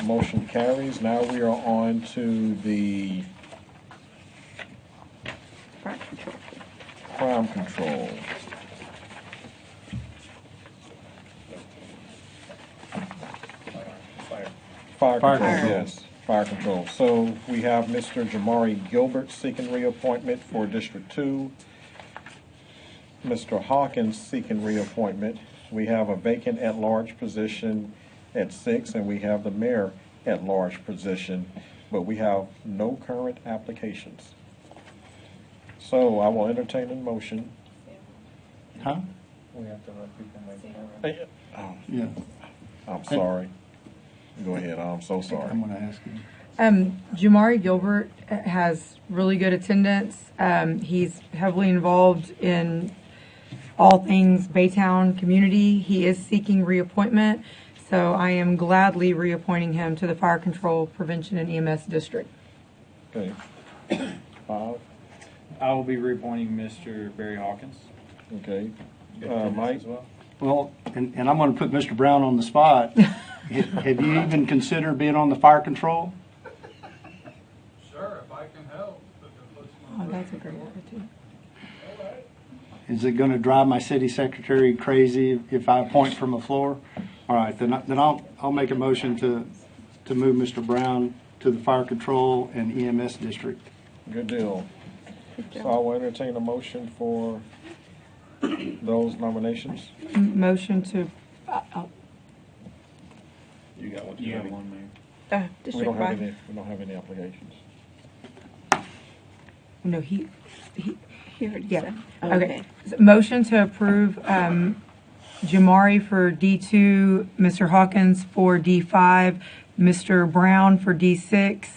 Motion carries. Now we are on to the crime control. Fire control, yes, fire control. So we have Mr. Jamari Gilbert seeking reappointment for District 2. Mr. Hawkins seeking reappointment. We have a vacant at-large position at 6, and we have the mayor at-large position, but we have no current applications. So I will entertain a motion. Huh? We have to let people make. Oh, yeah. I'm sorry. Go ahead. I'm so sorry. I'm going to ask you. Jamari Gilbert has really good attendance. He's heavily involved in all things Baytown community. He is seeking reappointment, so I am gladly reappointing him to the Fire Control Prevention and EMS District. Okay. Bob? I will be reappointing Mr. Barry Hawkins. Okay. Mike? As well. Well, and I'm going to put Mr. Brown on the spot. Have you even considered being on the fire control? Sure, if I can help. Oh, that's a great attitude. Is it going to drive my city secretary crazy if I appoint from the floor? All right, then I'll make a motion to move Mr. Brown to the fire control and EMS district. Good deal. So I will entertain a motion for those nominations. Motion to. You got one. You have one, Mayor. We District don't have 5. any. We don't have any applications. No, he He already yeah. said. Okay. Motion to approve Jamari for D2, Mr. Hawkins for D5, Mr. Brown for D6.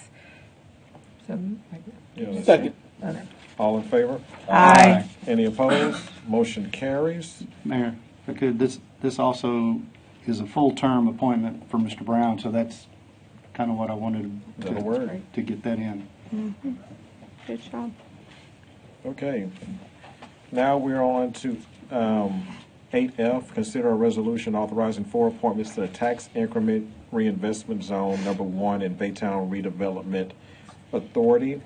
Yeah, Second. Okay. all in favor? Aye. Any opposed? Motion carries. Mayor, if I could, this also is a full-term appointment for Mr. Brown, so that's kind of what I wanted That'll work. to get that in. Mm-hmm. Good job. Okay. Now we're on to 8F, consider a resolution authorizing 4 appointments to the Tax Increment Reinvestment Zone Number 1 in Baytown Redevelopment Authority.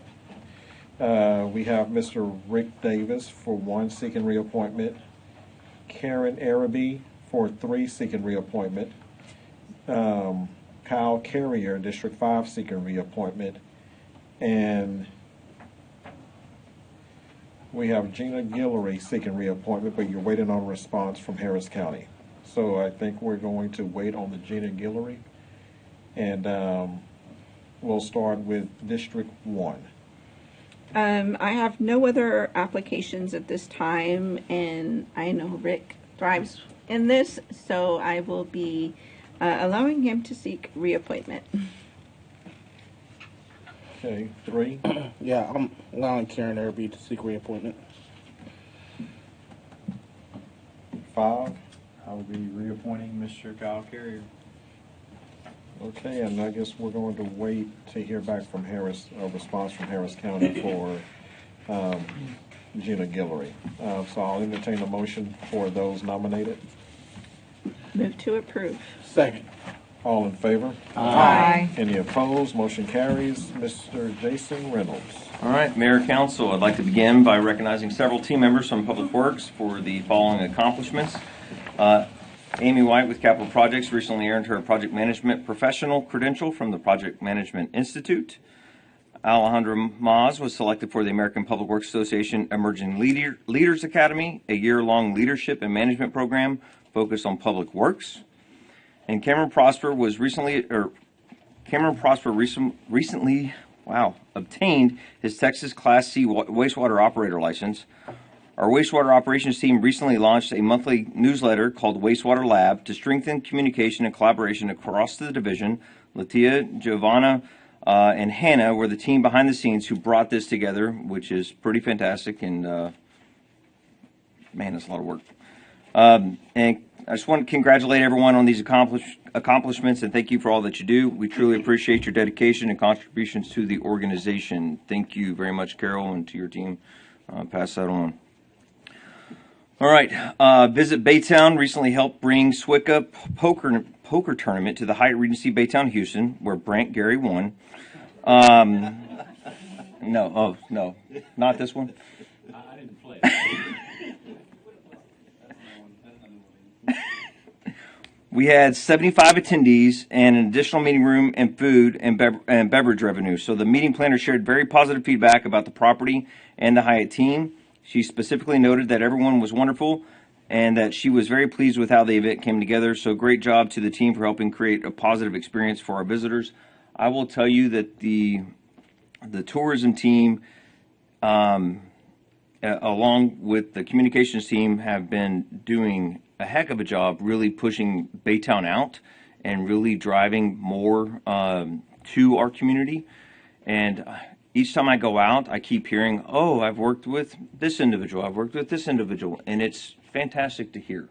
We have Mr. Rick Davis for 1 seeking reappointment, Karen Araby for 3 seeking reappointment, Kyle Carrier, District 5 seeking reappointment, and we have Gina Guillory seeking reappointment, but you're waiting on a response from Harris County. So I think we're going to wait on the Gina Guillory, and we'll start with District 1. I have no other applications at this time, and I know Rick thrives in this, so I will be allowing him to seek reappointment. Okay, 3. Yeah, I'm allowing Karen Irby to seek reappointment. 5. I will be reappointing Mr. Kyle Carrier. Okay, and I guess we're going to wait to hear back from Harris, a response from Harris County for Gina Guillory. So I'll entertain a motion for those nominated. Move to approve. Second. All in favor? Aye. Any opposed? Motion carries. Mr. Jason Reynolds. All right, Mayor, Council, I'd like to begin by recognizing several team members from Public Works for the following accomplishments. Amy White with Capital Projects recently earned her project management professional credential from the Project Management Institute. Alejandra Maz was selected for the American Public Works Association Emerging Leaders Academy, a year-long leadership and management program focused on public works. And Cameron Prosper recently obtained his Texas Class C wastewater operator license. Our wastewater operations team recently launched a monthly newsletter called Wastewater Lab to strengthen communication and collaboration across the division. Latia, Giovanna, and Hannah were the team behind the scenes who brought this together, which is pretty fantastic, and man, it's a lot of work. And I just want to congratulate everyone on these accomplishments, and thank you for all that you do. We truly appreciate your dedication and contributions to the organization. Thank you very much, Carol, and to your team. Pass that on. All right. Visit Baytown recently helped bring SWCA poker tournament to the Hyatt Regency Baytown Houston, where Brant Gary won. No, not this one. I didn't play. We had 75 attendees and an additional meeting room and food and beverage revenue. So the meeting planner shared very positive feedback about the property and the Hyatt team. She specifically noted that everyone was wonderful and that she was very pleased with how the event came together. So great job to the team for helping create a positive experience for our visitors. I will tell you that the tourism team, along with the communications team, have been doing a heck of a job really pushing Baytown out and really driving more to our community. And each time I go out, I keep hearing, oh, I've worked with this individual, I've worked with this individual, and it's fantastic to hear.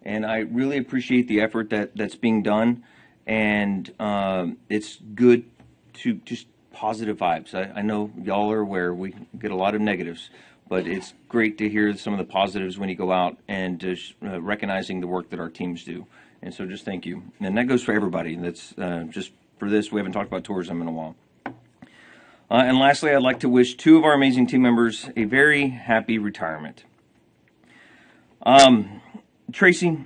And I really appreciate the effort that's being done, and it's good to just positive vibes. I know y'all are aware we get a lot of negatives, but it's great to hear some of the positives when you go out and just recognizing the work that our teams do. And so just thank you. And that goes for everybody. That's just for this. We haven't talked about tourism in a while. And lastly, I'd like to wish two of our amazing team members a very happy retirement. Tracy,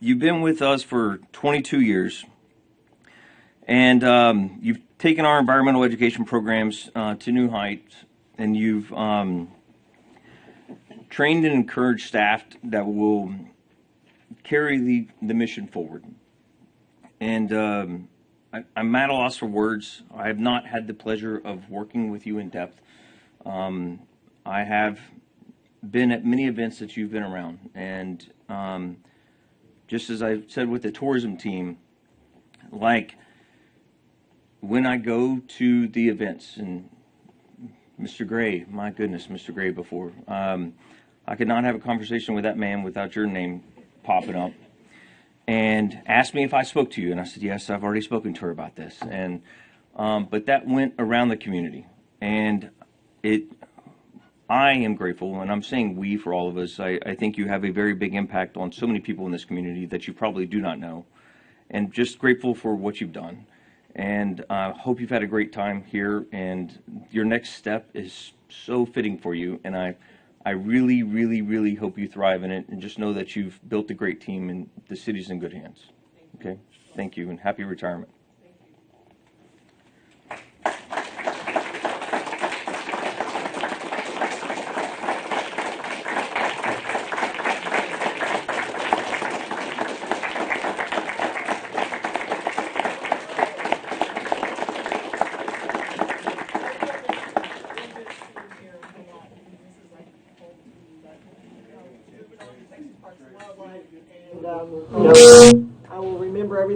you've been with us for 22 years, and you've taken our environmental education programs to new heights, and you've trained and encouraged staff that will carry the mission forward. And I'm at a loss for words. I have not had the pleasure of working with you in depth. I have been at many events that you've been around, and just as I said with the tourism team, like when I go to the events, and Mr. Gray, my goodness, Mr. Gray before, I could not have a conversation with that man without your name popping up, and asked me if I spoke to you, and I said, yes, I've already spoken to her about this. And but that went around the community, and I am grateful, and I'm saying we for all of us. I think you have a very big impact on so many people in this community that you probably do not know, and just grateful for what you've done. And I hope you've had a great time here, and your next step is so fitting for you, and I really, really, really hope you thrive in it, and just know that you've built a great team and the city's in good hands. Okay? Thank you, and happy retirement.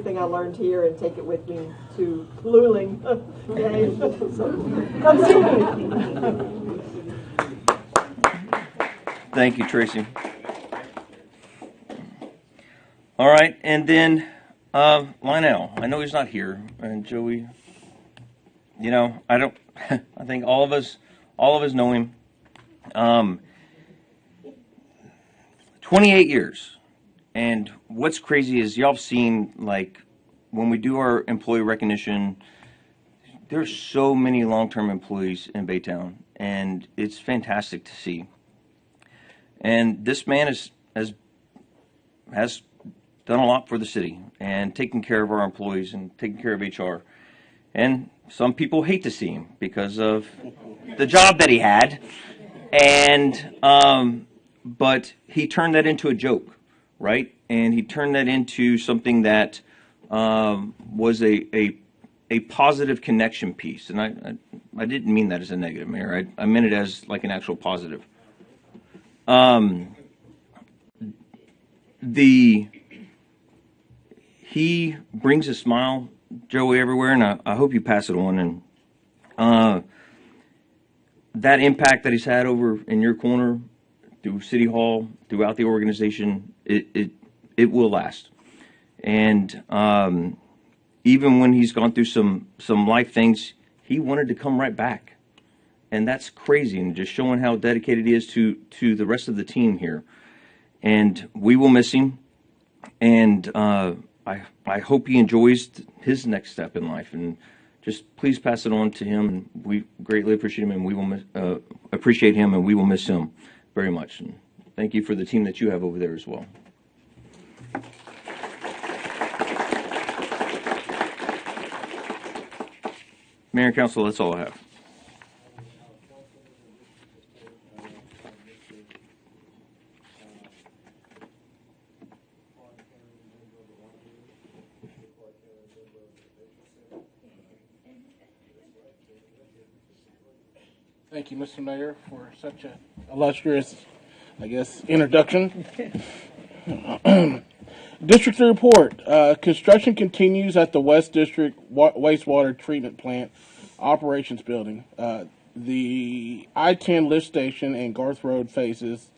everything I learned here and take it with me to Luling. Okay? So, come see me. Thank you, Tracy. All right, and then Lionel. I know he's not here, and Joey. You know, I don't. I think all of us know him. 28 years, and what's crazy is y'all have seen, like, when we do our employee recognition, there's so many long-term employees in Baytown, and it's fantastic to see. And this man has done a lot for the city and taken care of our employees and taking care of HR. And some people hate to see him because of the job that he had. And but he turned that into a joke, right? And he turned that into something that was a positive connection piece. And I didn't mean that as a negative, Mayor. I meant it as like an actual positive. He brings a smile, Joey, everywhere, and I hope you pass it on. And that impact that he's had over in your corner, through City Hall, throughout the organization, it will last. And even when he's gone through some life things, he wanted to come right back. And that's crazy, and just showing how dedicated he is to the rest of the team here. And we will miss him. And I hope he enjoys his next step in life. And just please pass it on to him. And we greatly appreciate him, and we will appreciate him, and we will miss him very much. And thank you for the team that you have over there as well. Mayor and Council, that's all I have. Thank you, Mr. Mayor, for such an illustrious, I guess, introduction. District report. Construction continues at the West District Wastewater Treatment Plant Operations Building. The I-10 lift station and Garth Road phases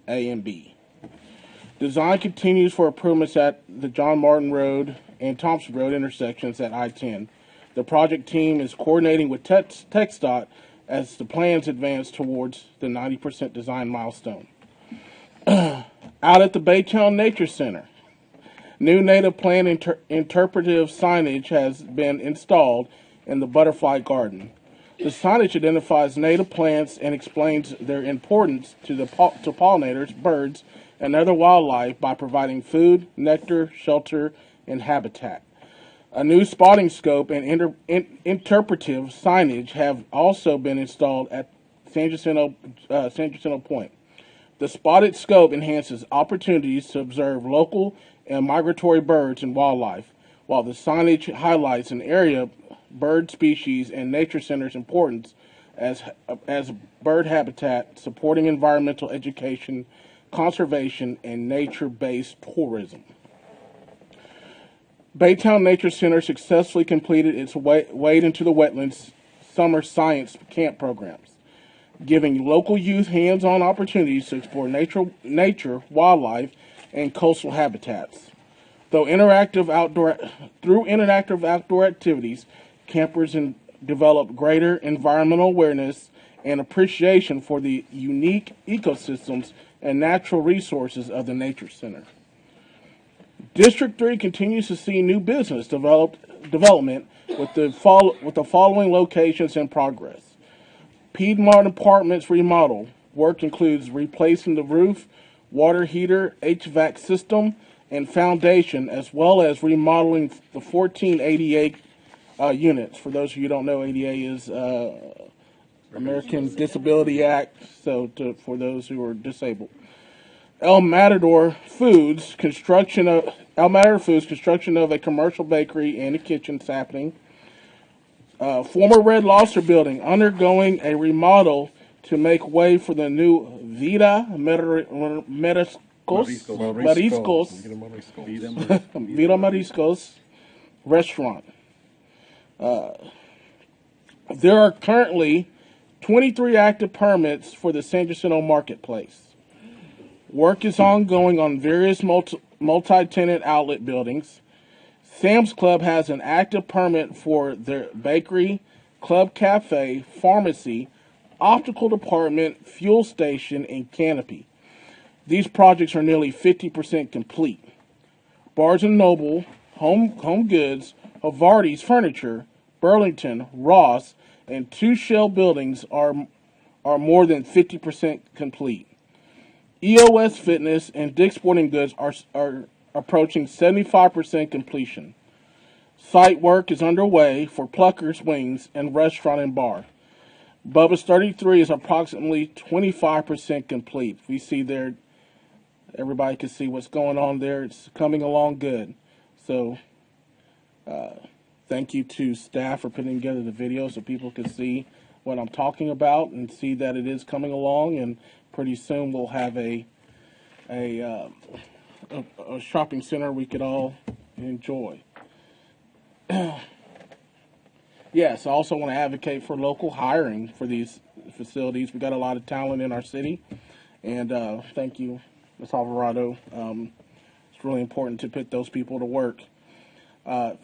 A and B. Design continues for improvements at the John Martin Road and Thompson Road intersections at I-10. The project team is coordinating with TxDOT as the plans advance towards the 90% design milestone. Out at the Baytown Nature Center, new native plant interpretive signage has been installed in the butterfly garden. The signage identifies native plants and explains their importance to pollinators, birds, and other wildlife by providing food, nectar, shelter, and habitat. A new spotting scope and interpretive signage have also been installed at San Jacinto Point. The spotted scope enhances opportunities to observe local and migratory birds and wildlife, while the signage highlights an area bird species and nature center's importance as bird habitat, supporting environmental education, conservation, and nature-based tourism. Baytown Nature Center successfully completed its Wade into the Wetlands summer science camp programs, giving local youth hands-on opportunities to explore nature, wildlife, and coastal habitats. Through interactive outdoor activities, campers develop greater environmental awareness and appreciation for the unique ecosystems and natural resources of the Nature Center. District 3 continues to see new business development with the following locations in progress. Piedmont Apartments remodel. Work includes replacing the roof, water heater, HVAC system, and foundation, as well as remodeling the 14 ADA units. For those of you who don't know, ADA is American Disability Act, so for those who are disabled. El Matador Foods construction of a commercial bakery and a kitchen is happening. Former Red Lobster building undergoing a remodel to make way for the new Vida Mariscos. Vida Mariscos restaurant. There are currently 23 active permits for the San Jacinto Marketplace. Work is ongoing on various multi-tenant outlet buildings. Sam's Club has an active permit for their bakery, club cafe, pharmacy, optical department, fuel station, and canopy. These projects are nearly 50% complete. Barnes & Noble, Home Goods, Havarti's Furniture, Burlington, Ross, and 2 Shell buildings are more than 50% complete. EOS Fitness and Dick's Sporting Goods are approaching 75% completion. Site work is underway for Plucker's Wings and Restaurant and Bar. Bubba's 33 is approximately 25% complete. We see there, everybody can see what's going on there. It's coming along good. So, thank you to staff for putting together the video so people can see what I'm talking about and see that it is coming along. And pretty soon we'll have a shopping center we could all enjoy. Yes, I also want to advocate for local hiring for these facilities. We got a lot of talent in our city, and thank you, Ms. Alvarado. It's really important to put those people to work.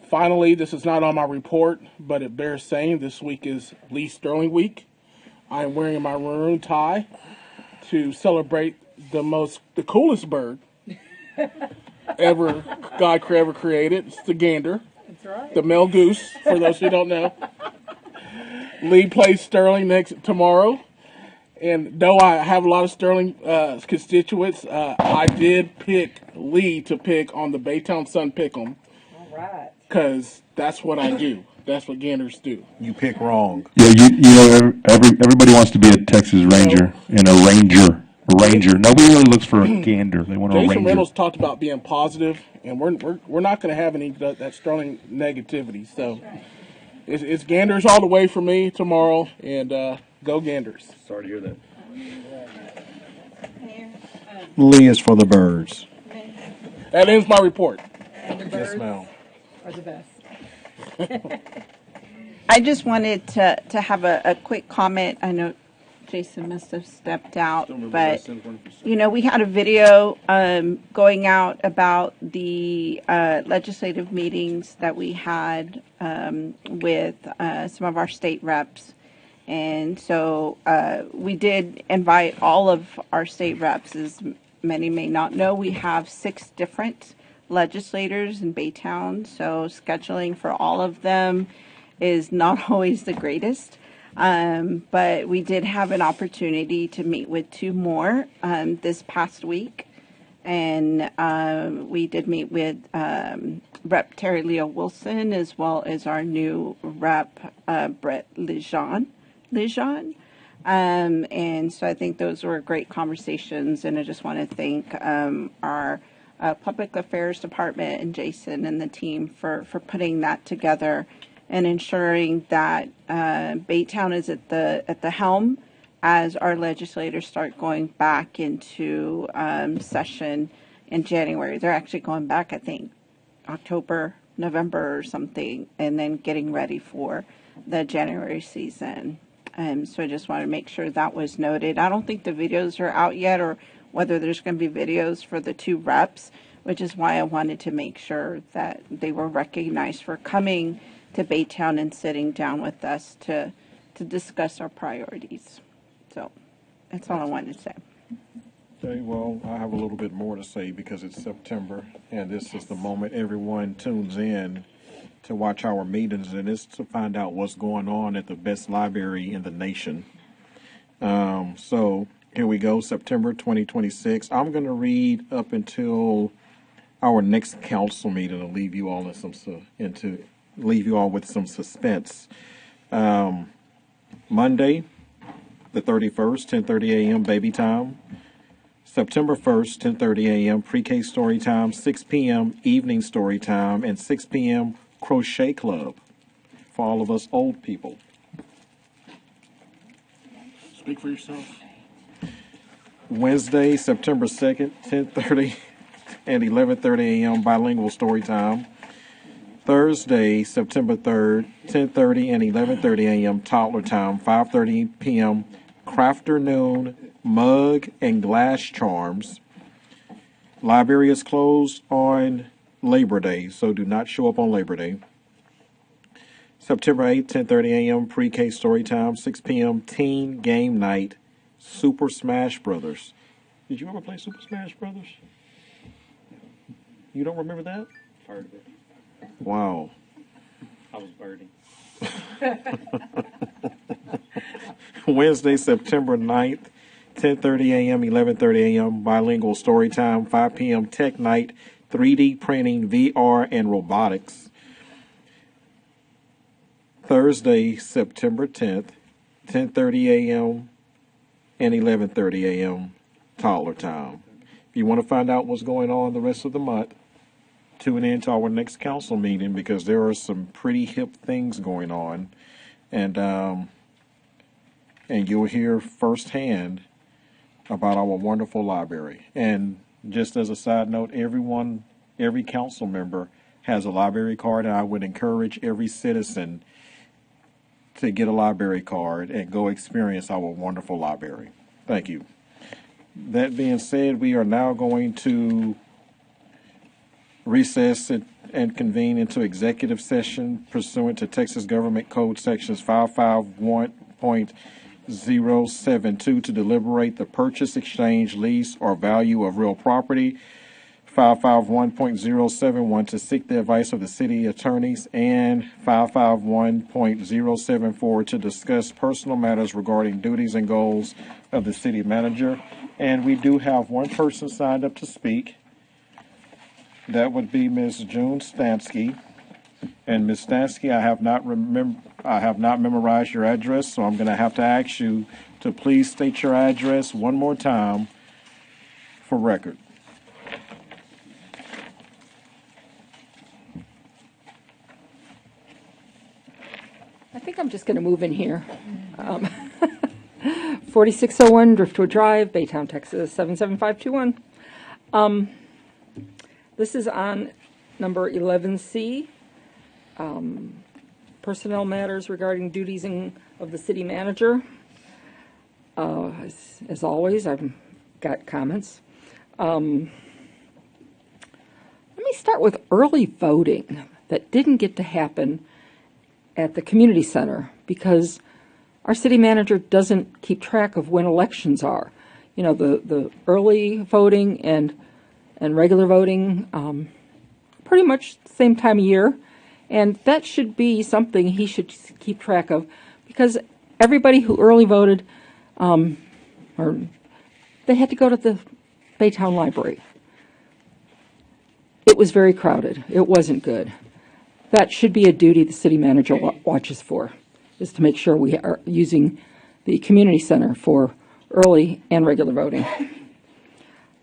Finally, this is not on my report, but it bears saying this week is Lee Sterling Week. I am wearing my maroon tie to celebrate the coolest bird God ever created. It's the gander. That's right. The male goose, for those who don't know. Lee plays Sterling tomorrow. And though I have a lot of Sterling constituents, I did pick Lee to pick on the Baytown Sun Pick'em. All right. Because that's what I do. That's what ganders do. You pick wrong. Yeah, you know, everybody wants to be a Texas Ranger and a Ranger. Nobody really looks for a gander. They want a Jason Ranger. Reynolds talked about being positive, and we're not going to have any of that Sterling negativity. So it's ganders all the way for me tomorrow, and go Ganders. Sorry to hear that. Lee is for the birds. That ends my report. Yes, ma'am. Are the best. I just wanted to have a quick comment. I know Jason must have stepped out, but you know, we had a video going out about the legislative meetings that we had with some of our state reps. And so we did invite all of our state reps. As many may not know, we have 6 different legislators in Baytown, so scheduling for all of them is not always the greatest. But we did have an opportunity to meet with 2 more this past week. And we did meet with Rep. Terry Leo Wilson, as well as our new Rep. Brett Lejean. And so I think those were great conversations, and I just want to thank our Public Affairs Department and Jason and the team for putting that together and ensuring that Baytown is at the helm as our legislators start going back into session in January. They're actually going back, I think, October, November or something, and then getting ready for the January season. So I just want to make sure that was noted. I don't think the videos are out yet, or whether there's going to be videos for the 2 reps, which is why I wanted to make sure that they were recognized for coming to Baytown and sitting down with us to discuss our priorities. So that's all I wanted to say. Okay, well, I have a little bit more to say because it's September, and this is the moment everyone tunes in to watch our meetings, and it's to find out what's going on at the best library in the nation. So here we go, September 2026. I'm going to read up until our next council meeting and leave you all with some suspense. Monday, the 31st, 10:30 a.m. baby time. September 1st, 10:30 a.m. pre-K story time, 6 p.m. evening story time, and 6 p.m. crochet club for all of us old people. Speak for yourself. Wednesday, September 2nd, 10:30 and 11:30 a.m. bilingual story time. Thursday, September 3rd, 10:30 and 11:30 a.m. toddler time, 5:30 p.m. crafternoon mug and glass charms. Library is closed on Labor Day, so do not show up on Labor Day. September 8th, 10:30 a.m. pre-K story time, 6 p.m. teen game night, Super Smash Brothers. Did you ever play Super Smash Brothers? You don't remember that? Heard of it. Wow. I was birding. Wednesday, September 9th, 10:30 a.m., 11:30 a.m. bilingual story time, 5 p.m. tech night, 3D printing, VR, and robotics. Thursday, September 10th, 10:30 a.m. and 11:30 a.m. toddler time. If you want to find out what's going on the rest of the month, tune in to our next council meeting because there are some pretty hip things going on, and you'll hear firsthand about our wonderful library. And just as a side note, every council member has a library card, and I would encourage every citizen to get a library card and go experience our wonderful library. Thank you. That being said, we are now going to recess and convene into executive session pursuant to Texas Government Code Sections 551.072 to deliberate the purchase, exchange, lease, or value of real property, 551.071 to seek the advice of the city attorneys, and 551.074 to discuss personal matters regarding duties and goals of the city manager. And we do have one person signed up to speak. That would be Ms. June Stansky. And Ms. Stansky, I have not memorized your address, so I'm going to have to ask you to please state your address one more time for record. I think I'm just going to move in here. 4601 Driftwood Drive, Baytown, Texas, 77521. This is on number 11C, personnel matters regarding duties of the city manager. As always, I've got comments. Let me start with early voting that didn't get to happen at the community center because our city manager doesn't keep track of when elections are. You know, the early voting and regular voting, pretty much the same time of year. And that should be something he should keep track of because everybody who early voted, they had to go to the Baytown Library. It was very crowded. It wasn't good. That should be a duty the city manager watches for, is to make sure we are using the community center for early and regular voting.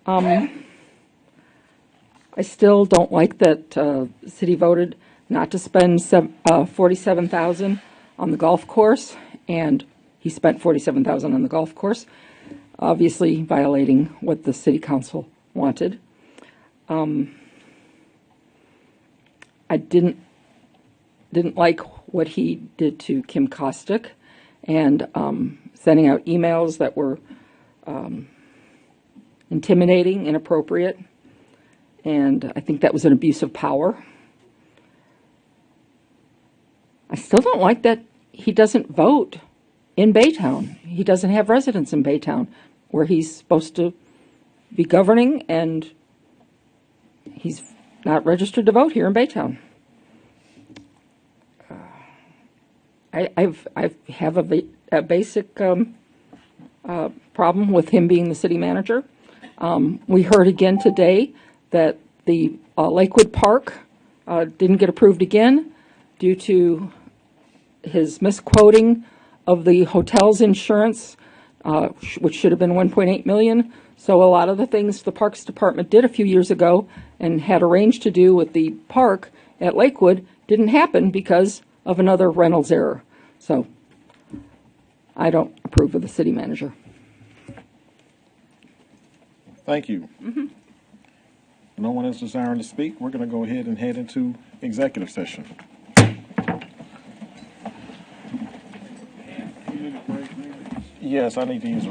I still don't like that the city voted not to spend $47,000 on the golf course, and he spent $47,000 on the golf course, obviously violating what the city council wanted. I didn't like what he did to Kim Kostick and sending out emails that were intimidating, inappropriate, and I think that was an abuse of power. I still don't like that he doesn't vote in Baytown. He doesn't have residents in Baytown where he's supposed to be governing, and he's not registered to vote here in Baytown. I have a basic problem with him being the city manager. We heard again today that the Lakewood Park didn't get approved again due to his misquoting of the hotel's insurance, which should have been $1.8 million. So a lot of the things the Parks Department did a few years ago and had arranged to do with the park at Lakewood didn't happen because of another Reynolds error. So I don't approve of the city manager. Thank you. No one is desiring to speak. We're going to go ahead and head into executive session. Yes, I need to use.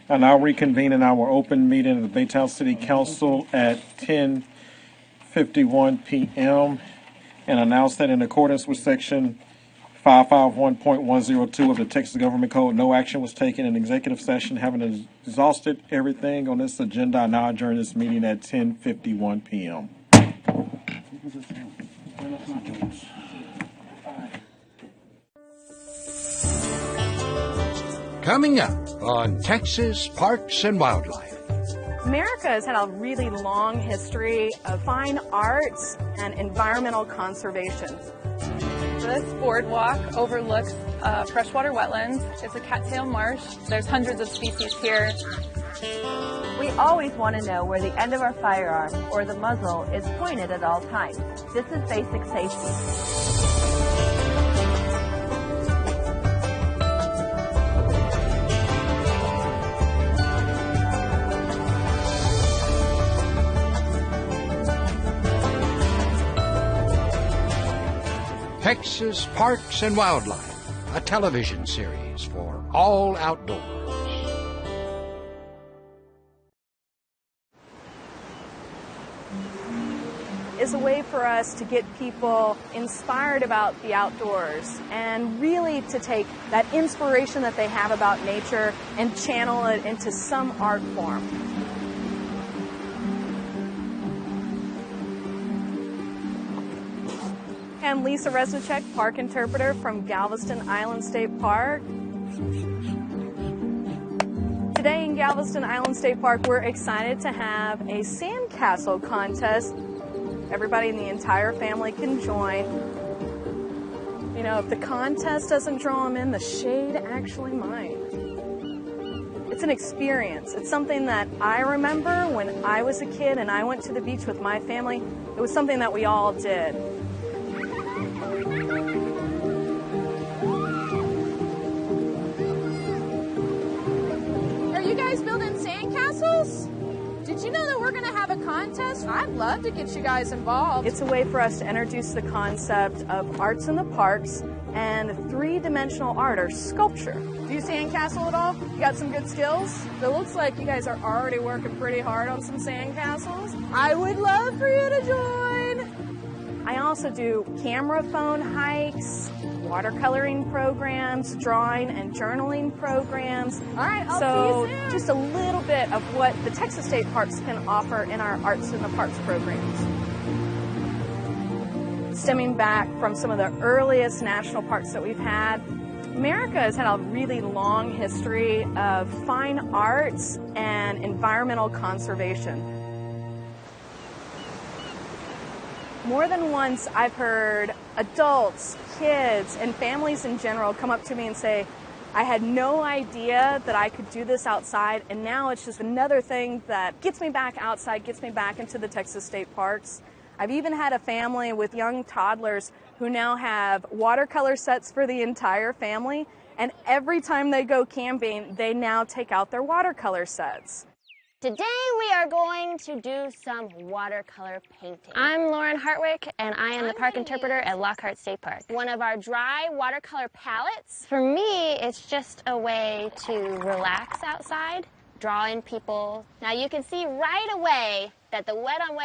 I now reconvene in our open meeting of the Baytown City Council at 10:51 p.m. and announce that in accordance with Section 551.102 of the Texas Government Code, no action was taken in executive session. Having exhausted everything on this agenda, I now adjourn this meeting at 10:51 p.m. Coming up on Texas Parks and Wildlife. America has had a really long history of fine arts and environmental conservation. This boardwalk overlooks freshwater wetlands. It's a cattail marsh. There's hundreds of species here. We always want to know where the end of our firearm or the muzzle is pointed at all times. This is basic safety. Texas Parks and Wildlife, a television series for all outdoors. Is a way for us to get people inspired about the outdoors and really to take that inspiration that they have about nature and channel it into some art form. I'm Lisa Resnicek, park interpreter from Galveston Island State Park. Today in Galveston Island State Park, we're excited to have a sandcastle contest. Everybody in the entire family can join. You know, if the contest doesn't draw them in, the shade actually might. It's an experience. It's something that I remember when I was a kid and I went to the beach with my family. It was something that we all did. Are you guys building sandcastles? Did you know that we're going to have a contest? I'd love to get you guys involved. It's a way for us to introduce the concept of arts in the parks and three-dimensional art or sculpture. Do you sandcastle at all? You got some good skills? It looks like you guys are already working pretty hard on some sandcastles. I would love for you to join. I also do camera phone hikes, watercoloring programs, drawing and journaling programs. All right, I'll see you soon. Just a little bit of what the Texas State Parks can offer in our Arts in the Parks programs. Stemming back from some of the earliest national parks that we've had, America has had a really long history of fine arts and environmental conservation. More than once, I've heard adults, kids, and families in general come up to me and say, I had no idea that I could do this outside, and now it's just another thing that gets me back outside, gets me back into the Texas State Parks. I've even had a family with young toddlers who now have watercolor sets for the entire family, and every time they go camping, they now take out their watercolor sets. Today we are going to do some watercolor painting. I'm Lauren Hartwick and I am the park interpreter at Lockhart State Park. One of our dry watercolor palettes. For me, it's just a way to relax outside, draw in people. Now you can see right away that the wet on wet